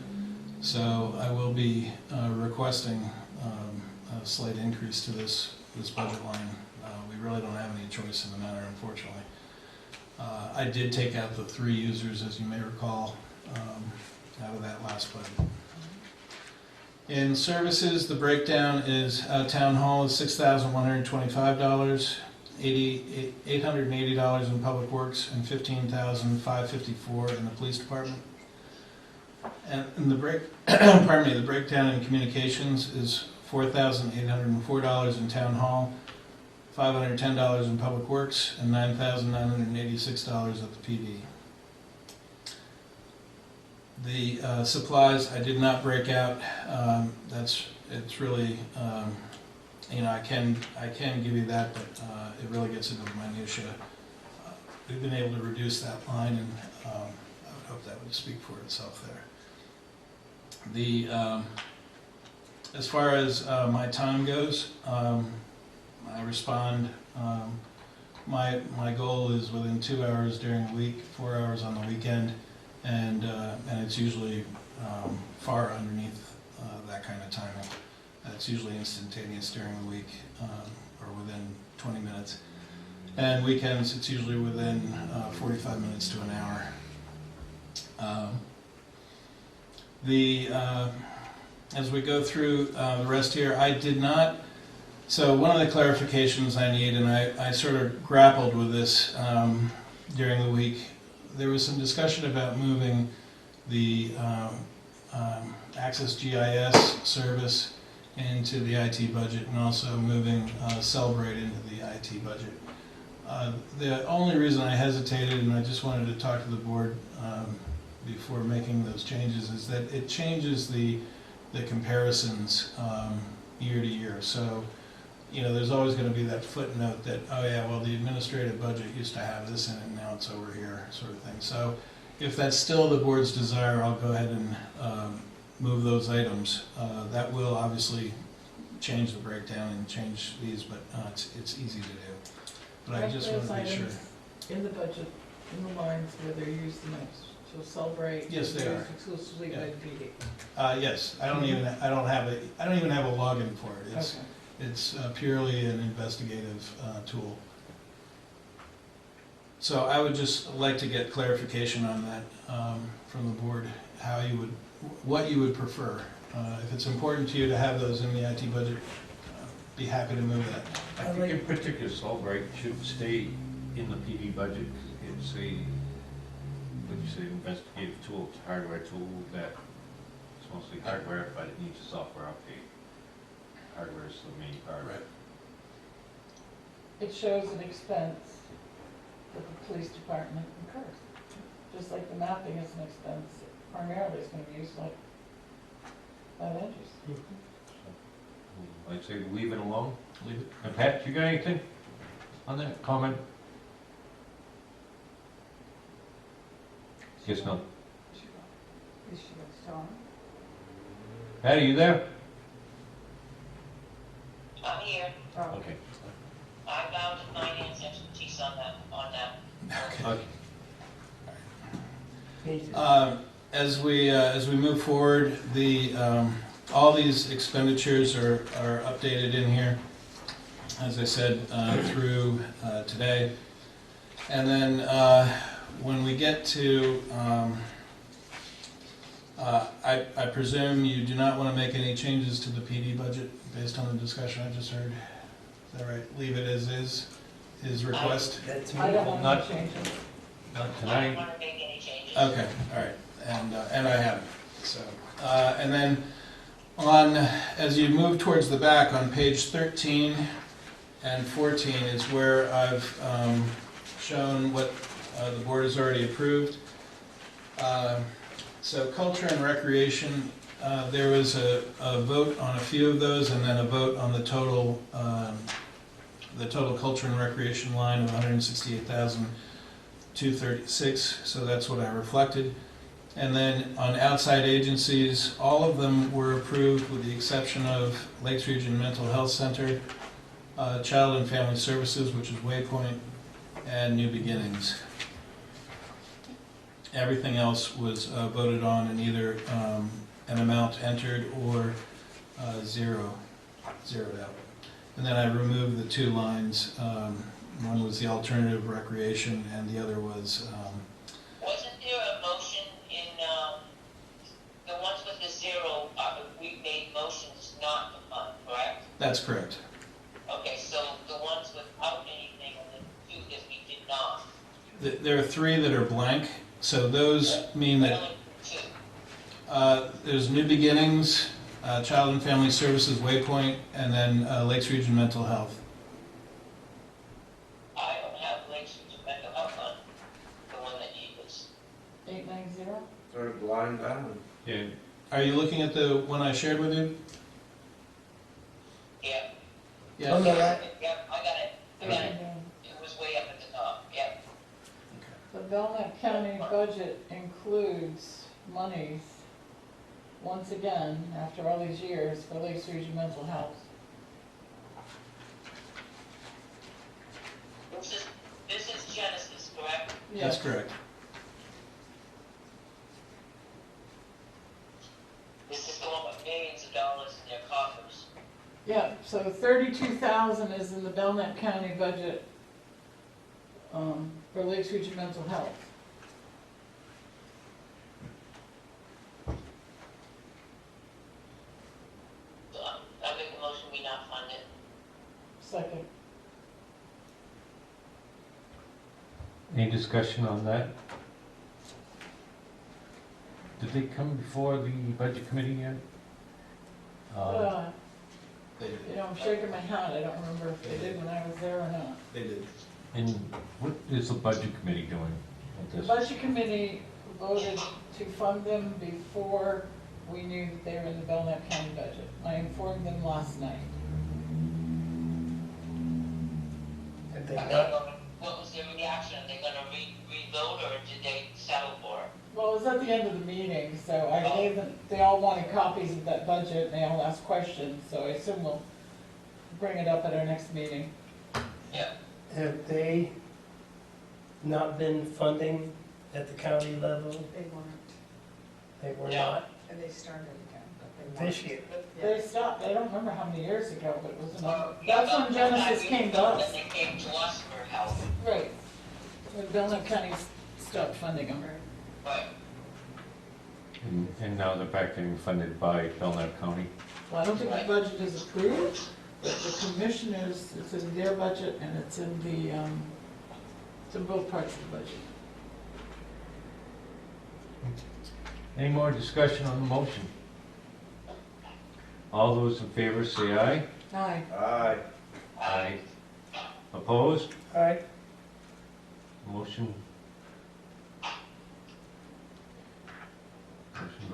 So I will be requesting a slight increase to this budget line. We really don't have any choice in the matter, unfortunately. I did take out the 3 users, as you may recall, out of that last budget. In services, the breakdown is Town Hall is $6,125, $880 in Public Works, and $15,554 in the Police Department. And the the breakdown in communications is $4,804 in Town Hall, $510 in Public Works, and $9,986 at the PD. The supplies I did not break out. It's really, I can give you that, but it really gets into the minutia. We've been able to reduce that line, and I would hope that would speak for itself there. As far as my time goes, I respond. My goal is within 2 hours during the week, 4 hours on the weekend, and it's usually far underneath that kind of timing. It's usually instantaneous during the week, or within 20 minutes. And weekends, it's usually within 45 minutes to an hour. As we go through the rest here, I did not. So one of the clarifications I need, and I sort of grappled with this during the week. There was some discussion about moving the Access GIS service into the IT budget, and also moving Celebrate into the IT budget. The only reason I hesitated, and I just wanted to talk to the board before making those changes, is that it changes the comparisons year to year. So, there's always going to be that footnote that, oh yeah, well, the administrative budget used to have this in it, and now it's over here, sort of thing. So if that's still the board's desire, I'll go ahead and move those items. That will obviously change the breakdown and change these, but it's easy to do. But I just want to be sure. In the budget, in the lines where they're used the most, so Celebrate. Yes, they are. Exclusively Yeah. by PD. Yes, I don't even have a login for it. It's purely an investigative tool. So I would just like to get clarification on that from the board, what you would prefer. If it's important to you to have those in the IT budget, be happy to move that. I think in particular, Celebrate should stay in the PD budget. It's an investigative tool, it's a hardware tool that it's mostly hardware, but it needs a software update. Hardware is the main part. Right. It shows an expense that the police department incurs. Just like the mapping is an expense, primarily it's going to be used like that entries. I'd say leave it alone. Leave it. And Pat, you got anything on that comment? Guess not. Is she still on? Pat, are you there? I'm here. Oh. Okay. I'm bound to finance expertise on that. Okay. As we move forward, all these expenditures are updated in here, as I said, through today. And then when we get to, I presume you do not want to make any changes to the PD budget based on the discussion I just heard. Is that right? Leave it as is, his request? That's I don't want Not- to change it. Not I don't tonight. want to make any changes. Okay, all right, and I haven't, so. And then as you move towards the back on page 13 and 14 is where I've shown what the board has already approved. So culture and recreation, there was a vote on a few of those, and then a vote on the total culture and recreation line of $168,236. So that's what I reflected. And then on outside agencies, all of them were approved with the exception of Lakes Region Mental Health Center, Child and Family Services, which is Waypoint, and New Beginnings. Everything else was voted on in either an amount entered or zeroed out. And then I removed the two lines. One was the alternative recreation, and the other was Wasn't there a motion in, the ones with the zero, we made motions not to fund, correct? that's correct. Okay, so the ones without anything on the two that we did not, There are three that are blank, so those mean that only two. there's New Beginnings, Child and Family Services, Waypoint, and then Lakes Region Mental Health. I don't have Lakes Region Mental Health on the one that you was. 890? Sort of blind down. Yeah, Are you looking at the one I shared with you? Yeah. Yeah. On the right. Yep, I got it. I got it. It was way up at the top, yep. The Belknap County budget includes monies, once again, after all these years, for Lakes Region Mental Health. This is Genesis, correct? That's Yes. correct. This is the one with millions of dollars in their coffers. Yeah, so 32,000 is in the Belknap County budget for Lakes Region Mental Health. So I make a motion we not fund it. Second. any discussion on that? Did they come before the budget committee yet? You know, I'm shaking my head, I don't remember if they did when I was there or not. They did. And what is the budget committee doing with The this? budget committee voted to fund them before we knew that they were in the Belknap County budget. I informed them last night. Did they Are they not? gonna- What was their reaction? Are they gonna re-vote or did they settle for it? Well, it was at the end of the meeting, so I gave them, they all wanted copies of that budget, and they all asked questions, so I assume we'll bring it up at our next meeting. Yeah. Have they not been funding at the county level? They weren't, They were Yeah. not and they started again, but they weren't. this year. They stopped, I don't remember how many years ago, but it was enough. Yeah, That's when but Genesis I came to us. Then they came to us for help. Right. When Belknap County stopped funding them. Right. And now they're back getting funded by Belknap County? Well, I don't think the budget is approved, but the commissioners, it's in their budget and it's in the, it's in both parts of the budget. Any more discussion on the motion? All those in favor say aye. Aye. Aye. Aye. Opposed? All right, Motion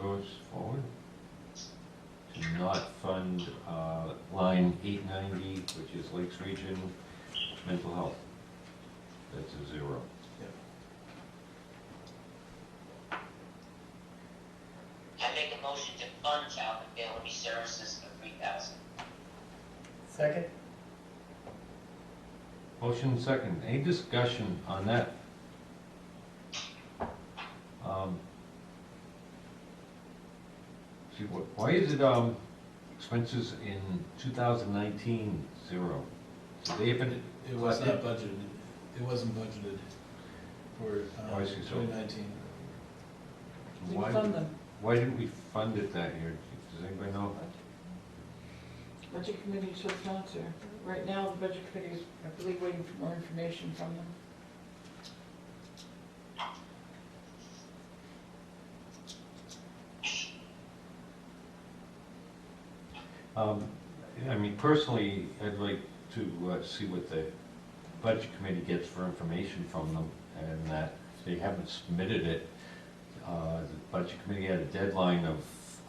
goes forward to not fund line 890, which is Lakes Region Mental Health. That's a zero. I make a motion to fund child and family services for 3,000. second? Motion second. Any discussion on that? See, why is it expenses in 2019 zero? Did they haven't? It was not budgeted. It wasn't budgeted for Oh, I see. So 2019. We Why, fund them. why didn't we fund it that year? Does anybody know? Budget committee took answer. Right now, the budget committee is, I believe, waiting for more information from them. I mean, personally, I'd like to see what the budget committee gets for information from them, and that if they haven't submitted it, the budget committee had a deadline of,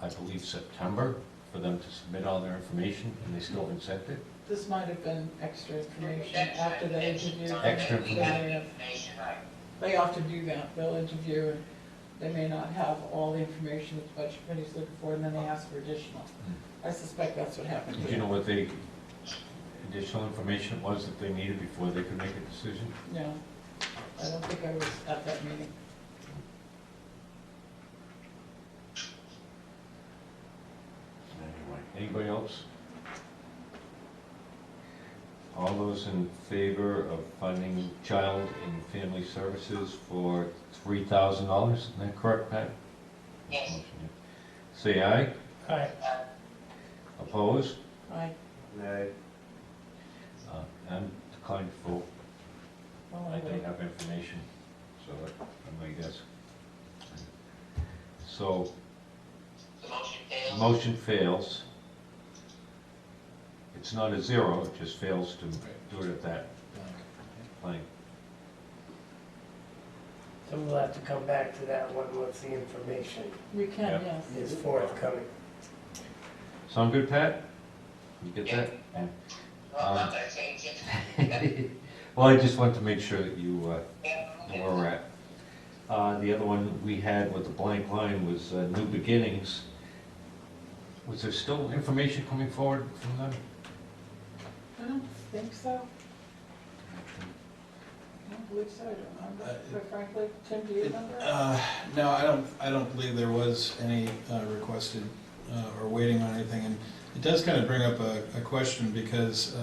I believe, September for them to submit all their information, and they still haven't sent it. This might have been extra information after they interview. Extra They, information. Information, right. they often do that. They'll interview and they may not have all the information that the budget committee's looking for, and then they ask for additional. I suspect that's what happened. Did you know what additional information it was that they needed before they could make a decision? No, I don't think I was at that meeting. Anyway, anybody else? All those in favor of funding child and family services for $3,000, isn't that correct, Pat? Yes. Say aye. Aye. Opposed? Aye. Nay. I'm declined to vote. Oh, I I don't did. have information, so I'm my guess. So, The motion fails. motion fails. It's not a zero, it just fails to do it at that blank. So we'll have to come back to that one once the information You can, Yep. yes. is forthcoming. Sound good, Pat? You get that? Well, I'm not gonna change it. Well, I just want to make sure that you know Yeah. where we're at. The other one we had with the blank line was New Beginnings. Was there still information coming forward from them? I don't think so. I don't believe so, I don't remember, quite frankly. Tim, do you remember? No, I don't believe there was any requested or waiting on anything. And it does kind of bring up a question because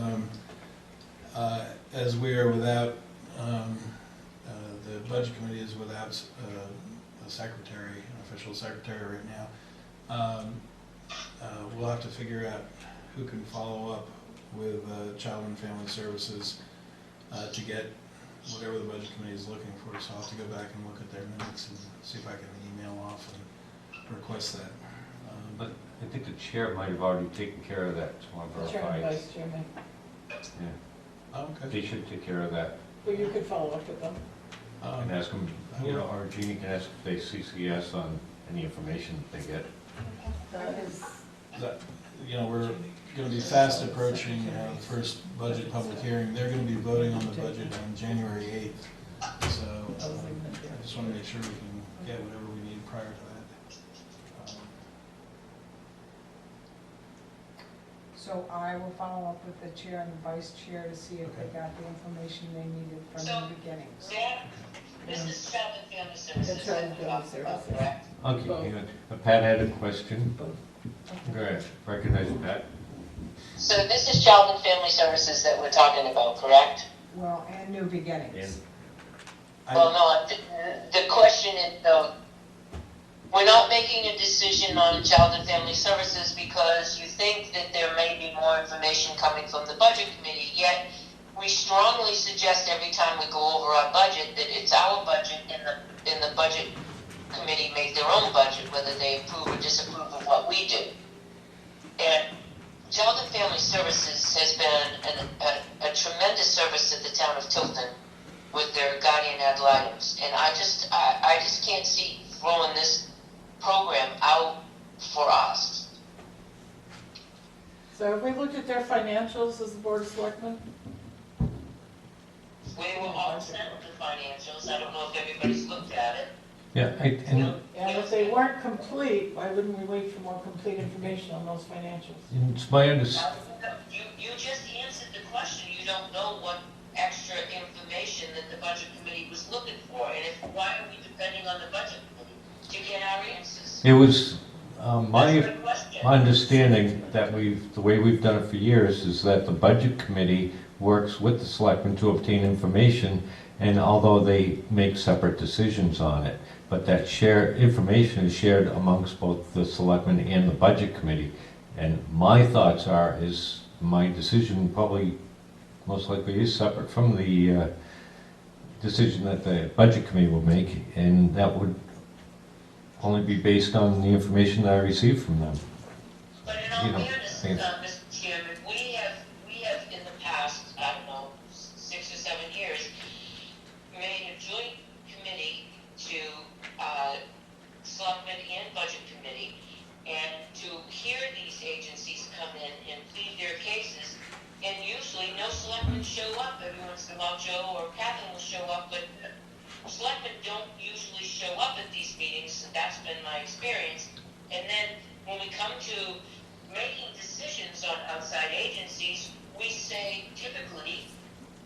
as we are without, the budget committee is without a secretary, an official secretary right now, we'll have to figure out who can follow up with Child and Family Services to get whatever the budget committee is looking for. So I'll have to go back and look at their minutes and see if I can email off and request that. But I think the chair might have already taken care of that, just want to The chairman, verify. vice chairman. Yeah, Oh, okay. they should take care of that. But you could follow up with them. And ask them, you know, or Jeannie can ask if they CCS on any information that they get. That is, That, you know, we're going to be fast approaching the first budget public hearing. They're going to be voting on the budget on January 8th. So I just want to make sure we can get whatever we need prior to that. So I will follow up with the chair and the vice chair to see if they got the information they needed from the beginnings. That, this is Child and Family Services. Child and Family that we're talking about, Services. correct? Okay, hang on. Pat had a question. Go ahead, recognize you, Pat. So this is Child and Family Services that we're talking about, correct? Well, and new beginnings. Well, no, the question is, we're not making a decision on Child and Family Services because you think that there may be more information coming from the Budget Committee, yet we strongly suggest every time we go over our budget that it's our budget and the Budget Committee make their own budget, whether they approve or disapprove of what we do. And Child and Family Services has been a tremendous service to the town of Tilton with their guardian ad litems. And I just can't see throwing this program out for us. so have we looked at their financials as the Board of Selectmen? We were all sent the financials. I don't know if everybody's looked at it. Yeah, And if they weren't complete, why wouldn't we wait for more complete information on those financials? it's my understanding. You just answered the question. You don't know what extra information that the Budget Committee was looking for. And why are we depending on the Budget Committee to get our answers? It was That's my the question. understanding that the way we've done it for years is that the Budget Committee works with the selectmen to obtain information, and although they make separate decisions on it, but that information is shared amongst both the selectmen and the Budget Committee. And my thoughts is my decision probably most likely is separate from the decision that the Budget Committee will make, and that would only be based on the information that I received from them. But in all You know, fairness, things- Mr. Chairman, we have in the past, I don't know, 6 or 7 years, made a joint committee to Selectmen and Budget Committee, and to hear these agencies come in and plead their cases. And usually, no selectmen show up. Every once in a while, Joe or Catherine will show up, but selectmen don't usually show up at these meetings, and that's been my experience. And then when we come to making decisions on outside agencies, we say, typically,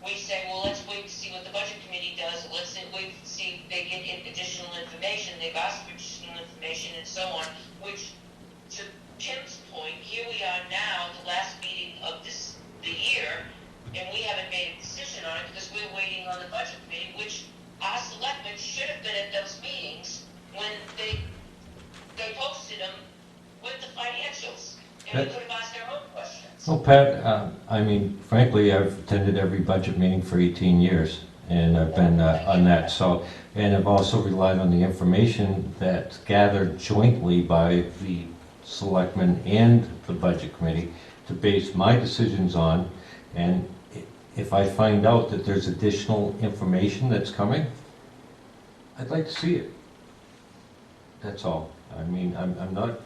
well, let's wait to see what the budget committee does, let's wait to see if they get additional information, they've asked for additional information and so on, which, to Tim's point, here we are now, the last meeting of the year, and we haven't made a decision on it because we're waiting on the budget committee, which our selectmen should have been at those meetings when they posted them with the financials, and we could have asked our own questions. Well, Pat, I mean, frankly, I've attended every budget meeting for 18 years, and I've been on that, so, and I've also relied on the information that's gathered jointly by the selectmen and the budget committee to base my decisions on, and if I find out that there's additional information that's coming, I'd like to see it. That's all. I mean, I'm not,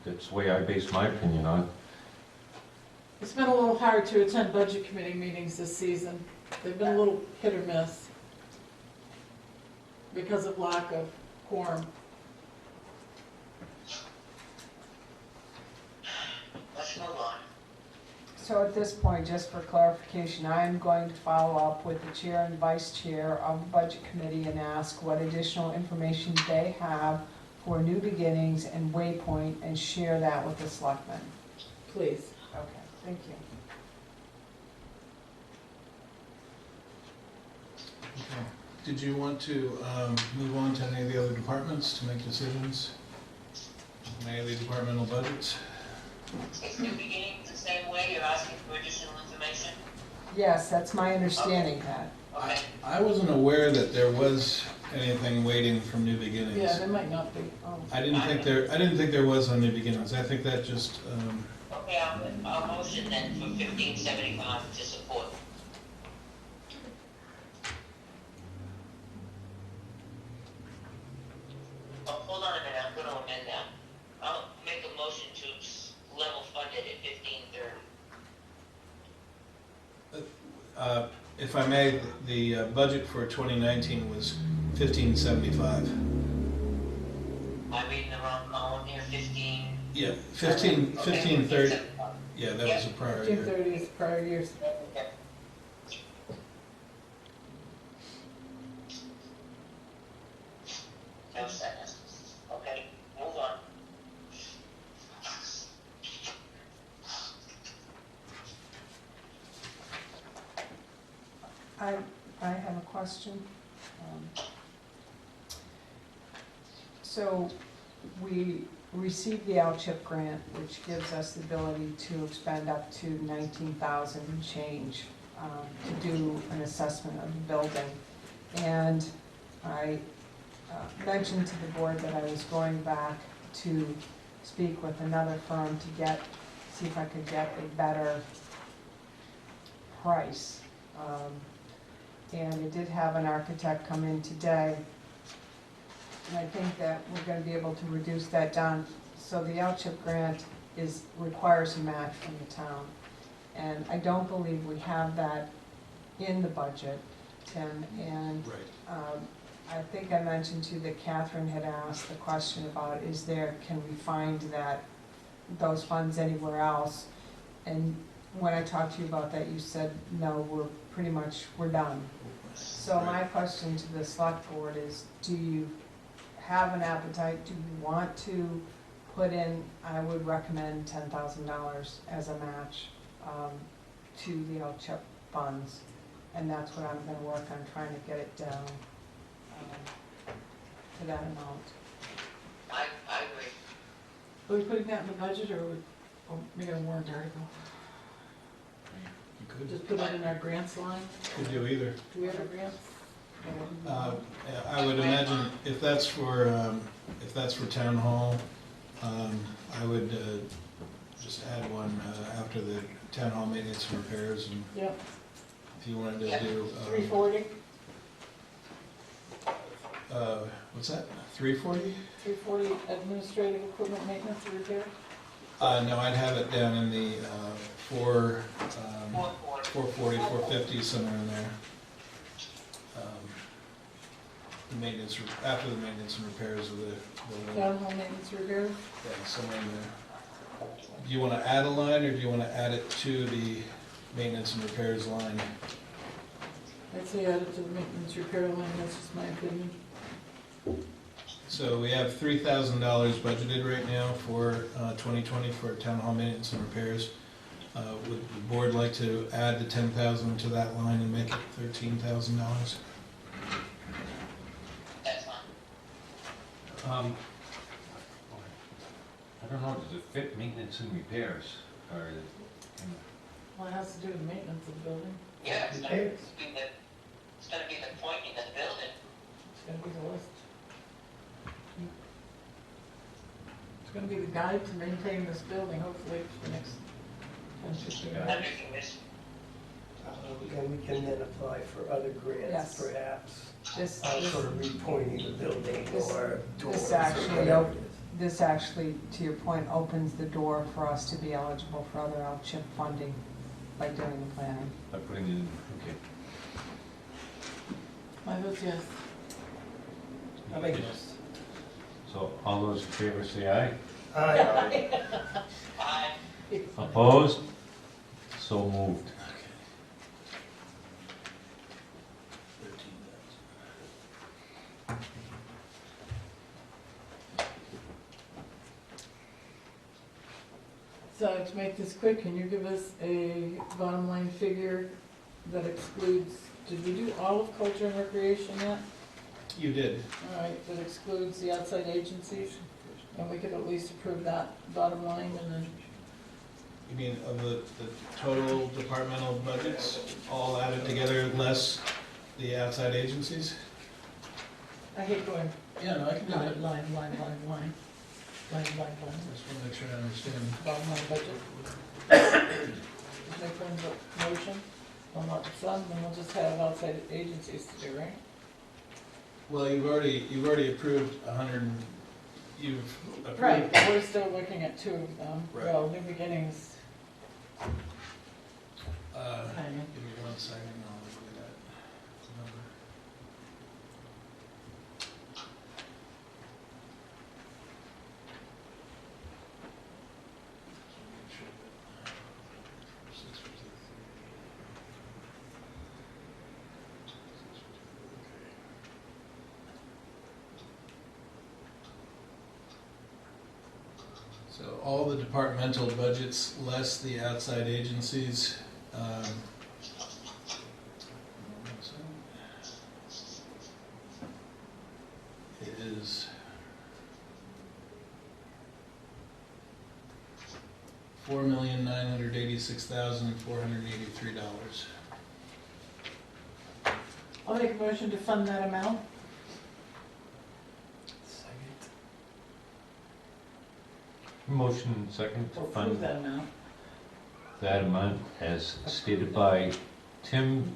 that's the way I base my opinion on. It's been a little hard to attend budget committee meetings this season. They've been a little hit or miss because of lack of quorum. Let's move on. So at this point, just for clarification, I'm going to follow up with the chair and vice chair of the budget committee and ask what additional information they have for New Beginnings and Waypoint, and share that with the selectmen. Please. Okay, thank you. Okay. Did you want to move on to any of the other departments to make decisions? Any of the departmental budgets? Is New Beginnings the same way, you're asking for additional information? Yes, that's my understanding, Pat. Okay. I wasn't aware that there was anything waiting from New Beginnings. Yeah, there might not be. I didn't think there was on New Beginnings. I think that just, Okay, I'll motion then for 1575 to support. Oh, hold on a minute, I'm gonna amend that. I'll make a motion to level fund it at 1530. if I may, the budget for 2019 was 1575. I'm reading the wrong column here, 15. Yeah, 1530. Yeah, that was a prior year. 1530 is prior years. Okay. No second. Okay, move on. I have a question. So we received the LCHIP grant, which gives us the ability to expend up to 19,000 and change to do an assessment of the building. And I mentioned to the board that I was going back to speak with another firm to see if I could get a better price. And I did have an architect come in today, and I think that we're gonna be able to reduce that down. So the LCHIP grant requires a match from the town. And I don't believe we have that in the budget, Tim. And Right. I think I mentioned to you that Catherine had asked the question about, can we find those funds anywhere else? And when I talked to you about that, you said, no, we're done. So my question to the select board is, do you have an appetite, do you want to put in, I would recommend $10,000 as a match to the LCHIP funds, and that's what I'm gonna work on, trying to get it down to that amount. I agree. Are we putting that in the budget, or make it a warrant article? You could. Just put it in our grants line? Could do either. Do we have a grants? I would imagine if that's for town hall, I would just add one after the town hall maintenance and repairs, and Yep, if you wanted to do. 340, What's that? 340? 340 administrative equipment maintenance and repair? No, I'd have it down in the 440, 450, somewhere in there. the maintenance, after the maintenance and repairs of the building. Town hall maintenance repairs? Yeah, somewhere in there. Do you want to add a line, or do you want to add it to the maintenance and repairs line? I'd say add it to the maintenance repair line, that's just my opinion. So we have $3,000 budgeted right now for 2020 for town hall maintenance and repairs. Would the board like to add the $10,000 to that line and make it $13,000? That's fine. I don't know, does it fit maintenance and repairs, or, Well, it has to do with maintenance of the building. Yeah, it's gonna be the pointing of the building. It's gonna be the list. It's gonna be the guide to maintain this building, hopefully, for the next 10, 15 years. Everything is, And we can then apply for other grants, Yes. perhaps, This, sort of repointing the building This- or doors. this or actually whatever it is. this actually, to your point, opens the door for us to be eligible for other out-chip funding by doing the planning. by putting it in, okay. My vote's yes. I'll make this. So all those in favor say aye. Aye. I, Opposed? So moved. So to make this quick, can you give us a bottom line figure that excludes, did we do all of culture and recreation yet? You did. All right, that excludes the outside agencies, and we could at least approve that bottom line, and then, You mean of the total departmental budgets, all added together, less the outside agencies? I hate going Yeah, no, I can do line, it. line, line, line, line, line, line, line, Just want to make sure I understand. bottom line budget. Just make one motion, on lump sum, and we'll just have outside agencies to do, right? Well, you've already approved 100, you've approved. Right, but we're still looking at two of them. Right. Well, New Beginnings, Give me 1 second, I'll look at that number. So all the departmental budgets, less the outside agencies, it is $4,986,483. I'll make a motion to fund that amount. Second. Motion and second to Or approve fund that amount. that amount as stated by Tim.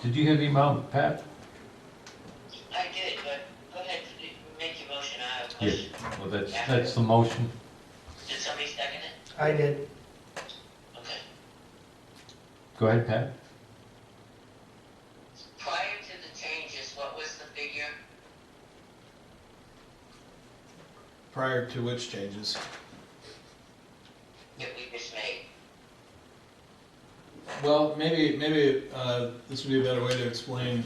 Did you hear the amount, Pat? I did, but go ahead, make your motion, I have a Yeah. question. Well, that's the motion. Did somebody second it? I did. Okay. Go ahead, Pat. Prior to the changes, what was the figure? Prior to which changes? That we just made? Well, maybe this would be a better way to explain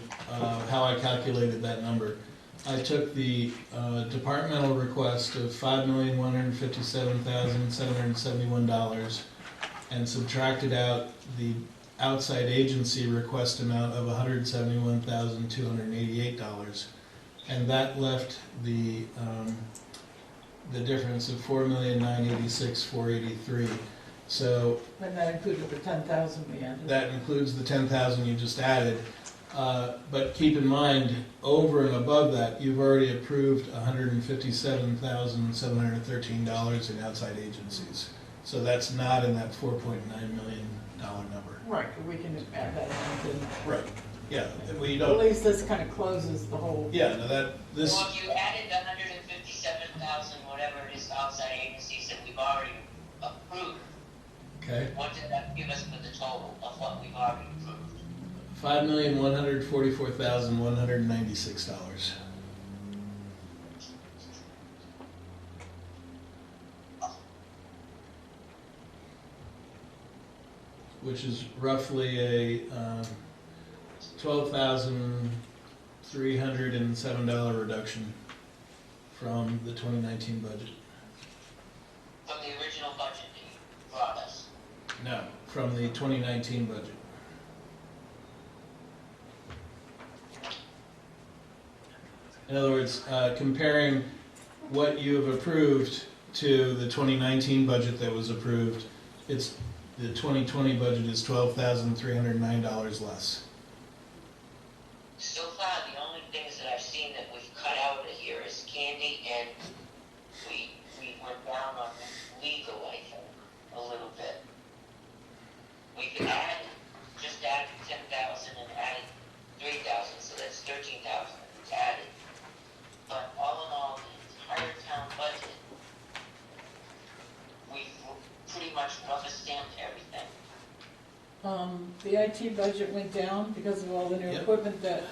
how I calculated that number. I took the departmental request of $5,157,771 and subtracted out the outside agency request amount of $171,288, and that left the difference of $4,986,483. So And that included the 10,000 we added. that includes the 10,000 you just added. But keep in mind, over and above that, you've already approved $157,713 in outside agencies. So that's not in that $4.9 million number. Right, but we can add that in. Right. Yeah, we At don't, least this kind of closes the whole. yeah, no, this, Well, if you added the 157,000, whatever it is, outside agencies that we've already approved, okay, what did that give us for the total of what we've already approved? $5,144,196. Which is roughly a $12,307 reduction from the 2019 budget. From the original budget that you brought us. No, from the 2019 budget. In other words, comparing what you have approved to the 2019 budget that was approved, it's the 2020 budget is $12,309 less. So far, the only things that I've seen that we've cut out of here is candy, and we went down on legal, I think, a little bit. We could add, just added 10,000 and added 3,000, so that's 13,000 added. But all in all, the entire town budget, we've pretty much rubber stamped everything. The IT budget went down because of all the new Yep. equipment that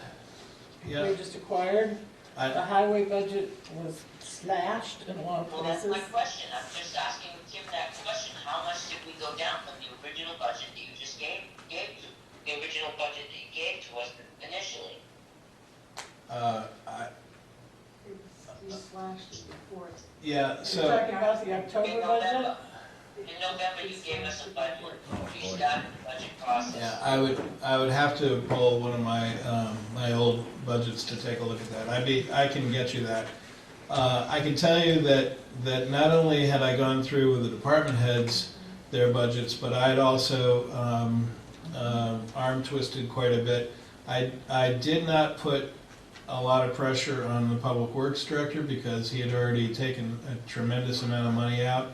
Yeah, we just acquired. The highway budget was slashed in a lot of Well, that's places. my question. I'm just asking Tim that question. How much did we go down from the original budget that you just gave to, the original budget that you gave to us initially? You slashed it before. yeah. You're So talking about the October In budget? November. In November, you gave us a budget. You started the budget process. yeah, I would have to pull one of my my old budgets to take a look at that. I can get you that. I can tell you that not only had I gone through with the department heads their budgets, but I had also arm twisted quite a bit. I did not put a lot of pressure on the public works director because he had already taken a tremendous amount of money out,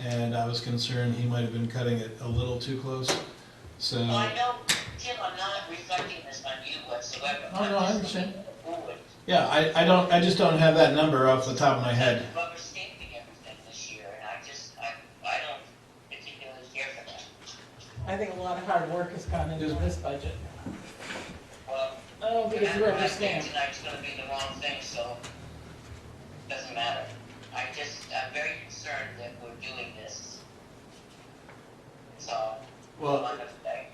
and I was concerned he might have been cutting it a little too close. So Well, I know, Tim, I'm not reflecting this on you whatsoever. Oh, no, I understand. I'm just looking forward. yeah, I just don't have that number off the top of my head. Rubber stamping everything this year, and I don't particularly care for that. I think a lot of hard work has gone into this budget. Well, I don't think it's whatever rubber I think stamp. tonight's gonna be the wrong thing, so it doesn't matter. I'm very concerned that we're doing this. It's all Well, one of thing.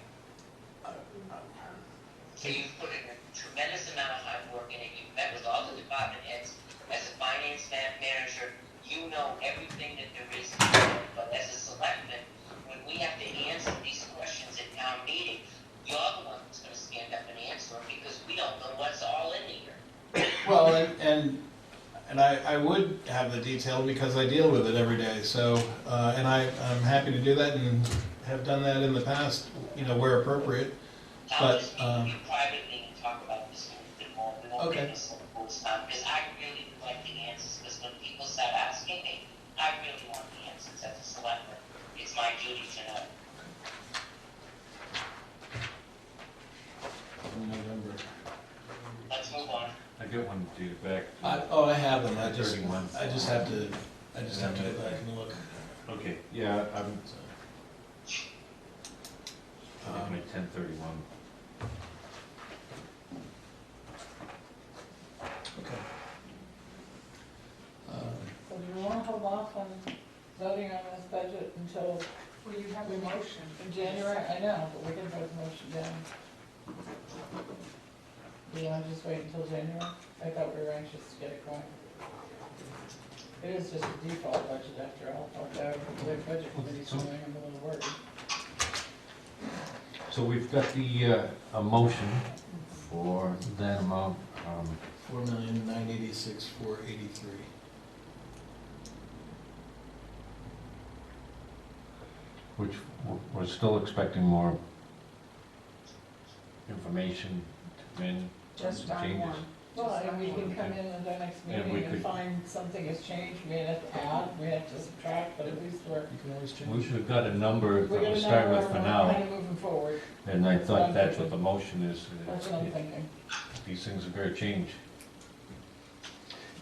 So you've put in a tremendous amount of hard work in it. You've met with all the department heads. As a finance manager, you know everything that there is to know. But as a selectman, when we have to answer these questions at town meeting, you're the one that's gonna stand up and answer them because we don't know what's all in here. well, and I would have the detail because I deal with it every day. So and I'm happy to do that and have done that in the past, where appropriate. I'll But, just meet with you privately and talk about this a little bit more. We won't Okay. make this full time, because I really would like the answers, because when people start asking me, I really want the answers as a selectman. It's my duty to know. In November. Let's move on. I get one due back. I have them. I just 31. have to go back and look. Okay, yeah, I'm Um, looking at 1031. Okay. So do you want to hold off on voting on this budget until Well, you have a motion. in January? I know, but we can vote the motion down. Do you want to just wait until January? I thought we were anxious to get it going. It is just a default budget after all, although the budget committee's doing, I'm a little worried. So we've got a motion for that amount. $4,986,483. Which we're still expecting more information to come in. Just some on changes. one. Well, and we can come in at our next And we meeting and could- find something has changed, we have to add, we have to subtract, but at least we're. You can always change. We've got a number that We got we're a starting with number, for we're now, kind of moving forward, and I thought that's what the motion is. that's what I'm thinking. These things are gonna change.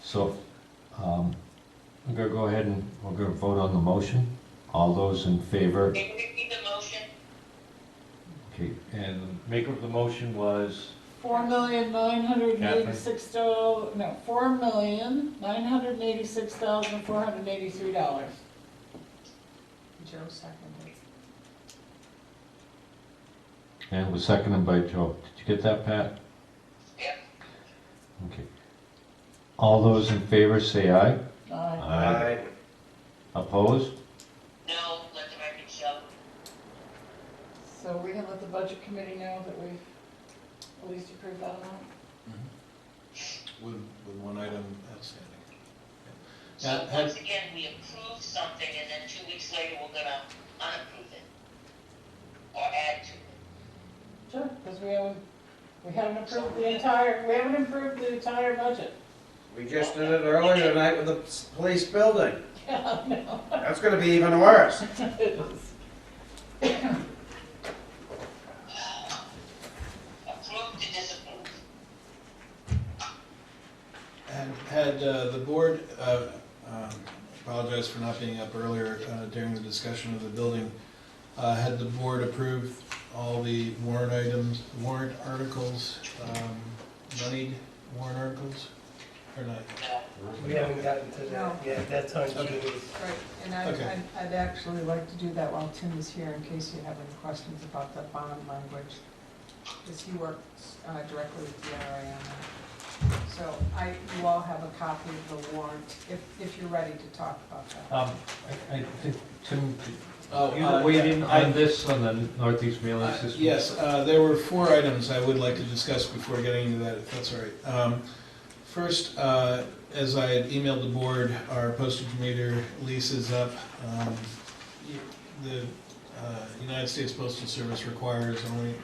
So, I'm gonna go ahead and we're gonna vote on the motion. All those in favor? Can you repeat the motion? Okay, and maker of the motion was, $4,986, no, $4,986,483. Joe seconded. and it was seconded by Joe. Did you get that, Pat? Yep. Okay. All those in favor say aye. Aye. Opposed? No, let the record show. So we can let the budget committee know that we've at least approved that amount? With one item outstanding. So Yeah, once again, we approved something and then 2 weeks later, we're gonna unapprove it. Or add to it. Sure, because we haven't approved the entire budget. We just did it earlier tonight with the police building. Yeah, no. That's gonna be even worse. It is. Approve to disapprove. And had the board, apologize for not being up earlier during the discussion of the building, had the board approved all the warrant items, warrant articles, moneyed warrant articles, or not? We haven't gotten to No. that yet, that's on Okay. Judy's. Right, and Okay. I'd actually like to do that while Tim is here, in case you have any questions about the bond language, because he works directly with DRA on that. So you all have a copy of the warrant, if you're ready to talk about that. I think, Tim, Oh, you weighed in yeah, on this, on the Northeast mailing system? Yes, there were 4 items I would like to discuss before getting into that, if that's all right. First, as I had emailed the board, our postage meter lease is up. The United States Postal Service requires only,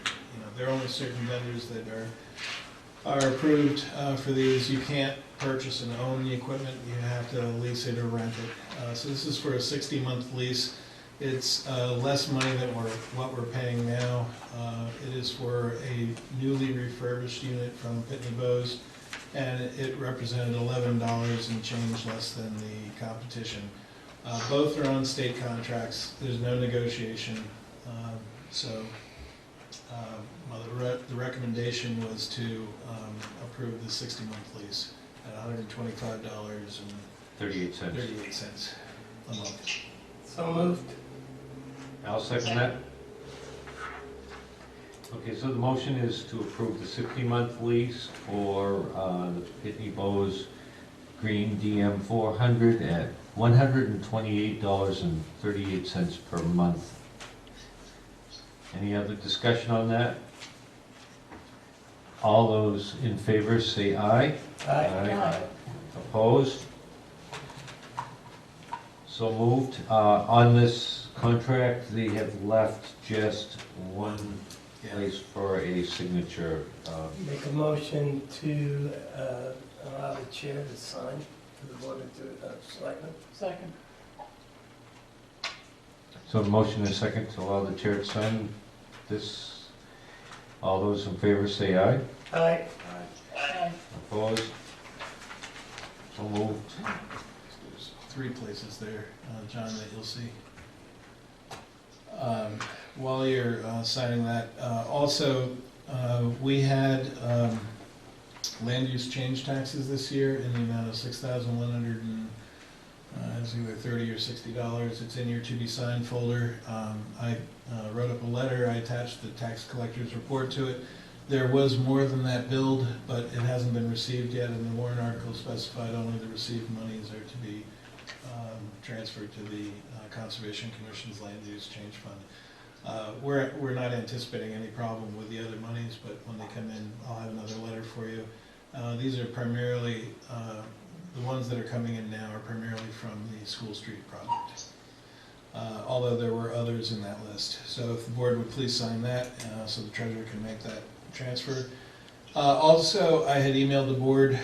there are only certain vendors that are approved for these. You can't purchase and own the equipment, you have to lease it or rent it. So this is for a 60-month lease. It's less money than what we're paying now. It is for a newly refurbished unit from Pitney Bowes, and it represented $11 and change less than the competition. Both are on state contracts. There's no negotiation. The recommendation was to approve the 60-month lease at $125.38 a month. So moved. I'll second that. Okay, so the motion is to approve the 60-month lease for the Pitney Bowes Green DM 400 at $128.38 per month. Any other discussion on that? All those in favor say aye. Aye. Opposed? So moved. On this contract, they have left just one place for a signature. Make a motion to allow the chair to sign for the board of selectmen. Second. So a motion and a second to allow the chair to sign this. All those in favor say aye. Aye. Aye. Opposed? So moved. There's 3 places there, John, that you'll see. While you're signing that, also, we had land use change taxes this year in the amount of $6,100 and it's either $30 or $60. It's in your to be signed folder. I wrote up a letter. I attached the tax collector's report to it. There was more than that billed, but it hasn't been received yet, and the warrant article specified only the received monies are to be transferred to the Conservation Commission's Land Use Change Fund. We're not anticipating any problem with the other monies, but when they come in, I'll have another letter for you. These are primarily, the ones that are coming in now are primarily from the School Street project. Although there were others in that list. So if the board would please sign that, so the treasurer can make that transfer. Also, I had emailed the board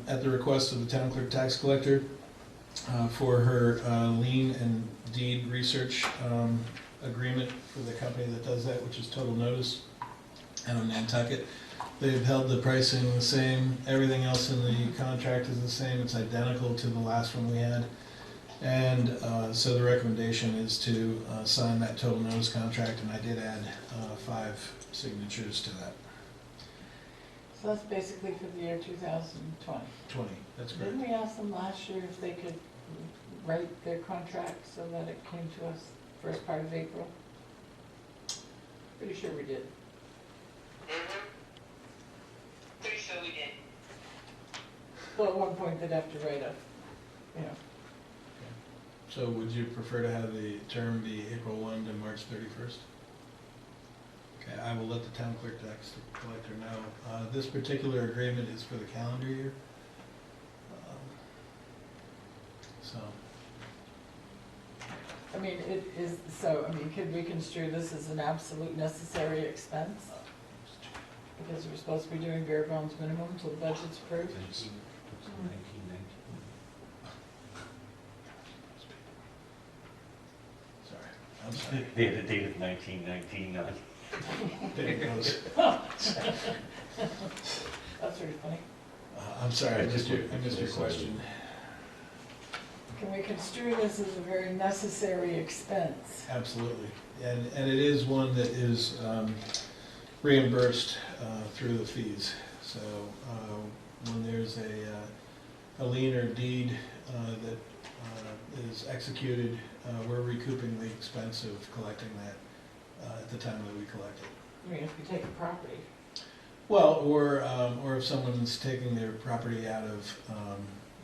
at the request of the town clerk tax collector for her lien and deed research agreement for the company that does that, which is Total Notice out of Nantucket. They've held the pricing the same. Everything else in the contract is the same. It's identical to the last one we had. And so the recommendation is to sign that total notice contract, and I did add 5 signatures to that. So that's basically for the year 2020. 20, that's correct. Didn't we ask them last year if they could write their contract so that it came to us first part of April? Pretty sure we did. Mm-hmm. Pretty sure we did. Well, at one point they'd have to write a, you know, So would you prefer to have the term be April 1 to March 31st? Okay, I will let the town clerk tax collector know. This particular agreement is for the calendar year. So, I mean, it is, so, I mean, could we construe this as an absolute necessary expense? Because we're supposed to be doing bare bones minimum until the budget's approved? 1919. sorry, I'm sorry. They had a date of 1919 on it. There it goes. That's really funny. I'm sorry, I missed your question. Can we construe this as a very necessary expense? Absolutely. And it is one that is reimbursed through the fees. So when there's a lien or deed that is executed, we're recouping the expense of collecting that at the time that we collect it. I mean, if we take a property. Well, or if someone's taking their property out of,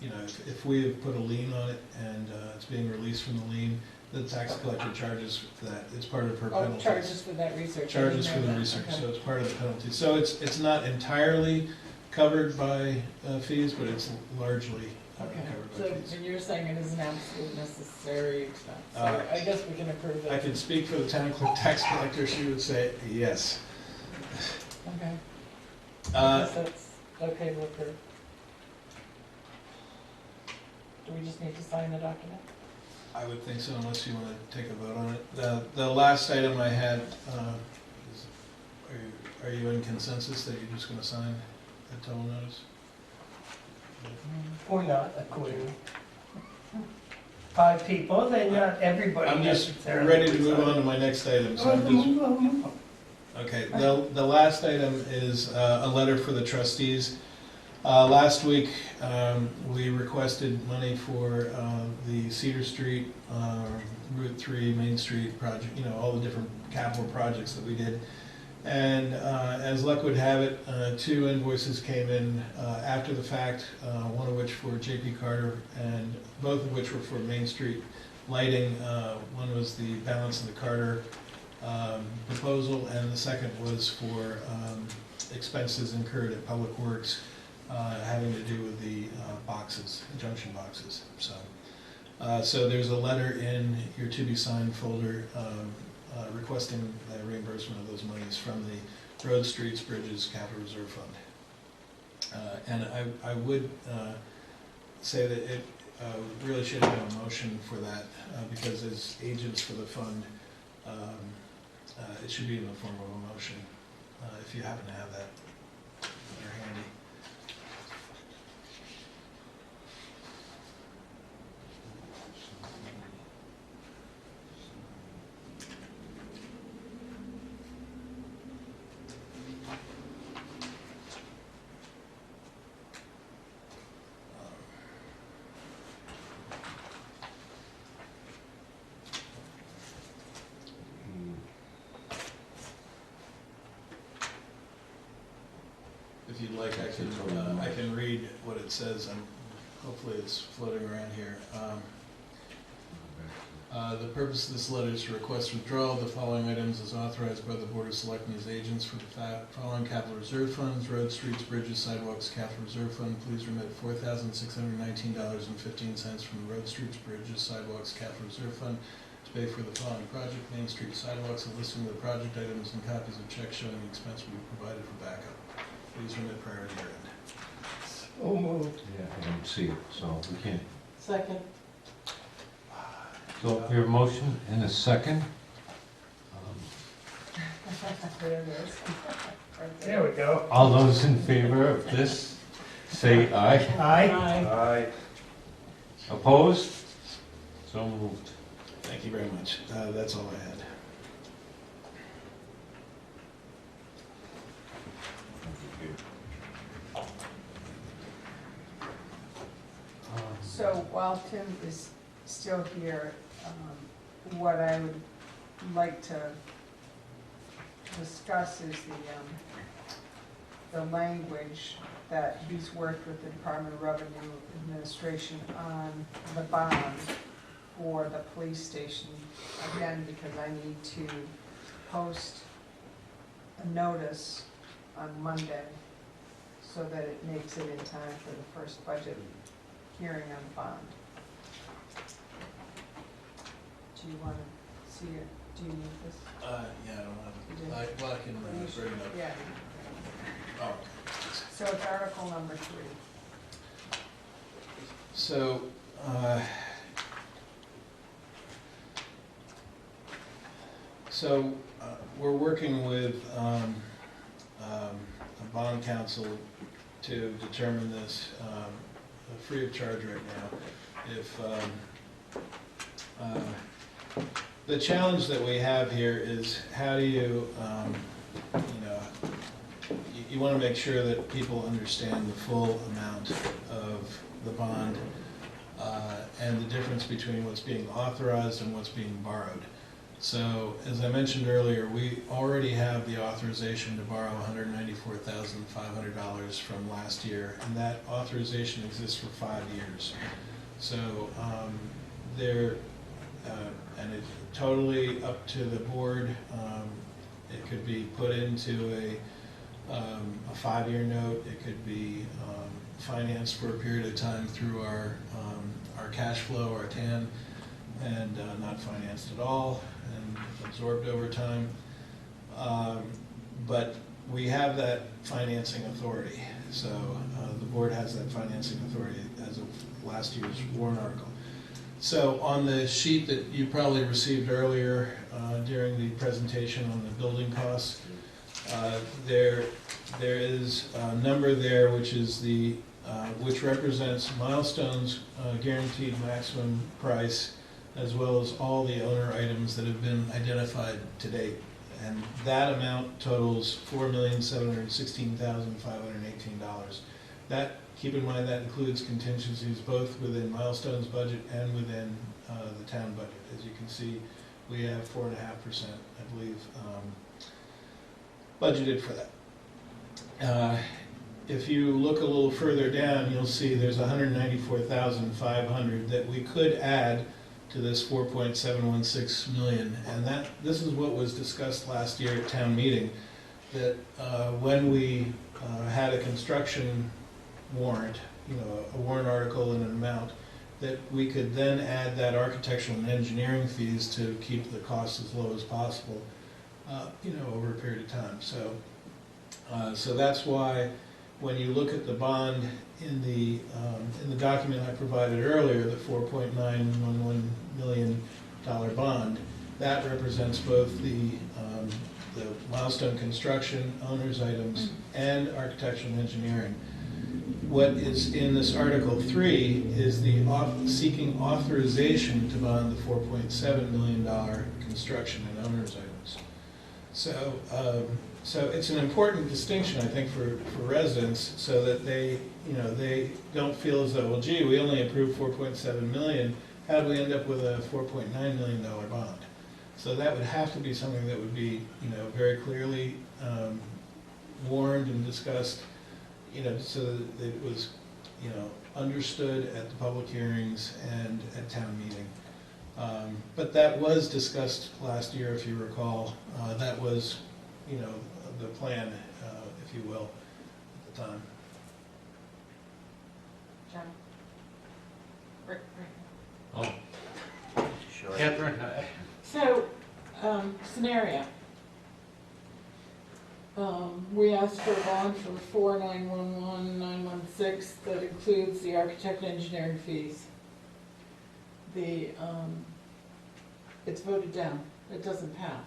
you know, if we have put a lien on it and it's being released from the lien, the tax collector charges for that. It's part of her Oh, penalty. charges for that research. Charges for the research, so it's part of the penalty. So it's not entirely covered by fees, but it's largely Okay, covered so, by fees. and you're saying it is an absolute necessary expense, so Uh, I guess we can approve it. I can speak for the town clerk tax collector, she would say yes. Okay, I Uh, guess that's okay with her. Do we just need to sign the document? I would think so, unless you want to take a vote on it. The last item I had, is, are you in consensus that you're just going to sign the total notice? Or not, according. 5 people, then not everybody I'm just necessarily. ready to move on to my next item. So I'm just, Move on. okay, the last item is a letter for the trustees. Last week, we requested money for the Cedar Street, Route 3, Main Street project, you know, all the different capital projects that we did. And as luck would have it, 2 invoices came in after the fact, one of which for JP Carter, and both of which were for Main Street lighting. One was the balance of the Carter proposal, and the second was for expenses incurred at Public Works having to do with the boxes, junction boxes. So there's a letter in your to-be-signed folder requesting the reimbursement of those monies from the Road, Streets, Bridges Capital Reserve Fund. And I would say that it really should have a motion for that, because as agents for the fund, it should be in the form of a motion, if you happen to have that in your handy. If you'd like, I can read what it says, and hopefully it's floating around here. The purpose of this letter is to request withdrawal of the following items as authorized by the Board of Selectmen as agents for the following capital reserve funds: roads, streets, bridges, sidewalks, capital reserve fund. Please remit $4,619.15 from the roads, streets, bridges, sidewalks, capital reserve fund to pay for the following project: Main Street sidewalks, and listing of the project items and copies of checks showing the expense will be provided for backup. Please remit prior to year end. So moved. Yeah, I don't see it, so we can't. Second. So we have a motion and a second. There it is. There we go. All those in favor of this, say aye. Aye. Aye. Opposed? So moved. Thank you very much. That's all I had. So while Tim is still here, what I would like to discuss is the language that he's worked with the Department of Revenue Administration on the bond for the police station. Again, because I need to post a notice on Monday so that it makes it in time for the first budget hearing on the bond. Do you want to see it? Do you need this? Yeah, I don't You do? have it. Well, I can bring it up. Yeah. Oh. So it's Article number 3. So, we're working with a bond counsel to determine this free of charge right now. If the challenge that we have here is how do you, you want to make sure that people understand the full amount of the bond and the difference between what's being authorized and what's being borrowed. So, as I mentioned earlier, we already have the authorization to borrow $194,500 from last year, and that authorization exists for 5 years. So, and it's totally up to the board. It could be put into a 5-year note. It could be financed for a period of time through our cash flow, our TAN, and not financed at all and absorbed over time. But we have that financing authority. So the board has that financing authority as of last year's warrant article. So on the sheet that you probably received earlier during the presentation on the building costs, there is a number there which is the which represents Milestone's guaranteed maximum price, as well as all the owner items that have been identified to date. And that amount totals $4,716,518. That, keep in mind, that includes contingencies both within Milestone's budget and within the town budget. As you can see, we have 4.5%, I believe, budgeted for that. If you look a little further down, you'll see there's $194,500 that we could add to this 4.716 million, and this is what was discussed last year at town meeting, that when we had a construction warrant, a warrant article and an amount, that we could then add that architectural and engineering fees to keep the costs as low as possible, over a period of time. So that's why when you look at the bond in the document I provided earlier, the $4.911 million bond, that represents both the Milestone construction, owner's items, and architectural and engineering. What is in this Article 3 is the seeking authorization to bond the $4.7 million construction and owner's items. So it's an important distinction, I think, for residents, so that they don't feel as though, well, gee, we only approved $4.7 million. How do we end up with a $4.9 million bond? So that would have to be something that would be, very clearly warned and discussed, so that it was, understood at the public hearings and at town meeting. But that was discussed last year, if you recall. That was, the plan, if you will, at the time. John? Rick. Oh, Sure. Catherine? So, scenario. We asked for a bond for 4,911,916 that includes the architect and engineering fees. It's voted down. It doesn't pass.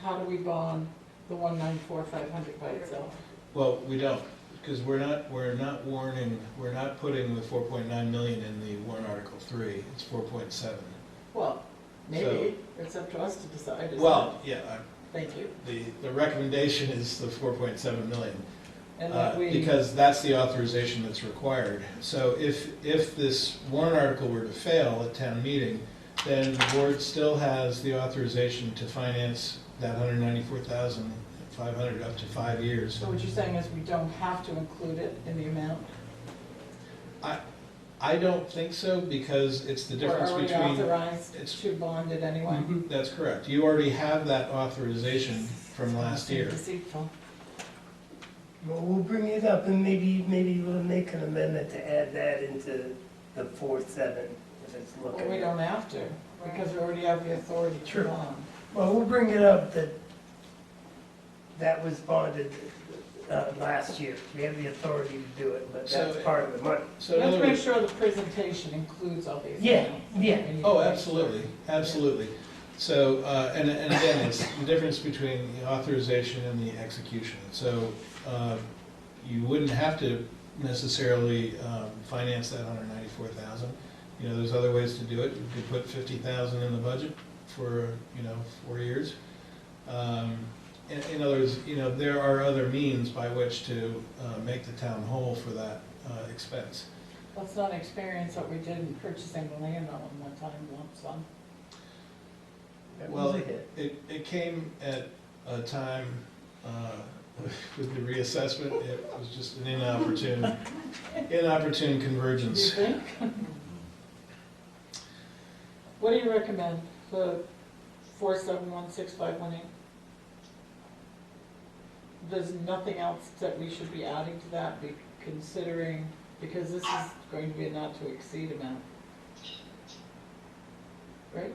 How do we bond the 194,500 by itself? Well, we don't. because we're not putting the 4.9 million in the warrant article 3, it's 4.7. Well, maybe, it's up to us to decide. isn't Well, it? yeah, Thank you. the recommendation is the 4.7 million. And that we, Because that's the authorization that's required. So if this warrant article were to fail at town meeting, then the board still has the authorization to finance that 194,500 up to 5 years. so what you're saying is we don't have to include it in the amount? I don't think so, because it's the difference Or are we between. authorized to bond it anyway? Mhm, that's correct. You already have that authorization from last year. Deceitful. Well, we'll bring it up and maybe we'll make an amendment to add that into the 4.7 if it's Well, looking. we don't have to, because we already have the authority to True. bond. Well, we'll bring it up that was bonded last year. We have the authority to do it, but that's So- part of the money. So in Let's other make words, sure the presentation includes all these. Yeah, amounts. yeah. We need to oh, make absolutely, absolutely. So, and again, it's the difference between the authorization and the execution. So, you wouldn't have to necessarily finance that 194,000. You know, there's other ways to do it. You could put 50,000 in the budget for, 4 years. In other words, there are other means by which to make the town whole for that expense. Let's not experience what we did in purchasing the land all in one time lump sum. That Well, was a hit. it came at a time with the reassessment. It was just an inopportune Do you convergence. think? What do you recommend, the 4716518? There's nothing else that we should be adding to that, considering, because this is going to be a not to exceed amount. Right?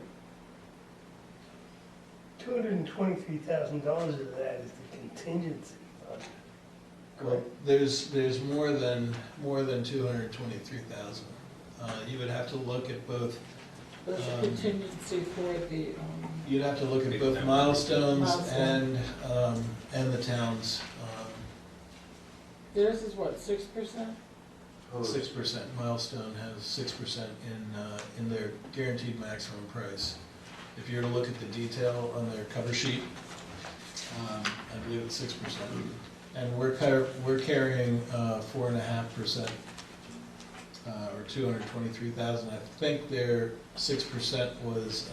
$223,000 of that is the contingency fund. Well, there's more than 223,000. You would have to look at both. There's a contingency for the, You'd have to look at both milestones Milestone. and the towns. theirs is what, 6%? 6%. Milestone has 6% in their guaranteed maximum price. If you were to look at the detail on their cover sheet, I believe it's 6%. And we're carrying 4.5%, or 223,000. I think their 6% was,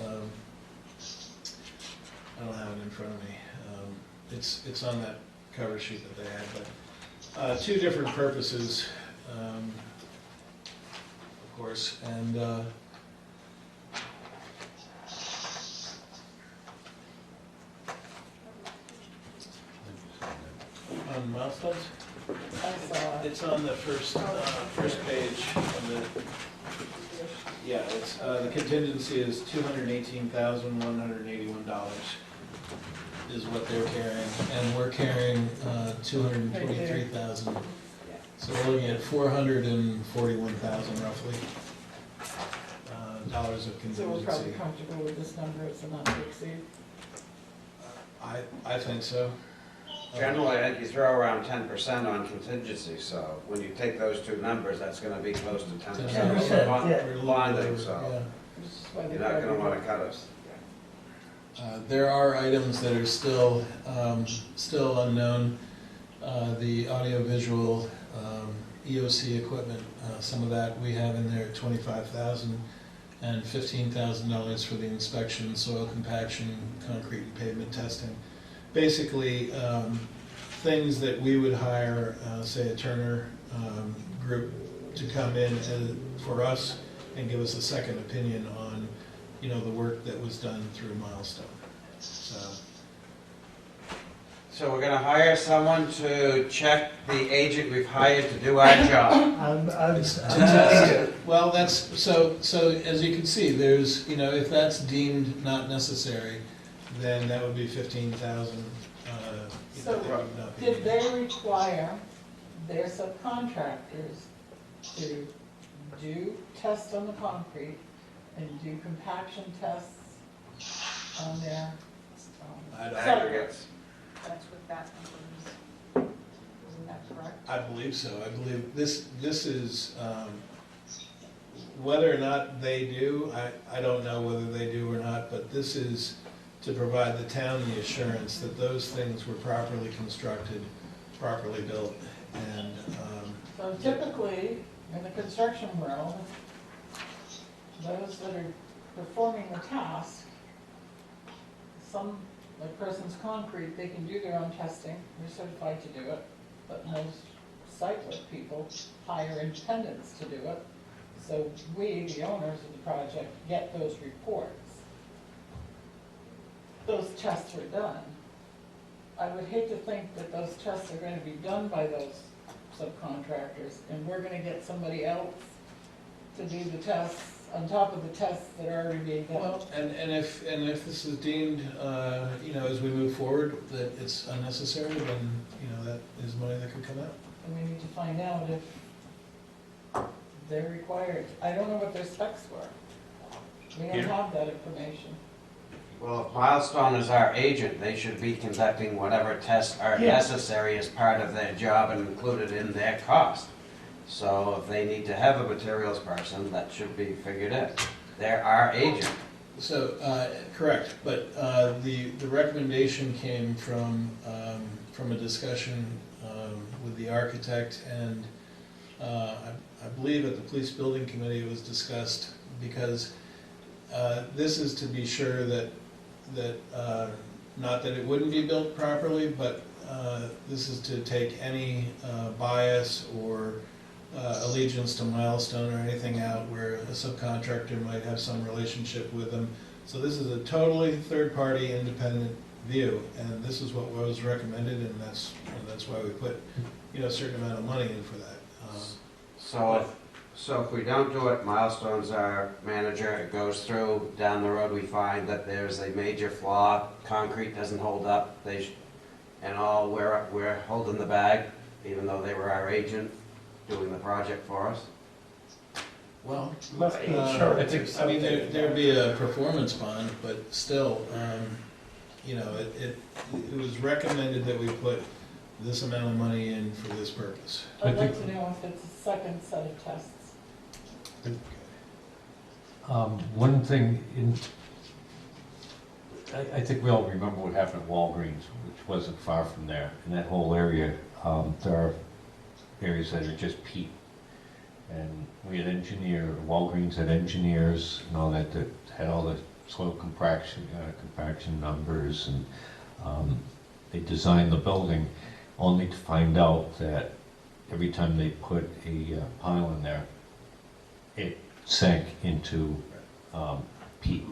I don't have it in front of me. It's on that cover sheet that they had, but two different purposes, of course, and on milestones. I saw it. It's on the first page of the, yeah, it's, the contingency is $218,181 is what they're carrying, and we're carrying 223,000. So we're looking at 441,000 roughly, dollars of So we're probably contingency. comfortable with this number, it's a not to exceed. I think so. Generally, I think you throw around 10% on contingency, so when you take those two numbers, that's gonna be close to 10% 10%, yeah. bonding, so Which is why they you're not gonna probably wanna cut us. There are items that are still unknown. The audiovisual EOC equipment, some of that we have in there, $25,000 and $15,000 for the inspection, soil compaction, concrete and pavement testing. Basically, things that we would hire, say a Turner group to come in for us and give us a second opinion on, the work that was done through Milestone. So we're gonna hire someone to check the agent we've hired to do our job. I'm Well, that's, so as you can see, there's, if that's deemed not necessary, then that would be 15,000. So, did they require their subcontractors to do tests on the concrete and do compaction tests on their I don't- Aggregates. That's what that number is. Isn't that correct? I believe so. I believe this is, whether or not they do, I don't know whether they do or not, but this is to provide the town the assurance that those things were properly constructed, properly built, and, So typically, in the construction world, those that are performing the task, some, like Person's Concrete, they can do their own testing, they're certified to do it, but most site work people hire independents to do it. So we, the owners of the project, get those reports. Those tests were done. I would hate to think that those tests are going to be done by those subcontractors, and we're going to get somebody else to do the tests on top of the tests that are already being done. well, and if this is deemed, you know, as we move forward, that it's unnecessary, then, you know, that is money that could come out. And we need to find out if they're required. I don't know what their specs were. We don't Here. have that information. Well, if Milestone is our agent, they should be conducting whatever tests are Yeah. necessary as part of their job and included in their cost. So if they need to have a materials person, that should be figured in. They're our agent. So, correct, but the recommendation came from a discussion with the architect, and I believe at the police building committee it was discussed, because this is to be sure that, not that it wouldn't be built properly, but this is to take any bias or allegiance to Milestone or anything out where a subcontractor might have some relationship with them. So this is a totally third-party, independent view, and this is what was recommended, and that's why we put, you know, a certain amount of money in for that. So if we don't do it, Milestone's our manager, it goes through, down the road we find that there's a major flaw, concrete doesn't hold up, and all, we're holding the bag, even though they were our agent doing the project for us. Well, Insurance or I mean, something. there'd be a performance bond, but still, you know, it was recommended that we put this amount of money in for this purpose. I'd like to know if it's a second set of tests. One thing, I think we all remember what happened at Walgreens, which wasn't far from there. In that whole area, there are areas that are just peat. And we had Walgreens had engineers and all that had all the soil compaction numbers, and they designed the building only to find out that every time they put a pile in there, it sank into peat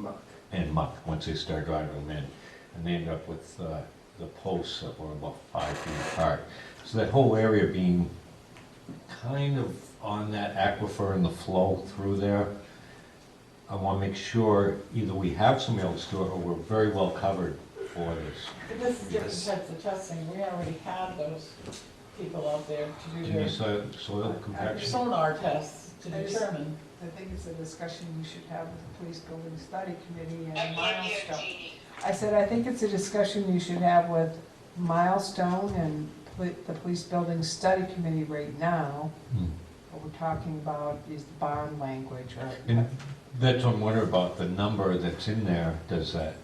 and muck once they started driving them in. And they ended up with the posts that were about 5 feet apart. So that whole area being kind of on that aquifer and the flow through there, I want to make sure either we have somebody else do it or we're very well covered for this. But this is different types of testing. We already have those people out there to do Do you their soil compaction? sonar tests to I just- determine. I think it's a discussion we should have with the police building study committee I and can't hear Milestone. Jeannie. I said, I think it's a discussion you should have with Milestone and the police building study committee right now. Hmm. What we're talking about is the bond language, or, And that's what I'm wondering about, the number that's in there, does that?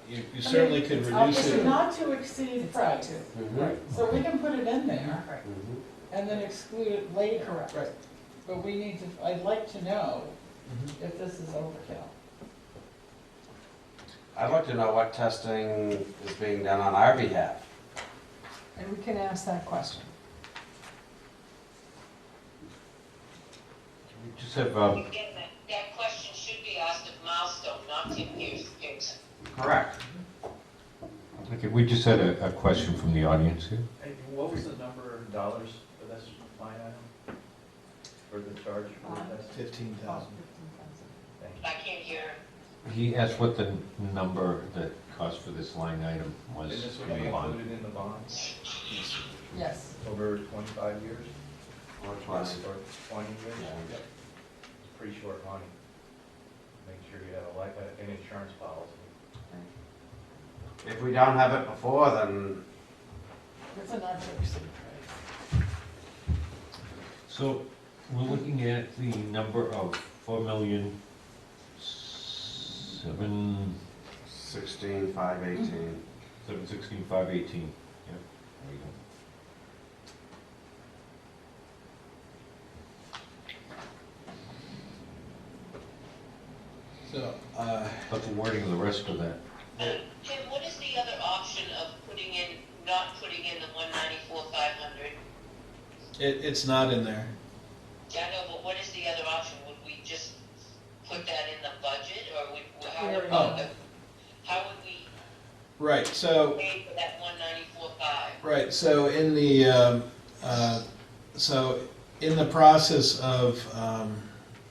You certainly could reduce It's it. not to exceed price. Right. So we can put it in there right, and then exclude it later. correct. But we need to, I'd like to know Mhm. if this is overkill. I'd like to know what testing is being done on our behalf. And we can ask that question. We just have, Again, that question should be asked of Milestone, not Tim Pearson. Correct. okay, we just had a question from the audience here. Hey, what was the number of dollars for this line item? For the charge for the test? 15,000. Thank you. I can't hear. He asked what the number that cost for this line item was And this would in be the bond. included in the bond Yes. over 25 years? Or Or 20. 20 years? Yeah. It's pretty short money. Make sure you have an insurance policy. If we don't have it before, then It's an adversity price. So we're looking at the number of 16,518. 4,716,518. Yep, there you go. So, But the wording of the rest of that, Tim, what is the other option of not putting in the 194,500? it's not in there. Yeah, I know, but what is the other option? Would we just put that in the budget, or how would we Right, so, pay for that 194,500? right, so in the process of,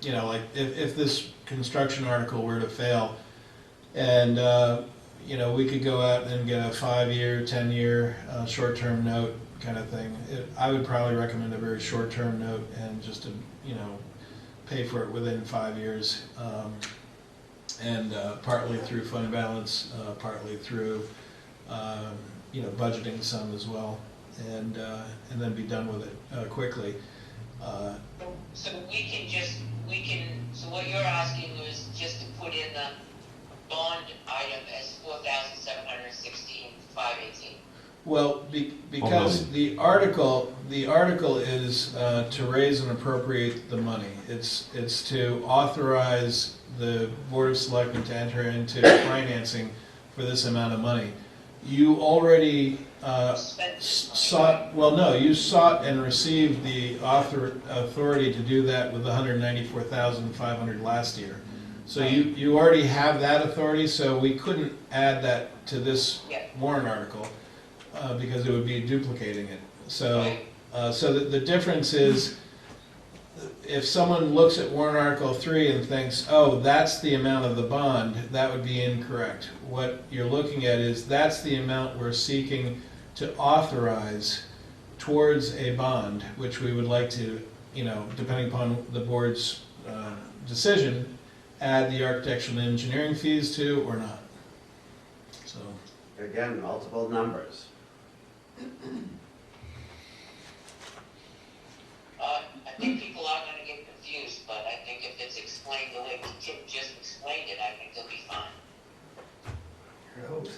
like, if this construction article were to fail, and, we could go out and get a 5-year, 10-year, short-term note kind of thing. I would probably recommend a very short-term note and just to, pay for it within 5 years. And partly through fund balance, partly through, budgeting some as well, and then be done with it quickly. So so what you're asking is just to put in the bond item as 4,716,518. Well, because the article is to raise and appropriate the money. It's to authorize the Board of Selectmen to enter into financing for this amount of money. You already you sought and received the authority to do that with the 194,500 last year. So you already have that authority, so we couldn't add that to this warrant article because it would be duplicating it. So, the difference is, if someone looks at warrant article 3 and thinks, oh, that's the amount of the bond, that would be incorrect. What you're looking at is, that's the amount we're seeking to authorize towards a bond, which we would like to, depending upon the board's decision, add the architectural and engineering fees to or not. So, Again, multiple numbers. I think people are going to get confused, but I think if it's explained the way Tim just explained it, I think they'll be fine. I hope so.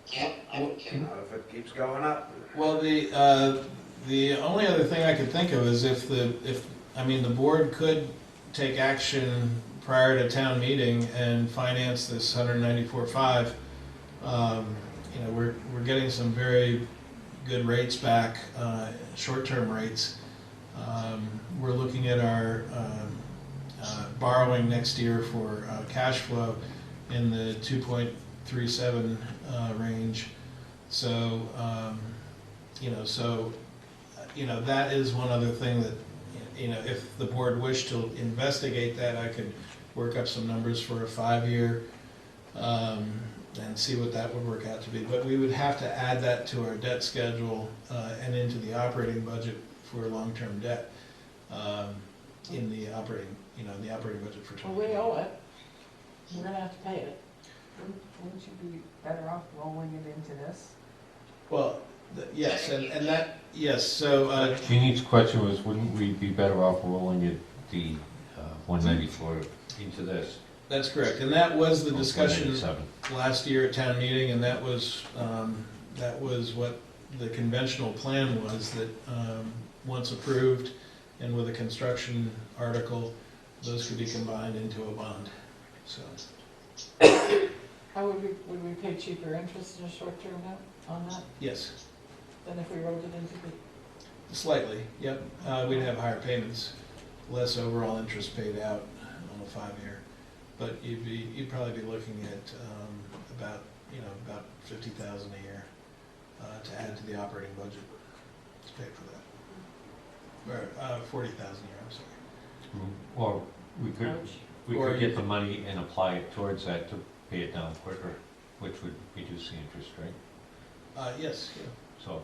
Yeah, I would too. If it keeps going up. well, the only other thing I could think of is if the board could take action prior to town meeting and finance this 194.5. We're getting some very good rates back, short-term rates. We're looking at our borrowing next year for cash flow in the 2.37 range. So, that is one other thing that, if the board wished to investigate that, I could work up some numbers for a 5-year and see what that would work out to be. But we would have to add that to our debt schedule and into the operating budget for long-term debt in the operating budget for 2020. Well, we owe it. We're gonna have to pay it. Wouldn't you be better off rolling it into this? Well, yes, and that, yes, so, Jeannie's question was, wouldn't we be better off rolling it, the 194 into this? that's correct. And that was the Or discussion 187? last year at town meeting, and that was what the conventional plan was, that once approved and with a construction article, those could be combined into a bond, so. How would we pay cheaper interest in a short-term note on that Yes, than if we rolled it into the? slightly, yep. We'd have higher payments, less overall interest paid out on a 5-year. But you'd probably be looking at about $50,000 a year to add to the operating budget to pay for that. Or $40,000 a year, I'm sorry. Or we could Or you get the could- money and apply it towards that to pay it down quicker, which would reduce the interest rate. Yes, yeah. So,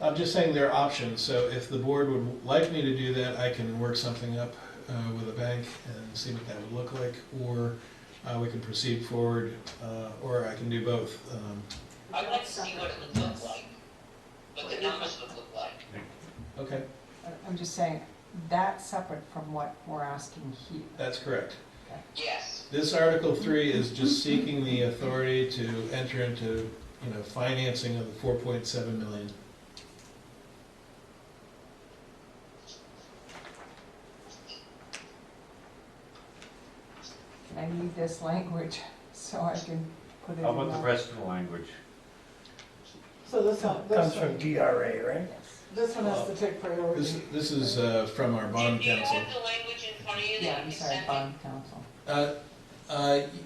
I'm just saying there are options, so if the board would like me to do that, I can work something up with a bank and see what that would look like, or we can proceed forward, or I can do both. I'd like to see what it would look like, what the numbers would look like. Okay, I'm just saying, that's separate from what we're asking here. that's correct. Yes. This Article 3 is just seeking the authority to enter into, financing of the 4.7 million. I need this language so I can put it in. How about the my- rest of the language? So this one, Comes from DRA, right? this one has to take priority. This is from our bond Do you council. have the language in front of you Yeah, that I'm you sorry, sent me? bond council.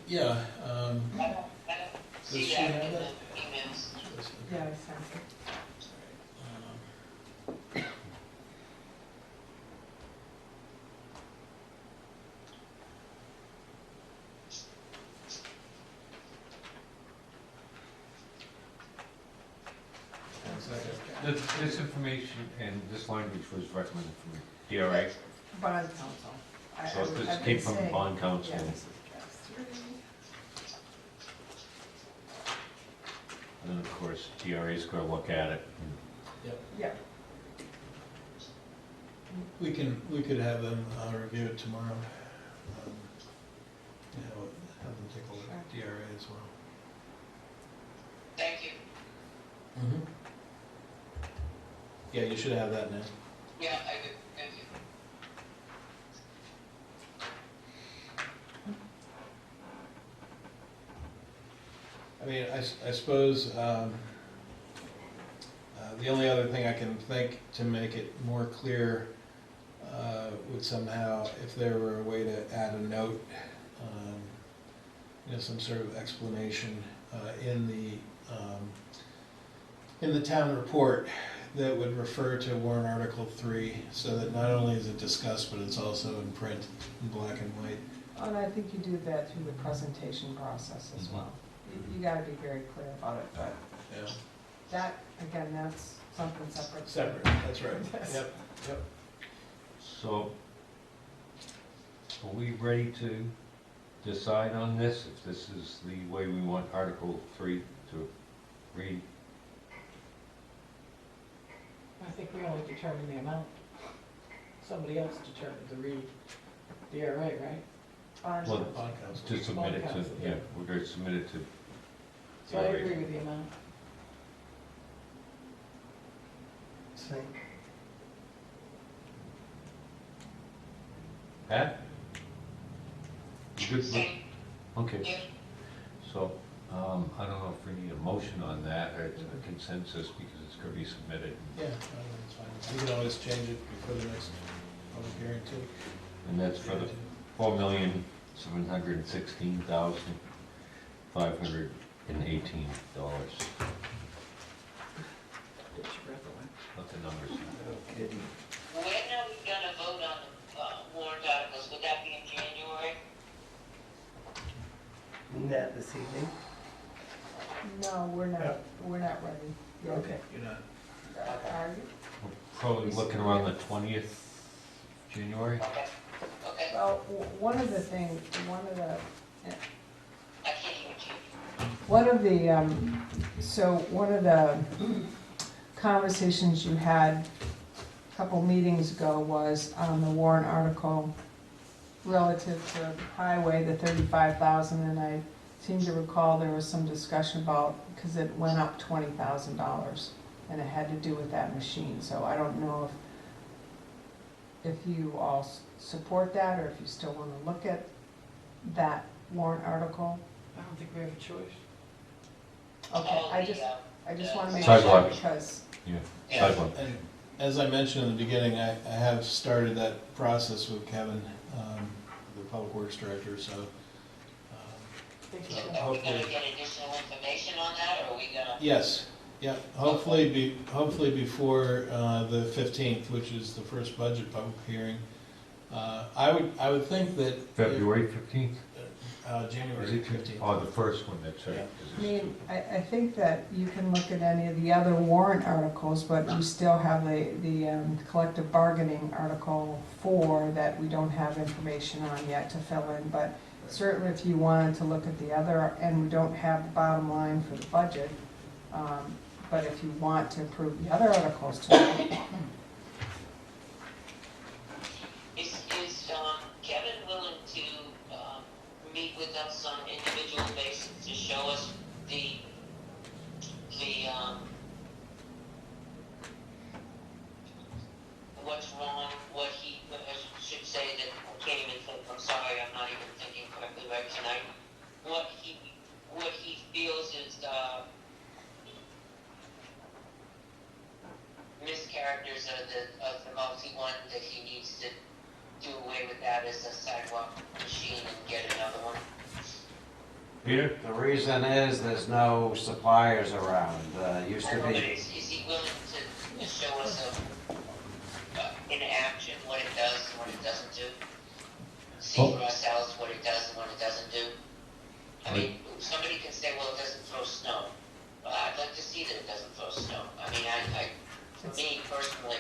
Yeah. I don't see she that have in the that? emails. Yeah, I sent it. This information and this language was recommended from DRA, Bond council. so this came from the bond council. Yeah, this is just three. And then, of course, DRA's gonna look at it. Yeah, We could have them review it tomorrow. Have them take a look at DRA as well. Thank you. Yeah, you should have that now. Yeah, I do. Thank you. I mean, I suppose the only other thing I can think to make it more clear would somehow, if there were a way to add a note, some sort of explanation in the town report that would refer to warrant Article 3, so that not only is it discussed, but it's also in print, in black and white. and I think you do that through the presentation process as well. You gotta be very clear about it, but Yeah. that, again, that's something separate. Separate, that's right. Yes. Yep. So, are we ready to decide on this, if this is the way we want Article 3 to read? I think we only determine the amount. Somebody else determined the read, DRA, right? Bond Well, council. Bond council. To submit it Bond to, council, yeah, yeah. we're going to submit it to So I DRA. agree with the amount. Same. Pat? You good with? Okay. Yeah. So, I don't know if we need a motion on that, or it's a consensus, because it's going to be submitted. Yeah, that's fine. You can always change it before the next public hearing too. And that's for the $4,716,518. Get your breath away. What the numbers are. No kidding. When are we gonna vote on the warrant articles? Would that be in January? Not this evening. No, we're not ready. yet. Okay. You're not. Are you? We're probably looking around the 20th January. Okay. Okay. Well, one of the, I can't hear you. one of the conversations you had a couple meetings ago was on the warrant article relative to highway, the 35,000, and I seem to recall there was some discussion about, because it went up $20,000, and it had to do with that machine, so I don't know if you all support that, or if you still want to look at that warrant article. I don't think we have a choice. Okay, I just want to make Sidewalk. sure, because, Yeah, sidewalk. And as I mentioned in the beginning, I have started that process with Kevin, the Public Works Director, so Thank you. So- Are we gonna get additional information on that, or are we gonna? yes, yeah, hopefully before the 15th, which is the first budget public hearing. I would think that. February 15th? Is January it 15th. Oh, the first one, that's right. Yeah. 'cause I it's- mean, I think that you can look at any of the other warrant articles, but we still have the collective bargaining Article 4 that we don't have information on yet to fill in, but certainly if you wanted to look at the other, and we don't have the bottom line for the budget, But if you want to approve the other articles too, Is Kevin willing to meet with us on an individual basis to show us the what's wrong, what he, I should say that, I can't even think, I'm sorry, I'm not even thinking correctly right tonight, what he feels is mischaracters of the multi-one, that he needs to do away with that as a sidewalk machine and get another one. Peter? The reason is there's no suppliers around. Used to But be, is he willing to show us in action what it does and what it doesn't do? See for ourselves what it does and what it doesn't do? I mean, somebody can say, well, it doesn't throw snow. Well, I'd like to see that it doesn't throw snow. I mean, for me personally,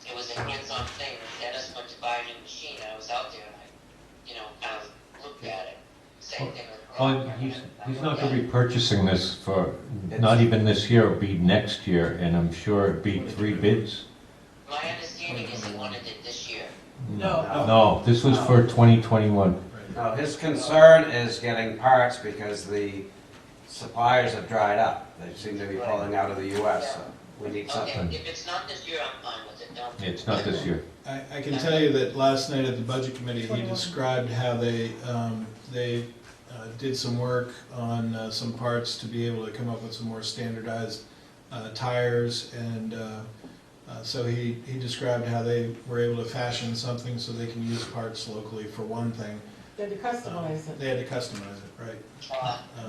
it was a hands-on thing. When Dennis went to buy a new machine, I was out there and I, kind of looked at it. Same thing with Oh, he's not gonna be purchasing this for, not even this year, it'll be next year, and I'm sure it'd be 3 bids. My understanding is he wanted it this year. No, this was for 2021. no, his concern is getting parts because the suppliers have dried up. They seem to be pulling out of the US, so we need something. Okay, if it's not this year, I'm fine with it. Don't. It's not this year. I can tell you that last night at the budget committee, he described how they did some work on some parts to be able to come up with some more standardized tires, and so he described how they were able to fashion something so they can use parts locally for one thing. They had to customize it. They had to customize it, right.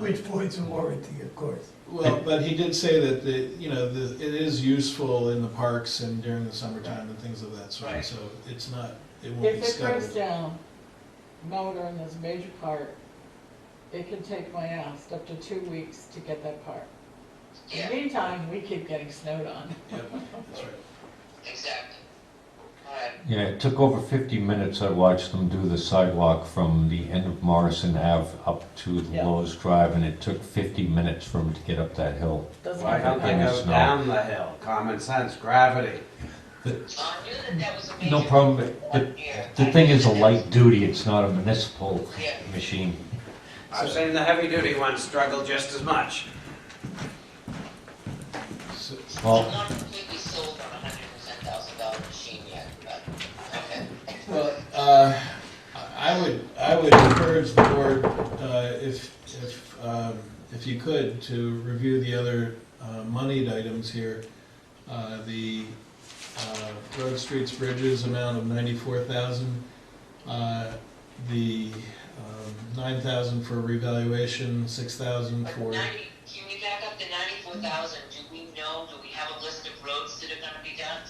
Which voids a warranty, of course. Well, but he did say that it is useful in the parks and during the summertime and things of that sort. Right. So it won't be If it breaks scuttled. down, motor and there's a major part, it can take my ass up to 2 weeks to get that part. In Yeah, the meantime, we keep getting snowed on. Yep, that's right. exactly. All right. Yeah, it took over 50 minutes. I watched them do the sidewalk from the end of Morrison Ave up to the Yeah. Lowe's Drive, and it took 50 minutes for them to get up that hill. Doesn't Why don't they In the go snow. down the hill? Common sense, gravity. I knew that was a major. No problem, but the thing is a light duty, it's not a municipal Yeah. machine. I've seen the heavy-duty ones struggle just as much. So, Well, I'm not completely sold on a $110,000 machine yet, but, okay. well, I would encourage the board, if you could, to review the other moneyed items here. The road, streets, bridges amount of 94,000. The 9,000 for revaluation, 6,000 for. Can we back up to 94,000? Do we have a list of roads that are gonna be done?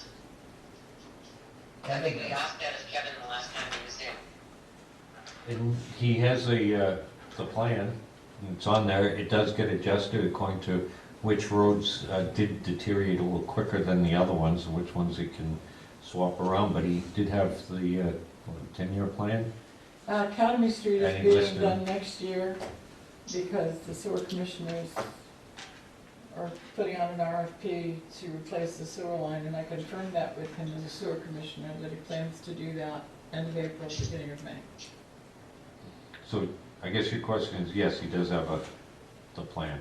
I think we asked that of Kevin the last time he was in. and he has the plan, and it's on there. It does get adjusted according to which roads did deteriorate a little quicker than the other ones, which ones he can swap around, but he did have the 10-year plan. Academy Street is And he being listed done them. next year because the sewer commissioners are putting out an RFP to replace the sewer line, and I confirmed that with him as a sewer commissioner, that he plans to do that end of April, beginning of May. So I guess your question is, yes, he does have the plan.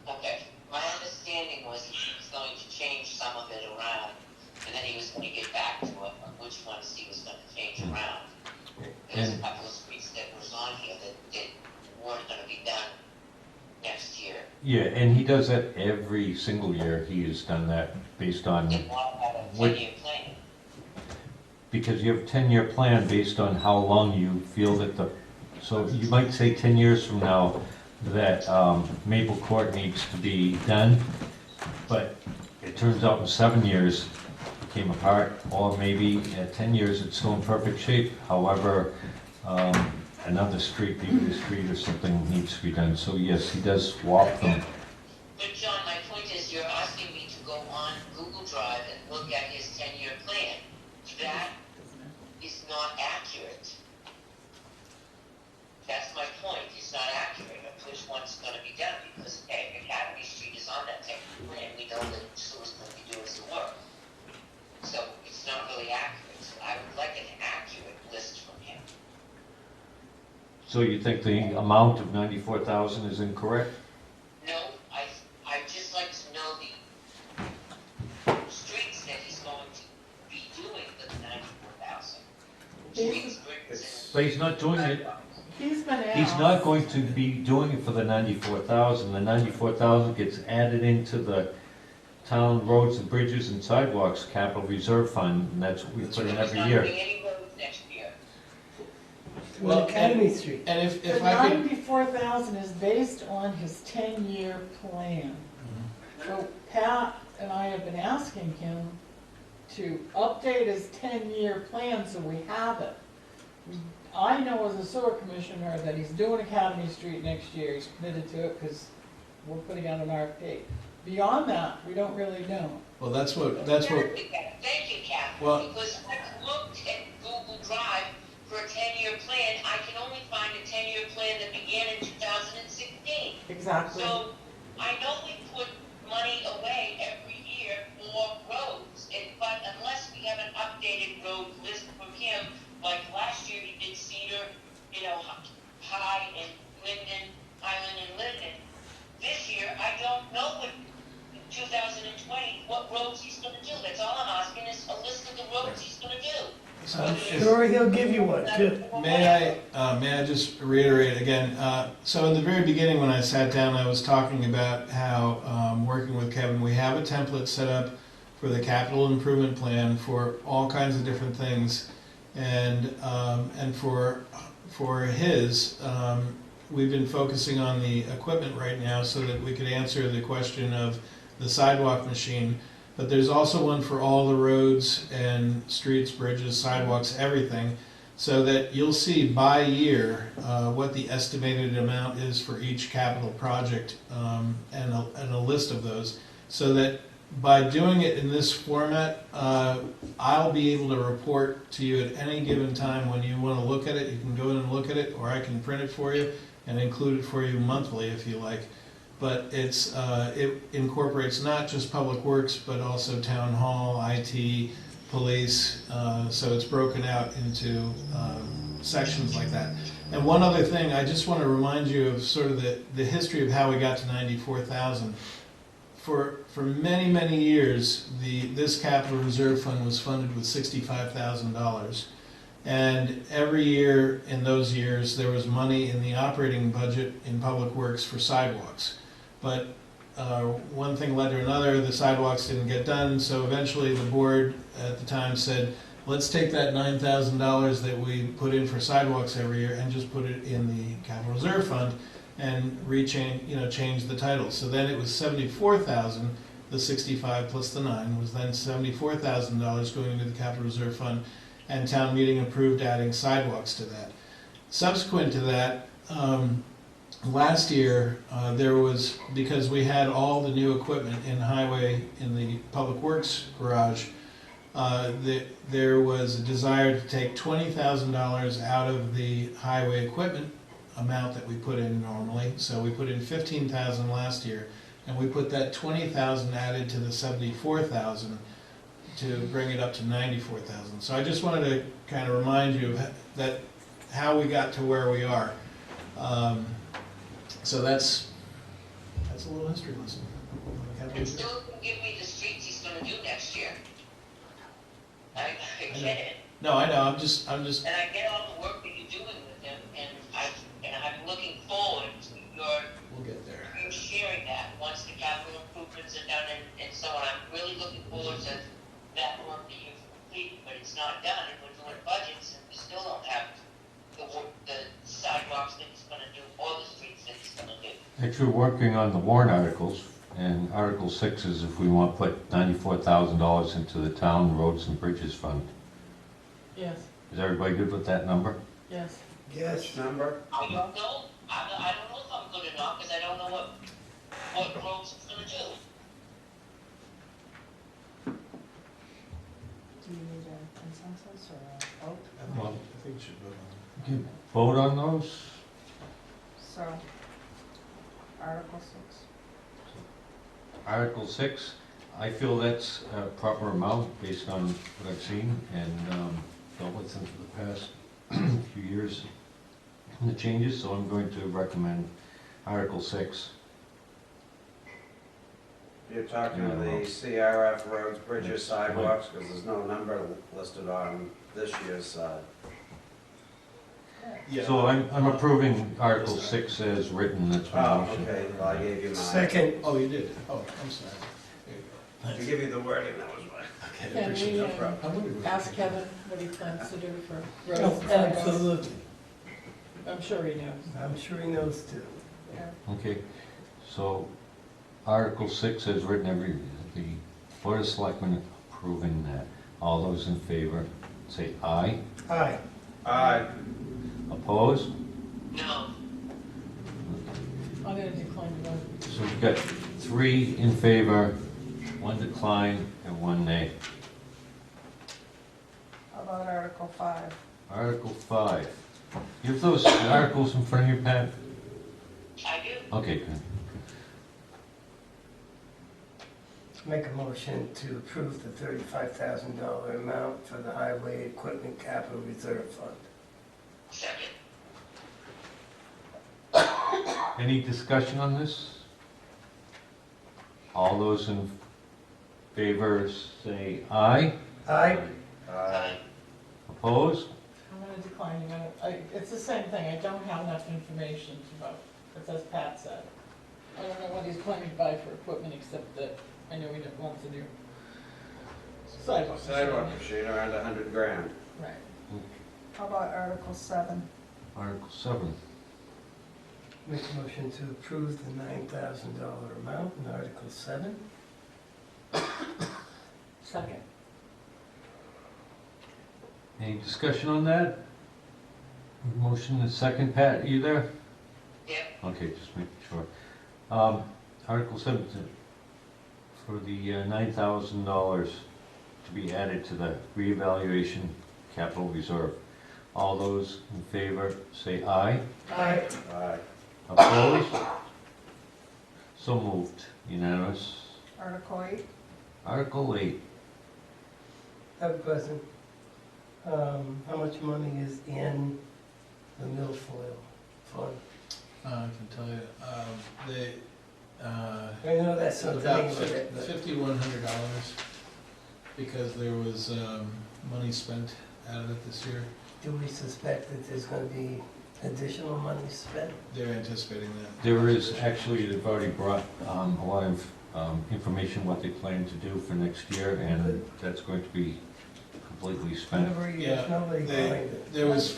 Okay, my understanding was he was going to change some of it around, and then he was gonna get back to which ones he was gonna change around. There's a couple of streets that was on here that weren't gonna be done next year. Yeah, and he does that every single year. He has done that based on, They want to have a What- 10-year plan. because you have a 10-year plan based on how long you feel that so you might say 10 years from now that Maple Court needs to be done, but it turns out in 7 years it came apart, or maybe at 10 years it's still in perfect shape. However, another street, maybe the street or something needs to be done. So yes, he does swap them. But John, my point is, you're asking me to go on Google Drive and look at his 10-year plan. That is not accurate. That's my point, it's not accurate. A So you think the amount of 94,000 is incorrect? No, I'd just like to know the streets that he's going to be doing for the 94,000. Streets, bridges, But he's not doing it, He's been asked. he's not going to be doing it for the 94,000. The 94,000 gets added into the town roads and bridges and sidewalks capital reserve fund, and that's what we put in every He's year. not doing any roads next year. Well, Academy Street. And The if I could, 94,000 is based on his 10-year plan. So Pat and I have been asking him to update his 10-year plan so we have it. I know as a sewer commissioner that he's doing Academy Street next year, he's committed to it because we're putting out an RFP. Beyond that, we don't really know. well, that's what, Thank you, Kathy, Well- because I looked at Google Drive for a 10-year plan. I can only find a 10-year plan that began in 2016. Exactly. So I know we put money away every year for roads, but unless we have an updated road list from him, like last year he did Cedar, High and Linden, Highland and Linden. This year, I don't know what 2020, what roads he's gonna do. That's all I'm asking is a list of the roads he's gonna do. I'm sure he'll give you one, too. May I just reiterate again? So in the very beginning, when I sat down, I was talking about how, working with Kevin, we have a template set up for the capital improvement plan for all kinds of different things, and for his, we've been focusing on the equipment right now so that we could answer the question of the sidewalk machine. But there's also one for all the roads and streets, bridges, sidewalks, everything, so that you'll see by year what the estimated amount is for each capital project, and a list of those, so that by doing it in this format, I'll be able to report to you at any given time when you want to look at it. You can go in and look at it, or I can print it for you and include it for you monthly if you like. But it incorporates not just public works, but also town hall, IT, police, so it's broken out into sections like that. And one other thing, I just want to remind you of sort of the history of how we got to 94,000. For many, many years, this capital reserve fund was funded with $65,000. And every year in those years, there was money in the operating budget in public works for sidewalks. But one thing led to another, the sidewalks didn't get done, so eventually the board at the time said, let's take that $9,000 that we put in for sidewalks every year and just put it in the capital reserve fund and change the title. So then it was 74,000, the 65 plus the 9 was then $74,000 going into the capital reserve fund, and town meeting approved adding sidewalks to that. Subsequent to that, last year, there was, because we had all the new equipment in highway, in the public works garage, there was a desire to take $20,000 out of the highway equipment amount that we put in normally. So we put in $15,000 last year, and we put that $20,000 added to the $74,000 to bring it up to $94,000. So I just wanted to kind of remind you of that, how we got to where we are. So that's a little history lesson. And still can give me the streets he's gonna do next year. I get it. No, I know, I'm just. And I get all the work that you're doing with him, and I'm looking forward to We'll get there. your sharing that once the capital improvements are done and so on. I'm really looking forward to that work that you've completed, but it's not done, and we're doing budgets, and we still don't have the sidewalks that he's gonna do, or the streets that he's gonna do. Actually, we're working on the warrant articles, and Article 6 is if we want to put $94,000 into the town roads and bridges fund. Yes, Is everybody good with that number? yes. Yes. Number? I don't know, I don't know if I'm good enough, because I don't know what roads he's gonna do. Do you need a consensus or a vote? I think we should vote on it. Vote on those? So, Article 6. Article 6, I feel that's a proper amount based on what I've seen and dealt with them for the past few years. the changes, so I'm going to recommend Article 6. You're talking to the CRF roads, bridges, sidewalks, because there's no number listed on this year's side. Yeah. So I'm approving Article 6 as written, that's my Oh, motion. okay, well, I gave you mine. Second. Oh, you did? Oh, I'm sorry. There you To give you the wording, that was mine. go. Okay, I Can appreciate we it. No problem. I wondered what ask you- Kevin what he plans to do for roads? Oh, absolutely. I'm sure he knows. I'm sure he knows too. Yeah. Okay, so Article 6 as written, the Board of Selectmen approving that. All those in favor, say aye. Aye. Aye. Opposed? No. I'm gonna decline to vote. So we've got 3 in favor, 1 decline, and 1 nay. How about Article 5? Article 5. You have those articles in front of you, Pat? I do. Okay, good. Make a motion to approve the $35,000 amount for the Highway Equipment Capital Reserve Fund. Second. Any discussion on this? All those in favor say aye. Aye. Aye. Opposed? I'm gonna decline to vote. It's the same thing, I don't have enough information to vote, it's as Pat said. I don't know what he's planning to buy for equipment, except that I know he wants to do sidewalks. Sidewalk machine around $100,000. Right. How about Article 7? Article 7. Make a motion to approve the $9,000 amount in Article 7. Second. Any discussion on that? Motion and second, Pat, are you there? Yeah. Okay, just making sure. Article 7, for the $9,000 to be added to the reevaluation capital reserve. All those in favor say aye. Aye. Aye. Opposed? So moved, unanimous. Article 8? Article 8. Have a question. How much money is in the milfoil fund? I can tell you, they, I know that's about something with it, but $5,100 because there was money spent out of it this year. do we suspect that there's gonna be additional money spent? They're anticipating that. There is, actually, they've already brought a lot of information, what they plan to do for next year, and that's going to be completely spent. Nobody, Yeah, nobody they- behind it. There was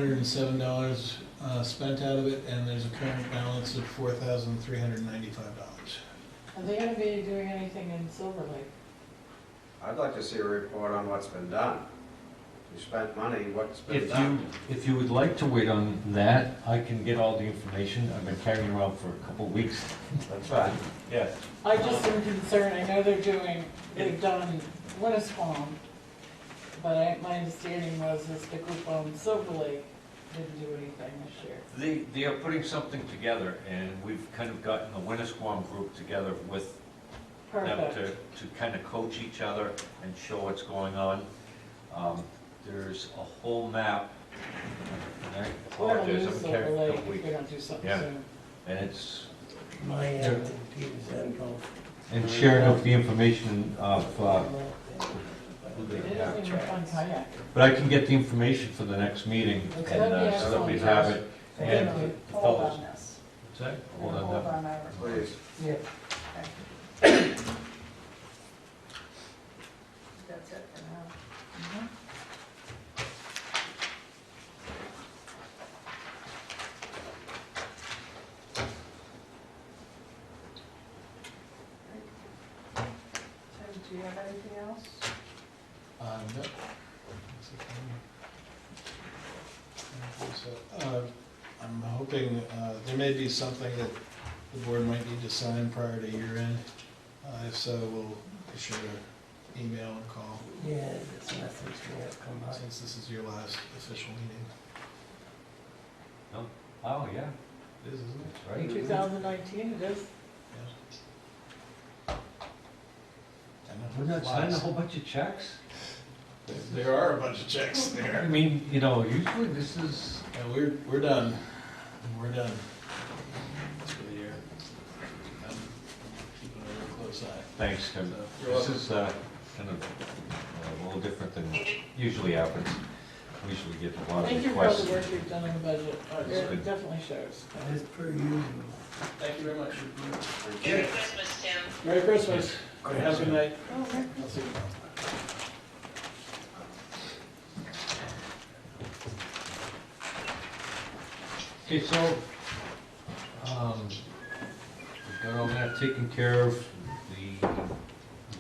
$5,107 spent out of it, and there's a current balance of $4,395. Are they gonna be doing anything in Silver Lake? I'd like to see a report on what's been done. You spent money, what's been If done? you would like to wait on that, I can get all the information. I've been carrying around for a couple of weeks. That's fine. Yes. I just am concerned, I know they've done Winnisquam, but my understanding was this the group on Silver Lake didn't do anything this year. They are putting something together, and we've kind of gotten the Winnisquam group together with them Perfect. to kind of coach each other and show what's going on. There's a whole map, and I We're gonna apologize, lose I've been Silver carrying a Lake couple if we weeks. don't do something Yeah. soon. And it's, My end and Peter's end both. and sharing of the information of, who We they didn't have. even find kayak. But I can get the information for the next meeting, Okay. and That'd be so that we excellent. have it. Thank And you. the Hold fellows, on this. what's that? Hold Hold on on that. that. Please. Yeah. That's it for now. Mhm. Tim, do you have anything else? No. That's it for me. So, I'm hoping, there may be something that the board might need to sign prior to year end. If so, we'll be sure to email and call, Yeah, there's nothing to have come by. since this is your last official meeting. Oh, yeah, It is, isn't it? that's right. 2019 it is. Yeah. I know. We're not signing a whole bunch of checks? There are a bunch of checks I there. mean, you know, usually this is, And we're done. We're done. For the year. I'm keeping a real close eye. thanks, Tim. So, you're This welcome. is kind of a little different than usually happens. We usually get a lot of Thank you for all requests. the work you've done on the budget. It's It good. definitely shows. As per usual. Thank you very much. Merry Christmas, Tim. Merry Christmas. Have a good night. I'll see you tomorrow. Okay, so, we've got all that taken care of. I'm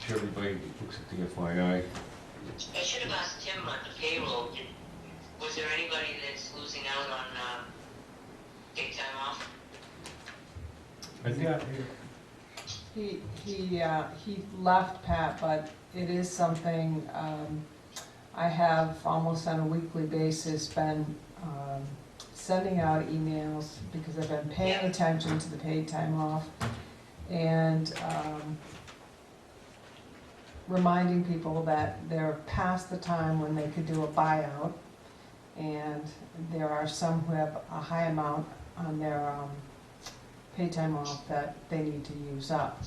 sure everybody looks at the FYI. I should have asked Tim on the payroll, was there anybody that's losing out on, paid time off? I think, He left, Pat, but it is something, I have almost on a weekly basis been, sending out emails because I've been paying attention to the paid time off and, reminding people that they're past the time when they could do a buyout. And there are some who have a high amount on their, paid time off that they need to use up.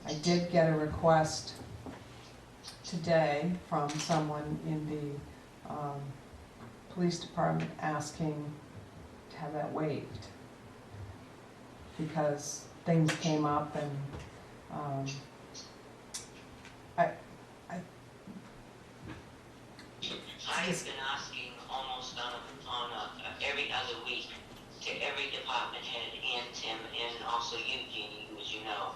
I did get a request today from someone in the police department asking to have that waived because things came up and I've been asking almost on every other week to every department head and Tim and also you, Jeannie, as you know,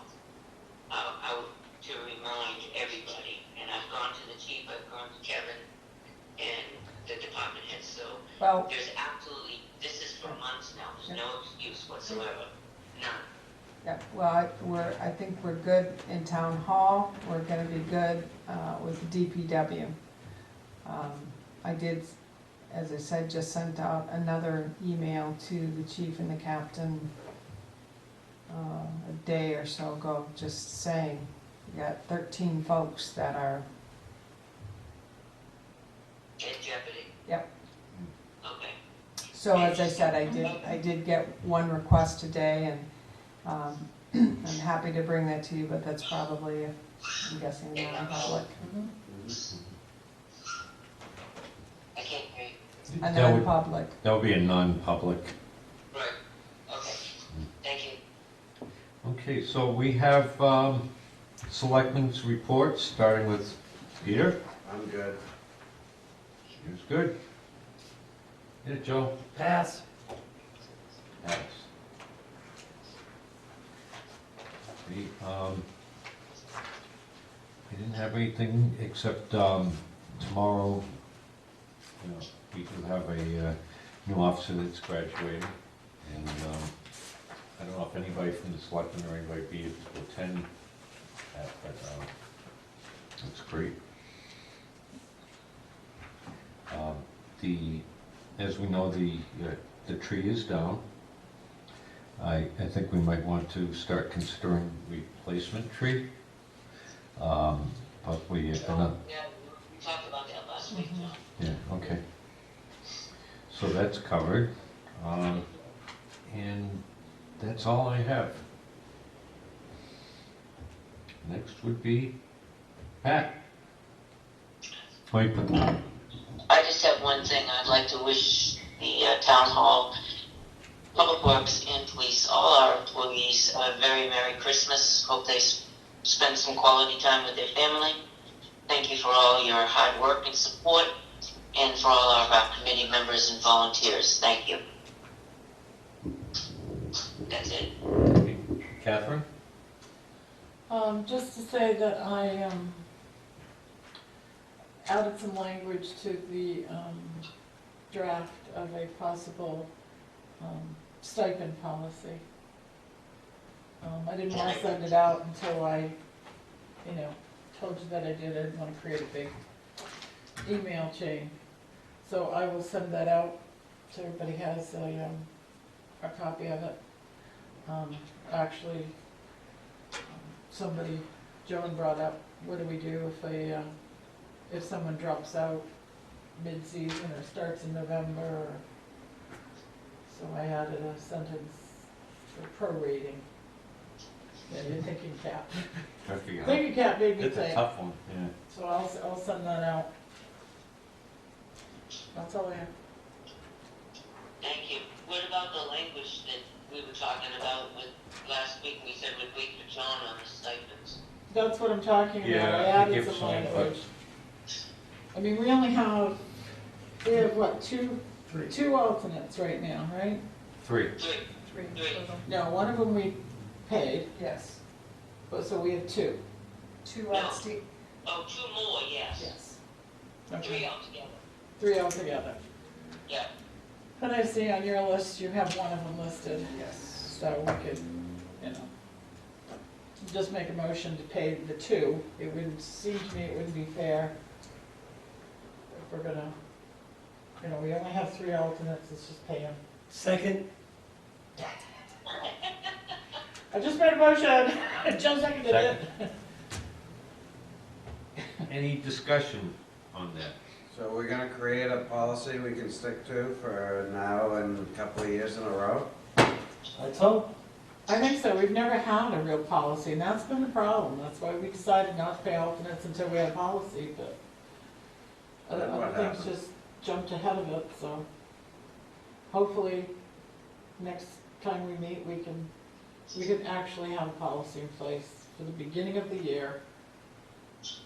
to remind everybody. And I've gone to the chief, I've gone to Kevin and the department heads. So well, there's absolutely, this is for months now. There's no excuse whatsoever. None. yeah, well, I think we're good in town hall. We're gonna be good with the DPW. I did, as I said, just sent out another email to the chief and the captain a day or so ago, just saying, we got 13 folks that are, In jeopardy. Yep. Okay. so as I said, I did get one request today, and I'm happy to bring that to you, but that's probably, I'm guessing, non-public. I can't hear you. A That would- non-public. that would be a non-public. Right. Okay. Thank you. Okay, so we have selectmen's reports, starting with Peter. I'm good. Peter's good. Yeah, Joe? Pass. Pass. Okay, I didn't have anything except tomorrow, you know, we do have a new officer that's graduating, and I don't know if anybody from the selectmen or anybody be able to attend that, but that's great. As we know, the tree is down. I think we might want to start considering replacement tree. Possibly another. Yeah, we talked about that last week, John. Yeah, okay. So that's covered. And that's all I have. Next would be Pat. Wait, but I just have one thing. I'd like to wish the town hall, public works, and police, all our employees, a very Merry Christmas. Hope they spend some quality time with their family. Thank you for all your hard work and support, and for all of our committee members and volunteers. Thank you. That's it. Catherine? Just to say that I added some language to the draft of a possible stipend policy. I didn't want to send it out until I, told you that I didn't want to create a big email chain. So I will send that out so everybody has a copy of it. Actually, somebody, Joan brought up, what do we do if someone drops out mid-season or starts in November. So I added a sentence for prorating. Yeah, you're thinking cap. Thinking cap made me It's a think. tough one, yeah. So I'll send that out. That's all I have. Thank you. What about the language that we were talking about with, last week, we said we'd wait for John on the stipends? That's what I'm talking about. Yeah, I to added give some some language. I mean, we have what, two alternates right now, right? 3. Three. No, one of them we paid, Yes. but so we have two. Two No. outstanding, Oh, 2 more, yes. yes. 3 altogether. 3 altogether. Yeah. And I see on your list, you have one of them listed. Yes. So we could, just make a motion to pay the 2. It would seem to me it wouldn't be fair if we're gonna, we only have 3 alternates, let's just pay them. Second, I just made a motion. Joe seconded it. Any discussion on that? So we're gonna create a policy we can stick to for now and a couple of years in a row? let's hope. I think so. We've never had a real policy, and that's been the problem. That's why we decided not to pay alternates until we had a policy, but Then what other things happened? just jumped ahead of it, so hopefully next time we meet, we can actually have a policy in place for the beginning of the year.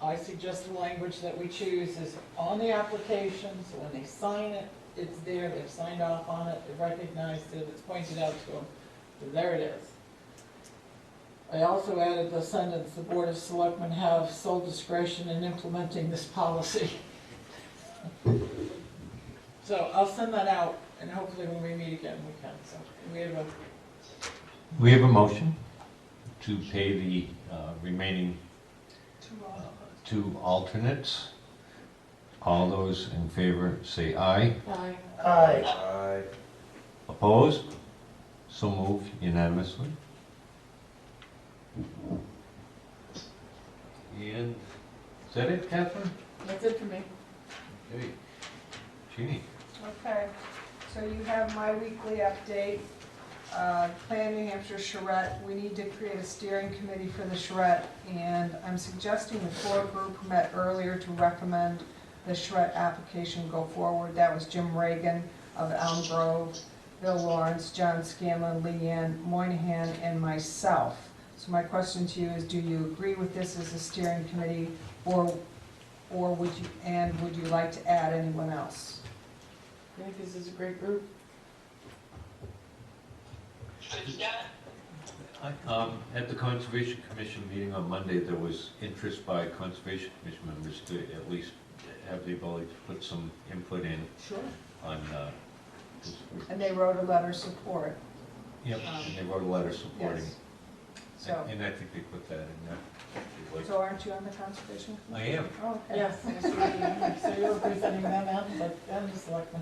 I suggest the language that we choose is on the application, so when they sign it, it's there, they've signed off on it, they've recognized it, it's pointed out to them. There it is. I also added the sentence, the Board of Selectmen have sole discretion in implementing this policy. So I'll send that out, and hopefully when we meet again, we can. So We have a motion to pay the remaining 2 alternates. All those in favor say aye. Aye. Aye. Aye. Opposed? So moved unanimously. And is that it, Catherine? That's it for me. Okay. Jeannie? Okay, so you have my weekly update. Plan New Hampshire charrette, we need to create a steering committee for the charrette, and I'm suggesting the core group who met earlier to recommend the charrette application go forward. That was Jim Reagan of Elm Grove, Bill Lawrence, John Scanlon, Leanne Moynihan, and myself. So my question to you is, do you agree with this as a steering committee, or would you like to add anyone else? I think this is a great group. Good stuff. At the Conservation Commission meeting on Monday, there was interest by Conservation Commission members to at least have the ability to put some input in Sure. on, And they wrote a letter of support. yep, and they wrote a letter supporting. Yes. So, And I think they put that in there. so aren't you on the conservation I committee? am. Oh, okay. Yes, so you're representing them and the selectmen.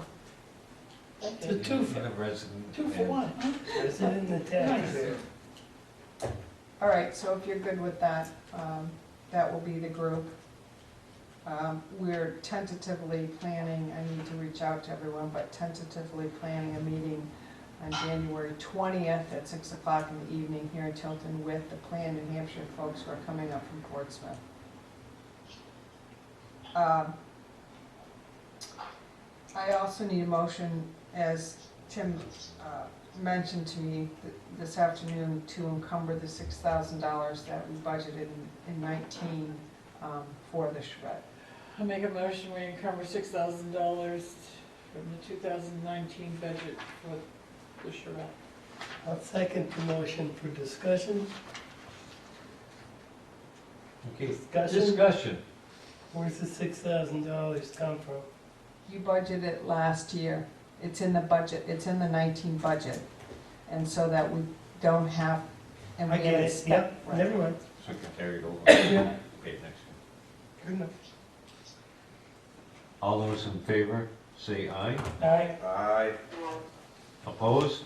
Thank It's a you. twofer. And a resident. 2 for 1, huh? Is it in the text? Nice. All right, so if you're good with that, that will be the group. We're tentatively planning, I need to reach out to everyone, but tentatively planning a meeting on January 20th at 6 o'clock in the evening here in Tilton with the Plan New Hampshire folks who are coming up from Portsmouth. I also need a motion, as Tim mentioned to me this afternoon, to encumber the $6,000 that we budgeted in 19 for the charrette. I'll make a motion, we encumber $6,000 from the 2019 budget for the charrette. I'll second the motion for discussion. Okay, Discussion? discussion. Where's the $6,000 come from? You budgeted it last year. It's in the budget, it's in the 19 budget. And so that we don't have, and we I get haven't it, spent. yep, right. never mind. So we can carry it over. Yeah. Okay, next. Good enough. All those in favor, say aye. Aye. Aye. Opposed?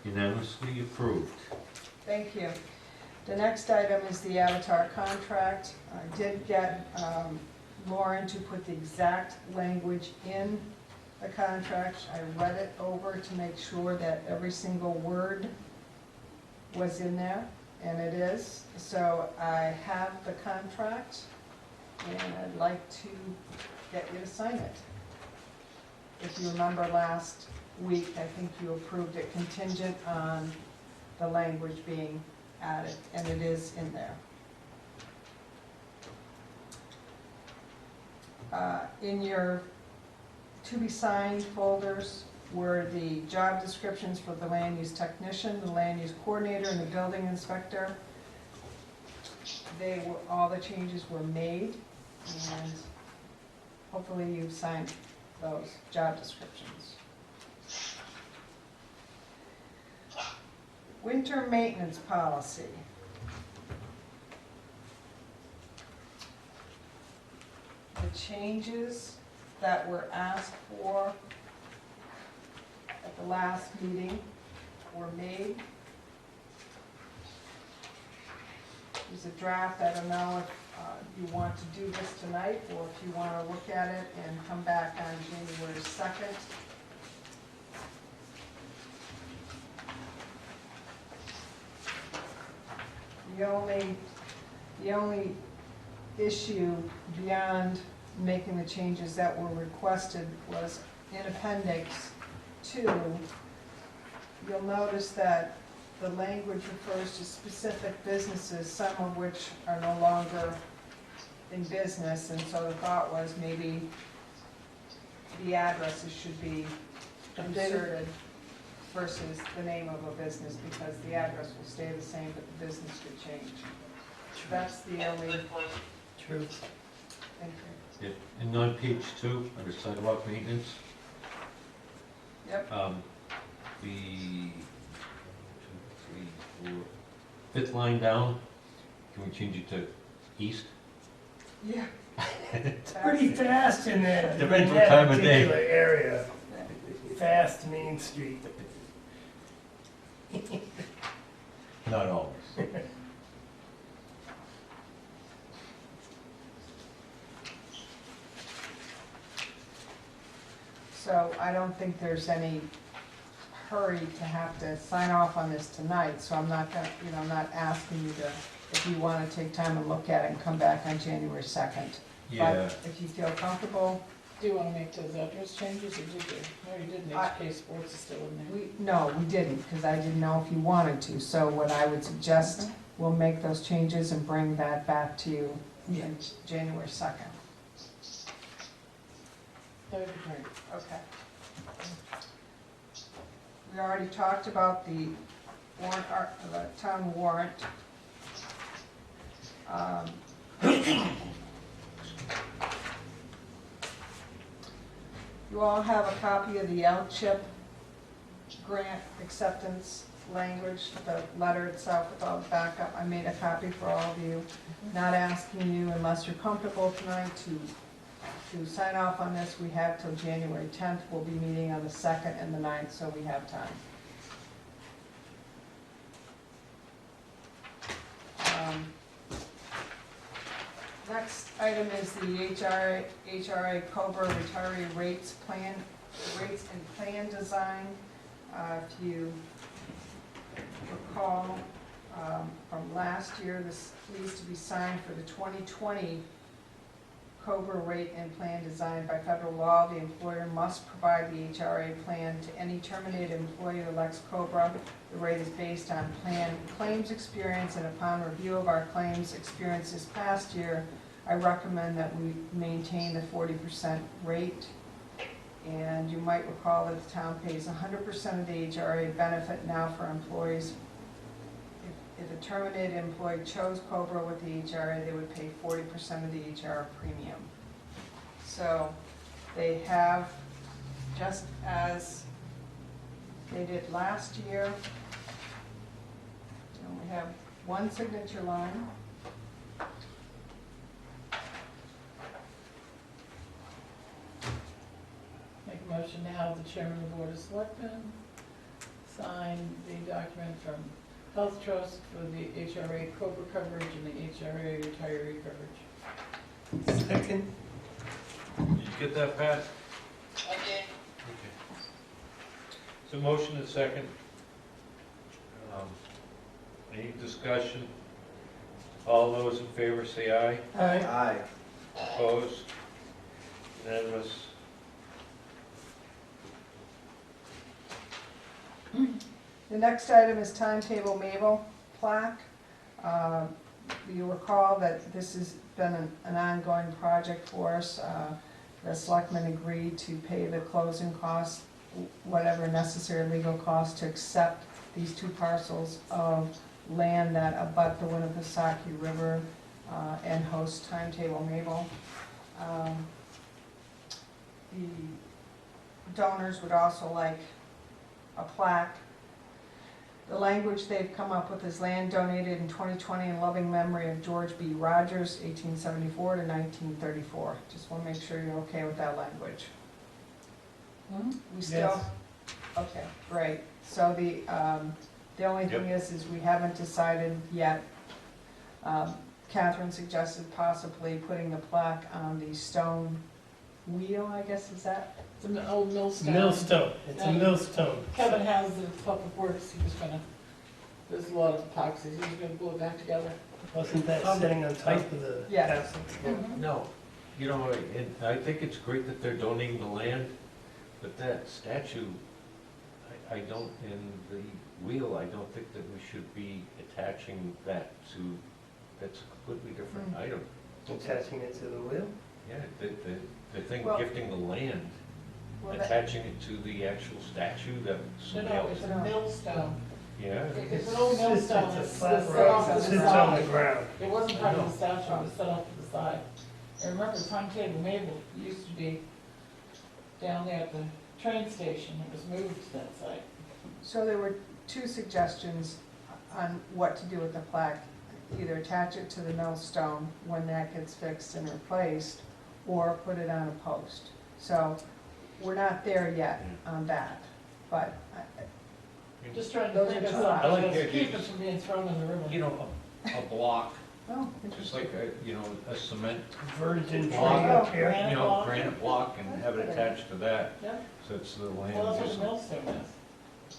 Unanimously approved. Thank you. The next item is the Avatar contract. I did get Lauren to put the exact language in the contract. I read it over to make sure that every single word was in there, and it is. So I have the contract, and I'd like to get you to sign it. If you remember last week, I think you approved it contingent on the language being added, and it is in there. In your to-be-signed folders were the job descriptions for the land use technician, the land use coordinator, and the building inspector. All the changes were made, and hopefully you've signed those job descriptions. Winter maintenance policy. The changes that were asked for at the last meeting were made. There's a draft. I don't know if you want to do this tonight or if you want to look at it and come back on January 2nd. The only issue beyond making the changes that were requested was in Appendix 2. You'll notice that the language refers to specific businesses, some of which are no longer in business, and so the thought was maybe the addresses should be inserted versus the name of a business, because the address will stay the same, but the business could change. That's the only Truth. thing. Yeah, and on page 2, under sidewalk maintenance, Yep. the 1, 2, 3, 4, fifth line down, can we change it to east? Yeah. It's pretty fast in that, Depends in what that time of day. particular area. Fast Main Street. Not always. So I don't think there's any hurry to have to sign off on this tonight, so I'm not gonna, I'm not asking you to, if you wanna take time and look at it and come back on January 2nd. Yeah. But if you feel comfortable, Do you want to make those address changes, or did you? No, you didn't. HK Sports is still in there. no, we didn't, because I didn't know if you wanted to. So what I would suggest, we'll make those changes and bring that back to you on January 2nd. That would be great. Okay. We already talked about the warrant, the town warrant. You all have a copy of the L-CHIP grant acceptance language, the letter itself with all the backup. I made a copy for all of you. Not asking you, unless you're comfortable tonight, to sign off on this. We have till January 10th. We'll be meeting on the 2nd and the 9th, so we have time. Next item is the HRA COBRA retiree rates and plan design. If you recall from last year, this needs to be signed for the 2020 COBRA rate and plan designed by federal law. The employer must provide the HRA plan to any terminated employee who elects COBRA. The rate is based on plan claims experience, and upon review of our claims experience this past year, I recommend that we maintain the 40% rate. And you might recall that the town pays 100% of the HRA benefit now for employees. If a terminated employee chose COBRA with the HRA, they would pay 40% of the HR premium. So they have, just as they did last year, and we have one signature line. Make a motion to have the chairman of the Board of Selectmen sign the document from Health Trust for the HRA COBRA coverage and the HRA retiree coverage. Second. you get that, Pat? I did. Okay. So motion and second. Any discussion? All those in favor say aye. Aye. Opposed? Unanimous? The next item is Timetable Mabel plaque. You'll recall that this has been an ongoing project for us. The selectmen agreed to pay the closing costs, whatever necessary legal costs to accept these two parcels of land that abut the Winnipesaukee River and host Timetable Mabel. The donors would also like a plaque. The language they've come up with is land donated in 2020 in loving memory of George B. Rogers, 1874 to 1934. Just want to make sure you're okay with that language. We still, Yes. okay, great. So the only thing is we haven't decided yet. Catherine suggested possibly putting the plaque on the stone wheel, I guess, is that? It's an old millstone. Millstone, it's a millstone. Kevin has the Public Works, he was gonna, there's a lot of epoxies, he was gonna glue it back together. Wasn't that sitting on top of the Yeah. castle? No. You know, and I think it's great that they're donating the land, but that statue, I don't, in the wheel, I don't think that we should be attaching that to, that's a completely different item. Attaching it to the wheel? Yeah, the thing Well- gifting the land, Well, that- attaching it to the actual statue that No, somebody no, else. it's a millstone. Yeah. It's an old millstone, It's a it's flat set off rock to that the sits on the side. ground. It wasn't part of the statue, it was set off to the side. I remember Timetable Mabel used to be down there at the train station, it was moved to that site. So there were two suggestions on what to do with the plaque. Either attach it to the millstone when that gets fixed and replaced, or put it on a post. So we're not there yet on that, but Just trying to Those think are of two I like something the to idea, keep it from being thrown in the river. You know, a block, oh, just like a cement Virgin tree block, up here. Granite block. granite block, and have it attached to that, Yep. so it's the land. Well, that's what just- the millstone is.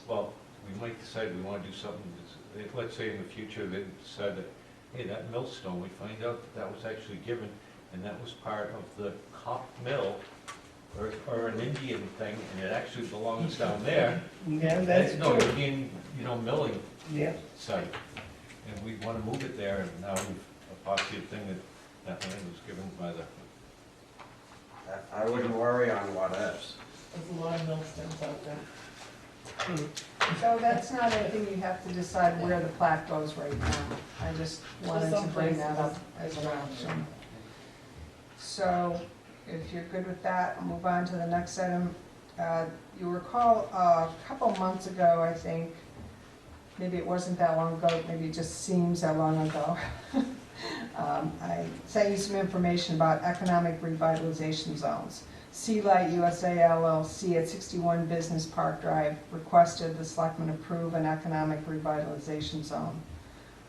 Well, we might decide we want to do something, let's say in the future, they decide that, hey, that millstone, we find out that that was actually given, and that was part of the cop mill, or an Indian thing, and it actually belongs down there. Yeah, that's No, true. Indian, milling Yeah, site, and we want to move it there, and now we've a positive thing that land was given by the, I wouldn't worry on what ifs. There's a lot of millstones out there. so that's not anything you have to decide where the plaque goes right now. I just wanted to bring that up as an option. So if you're good with that, I'll move on to the next item. You recall a couple months ago, I think, maybe it wasn't that long ago, maybe it just seems that long ago. I sent you some information about economic revitalization zones. Sea Light USA LLC at 61 Business Park Drive requested the selectmen approve an economic revitalization zone.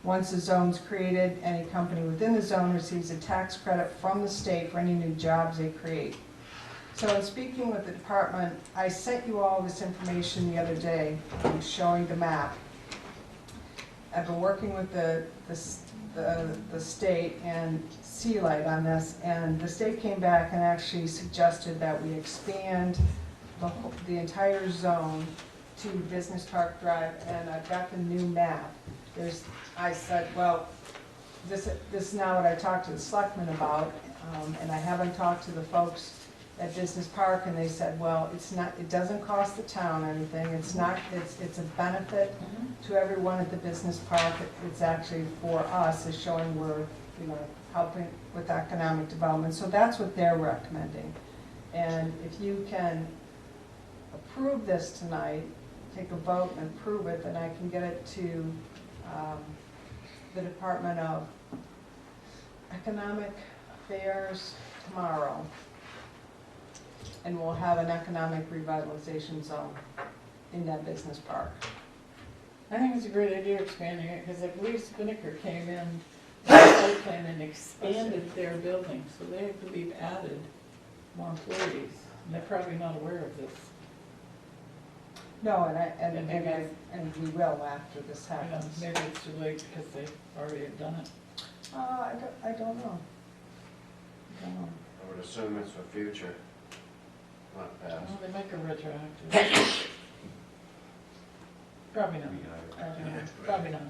Once the zone's created, any company within the zone receives a tax credit from the state for any new jobs they create. So in speaking with the department, I sent you all this information the other day, showing the map. I've been working with the state and Sea Light on this, and the state came back and actually suggested that we expand the entire zone to Business Park Drive, and I've got the new map. I said, well, this is not what I talked to the selectmen about, and I haven't talked to the folks at Business Park, and they said, well, it doesn't cost the town anything, it's a benefit to everyone at the business park. It's actually for us, is showing we're, helping with economic development, so that's what they're recommending. And if you can approve this tonight, take a vote and approve it, then I can get it to the Department of Economic Affairs tomorrow, and we'll have an economic revitalization zone in that business park. I think it's a great idea expanding it, because I believe Spinnaker came in, with a site plan and expanded their building, so they, I believe, added more employees, and they're probably not aware of this. No, and we will after this You know, happens. maybe it's too late because they already have done it. I don't know. I would assume it's for future, not past. Well, they make a retroactive. Probably not. Probably not.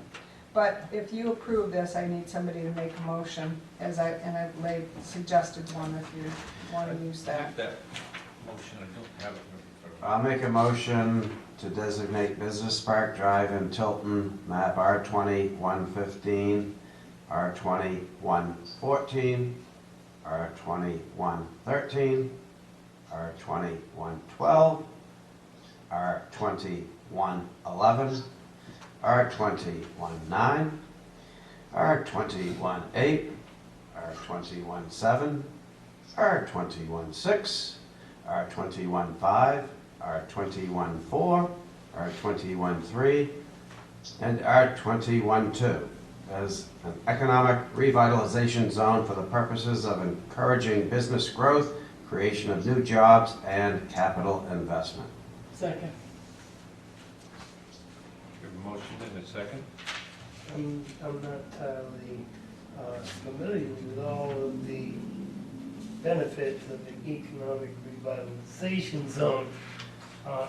But if you approve this, I need somebody to make a motion, and I've suggested one if you want to use that. That motion, I don't have it. I'll make a motion to designate Business Park Drive in Tilton, map R20 115, R20 114, R20 113, R20 112, R20 111, R20 19, R20 18, R20 17, R20 16, R20 15, R20 14, R20 13, and R20 12 as an economic revitalization zone for the purposes of encouraging business growth, creation of new jobs, and capital investment. Second. We have a motion and a second. I'm not entirely familiar with all of the benefits of the economic revitalization zone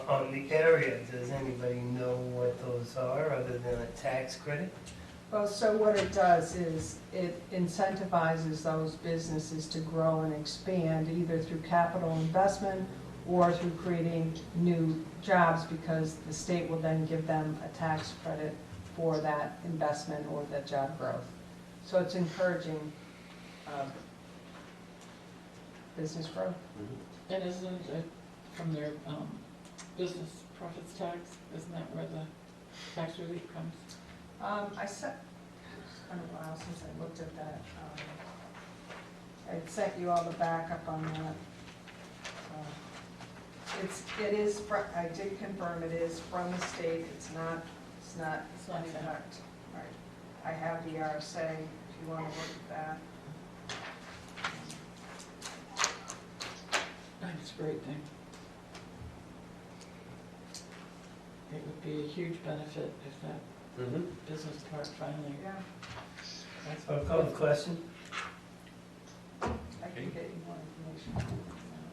on the area. Does anybody know what those are, other than a tax credit? Well, so what it does is it incentivizes those businesses to grow and expand either through capital investment or through creating new jobs, because the state will then give them a tax credit for that investment or that job growth. So it's encouraging business growth. And isn't it from their business profits tax? Isn't that where the tax relief comes? It's been a while since I looked at that. I sent you all the backup on that. I did confirm it is from the state, it's not any effect. Right. I have the RSA, if you want to look at that. I think it's a great thing. It would be a huge benefit if that business part finally. Yeah, I'll call the question. I can get you more information.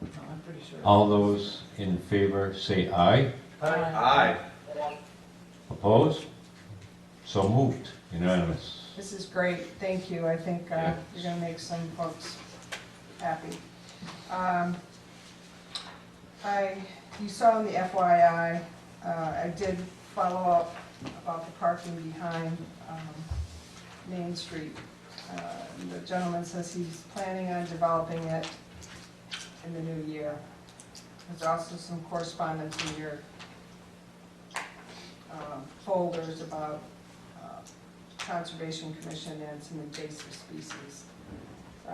No, I'm pretty sure. All those in favor say aye. Aye. Opposed? So moved. Unanimous. This is great, thank you. I think Yeah. you're going to make some folks happy. You saw in the FYI, I did follow up about the parking behind Main Street. The gentleman says he's planning on developing it in the new year. There's also some correspondence in your folders about Conservation Commission and some invasive species. So,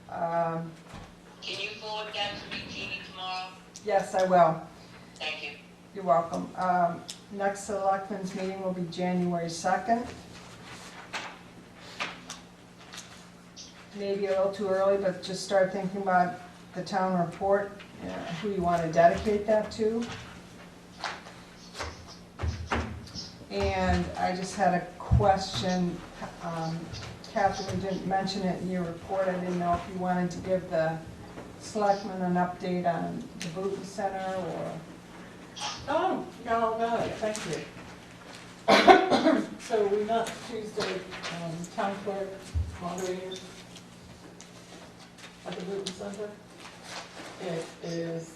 Can you forward that to me, Jeannie, tomorrow? yes, I will. Thank you. You're welcome. Next Selectmen's meeting will be January 2nd. Maybe a little too early, but just start thinking about the town report, who you want to dedicate that to. And I just had a question, Catherine didn't mention it in your report, I didn't know if you wanted to give the selectmen an update on the Booton Center, or... Oh, got all about it, thank you. So we met Tuesday, town clerk, moderators at the Booton Center. It is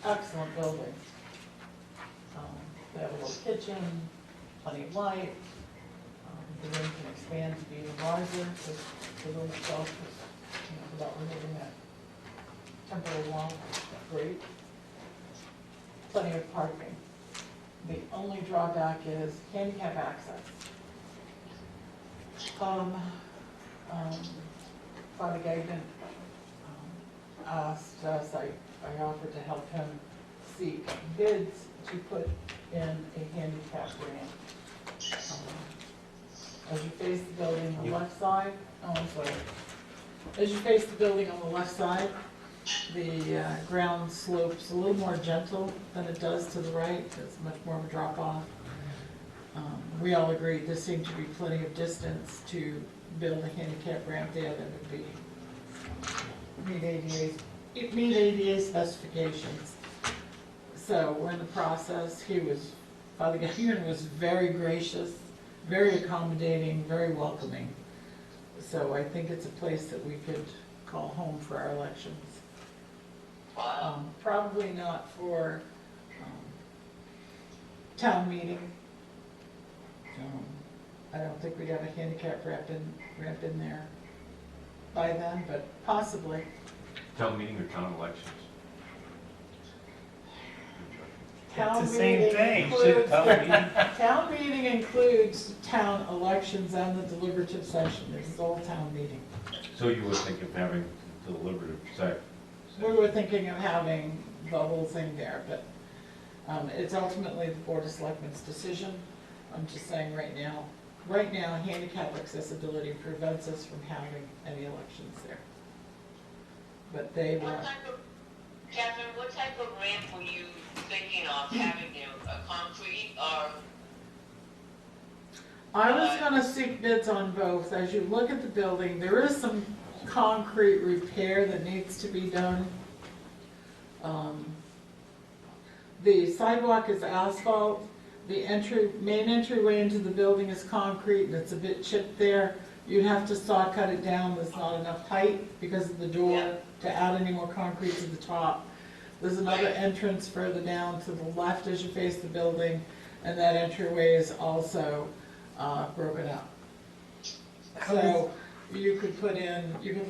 excellent building. They have a little kitchen, plenty of light. The room can expand to be even larger. The room itself is, without removing that temporary wall, great. Plenty of parking. The only drawback is handicap access. Father Gagnon asked us, I offered to help him seek bids to put in a handicap ramp. As you face the building on the left side, as you face the building on the left side, the ground slopes a little more gentle than it does to the right. It's much more of a drop off. We all agreed there seemed to be plenty of distance to build a handicap ramp there that would meet ADA specifications. So we're in the process. Father Gagnon was very gracious, very accommodating, very welcoming. So I think it's a place that we could call home for our elections. Probably not for town meeting. I don't think we'd have a handicap ramp in there by then, but possibly. Town meeting or town elections? It's the same thing. Town meeting includes town elections and the deliberative session. This is all town meeting. So you were thinking of having deliberative session? We were thinking of having the whole thing there, but it's ultimately the Board of Selectmen's decision. I'm just saying right now, handicap accessibility prevents us from having any elections there. But they were. Catherine, what type of ramp were you thinking of having there? A concrete or? I was gonna seek bids on both. As you look at the building, there is some concrete repair that needs to be done. The sidewalk is asphalt. The main entryway into the building is concrete and it's a bit chipped there. You'd have to saw cut it down. There's not enough height because of the door to add any more concrete to the top. There's another entrance further down to the left as you face the building, and that entryway is also broken up. So you could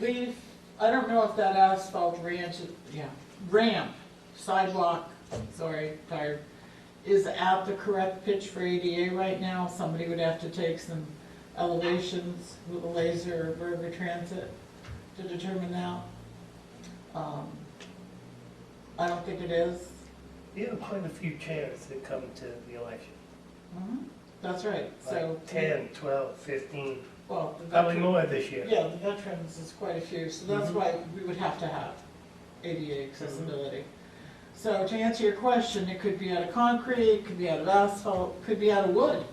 leave, I don't know if that asphalt ramp, sidewalk, tired, is at the correct pitch for ADA right now. Somebody would have to take some elevations with a laser or Berger Transit to determine that. I don't think it is. You have quite a few chairs that come to the election. That's right. So Like 10, 12, 15, well, probably more this year. Yeah, the veterans is quite a few, so that's why we would have to have ADA accessibility. So to answer your question, it could be out of concrete, it could be out of asphalt, it could be out of wood.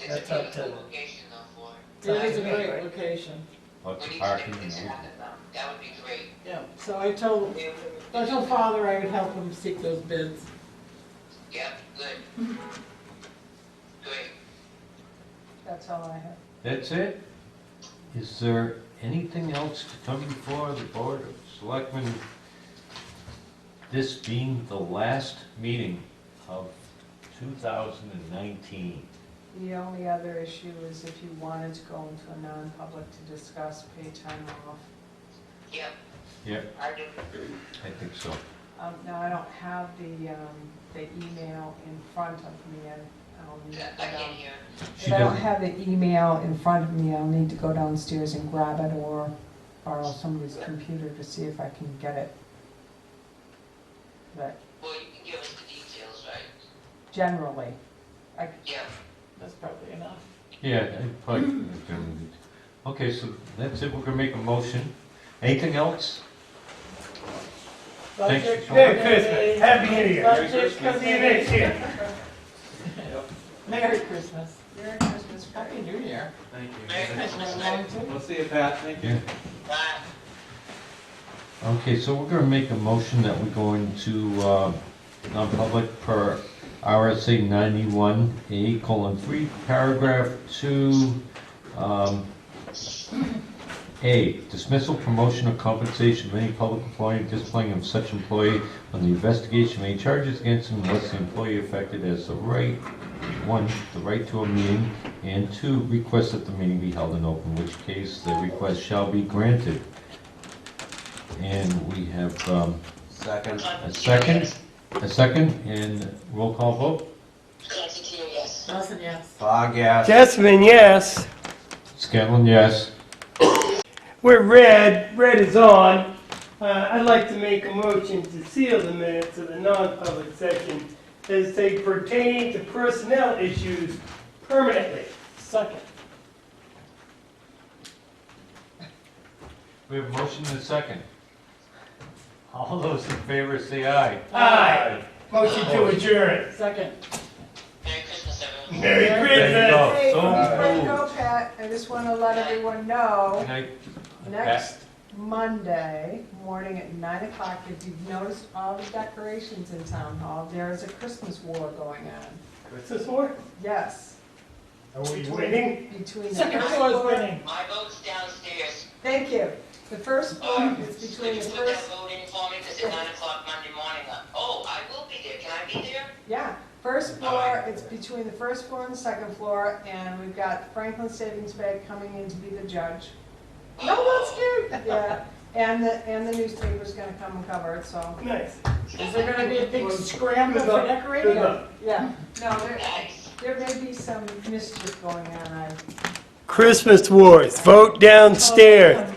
That's up to. Location though for it. It is a great location. Lots We of need to parking make and this everything. happen though. That would be great. Yeah, so I told Father I would help him seek those bids. Yep, good. Great. That's all I have. That's it? Is there anything else to come before the Board of Selectmen? This being the last meeting of 2019. The only other issue is if you wanted to go into a non-public to discuss paid time off. Yep, Yep, I do. I think so. Now, I don't have the email in front of me, and I'll need to go I down. can't hear. If I don't have the email in front of me, I'll need to go downstairs and grab it or borrow somebody's computer to see if I can get it. But Well, you can give us the details, right? generally, Yeah. That's probably enough. Yeah, I probably. Okay, so that's it. We're gonna make a motion. Anything else? Thanks. Merry Christmas, Happy New Year. Budget See you next year. Merry Christmas. Merry Christmas. Happy New Year. Thank Merry you. Christmas. We'll see you, Pat. Thank you. Yeah. Bye. Okay, so we're gonna make a motion that we go into non-public per RSA 91A:3, paragraph 2, A, dismissal, promotion, or compensation of any public employee, disciplining of such employee on the investigation of any charges against him unless the employee affected has the right, 1, the right to a meeting, and 2, request that the meeting be held in open, in which case the request shall be granted. And we have Second. a second, and roll call vote. Clancy Clear, yes. Dawson, yes. Fog, yes. Jessamine, yes. Scanlon, yes. We're red is on. I'd like to make a motion to seal the minutes of the non-public session as they pertain to personnel issues permanently. Second. We have a motion and a second. All those in favor say aye. Aye. Motion to adjourn. Second. Merry Christmas, everyone. Merry There you Christmas. go. Hey, So before you moved. go, Pat, I just want to let everyone know, Good night. next Monday morning at 9 o'clock, if you've noticed all the decorations in Town Hall, there is a Christmas war going on. Christmas war? Yes. Are we winning? Between the Second first floor is floor. winning. My vote's downstairs. Thank you. The first floor is Could between you the put that first, vote in for me, because at 9 o'clock Monday morning, oh, I will be there, can I be there? yeah, first floor, it's between the first floor and the second floor, and we've got Franklin Savings Bank coming in to be the judge. No, that's cute. Yeah, and the newspaper's gonna come and cover it, so. Nice. Is there gonna be a big scramble Good for luck. decorating? Good luck. Yeah, no, Nice. there may be some mischief going on. Christmas wars, vote downstairs.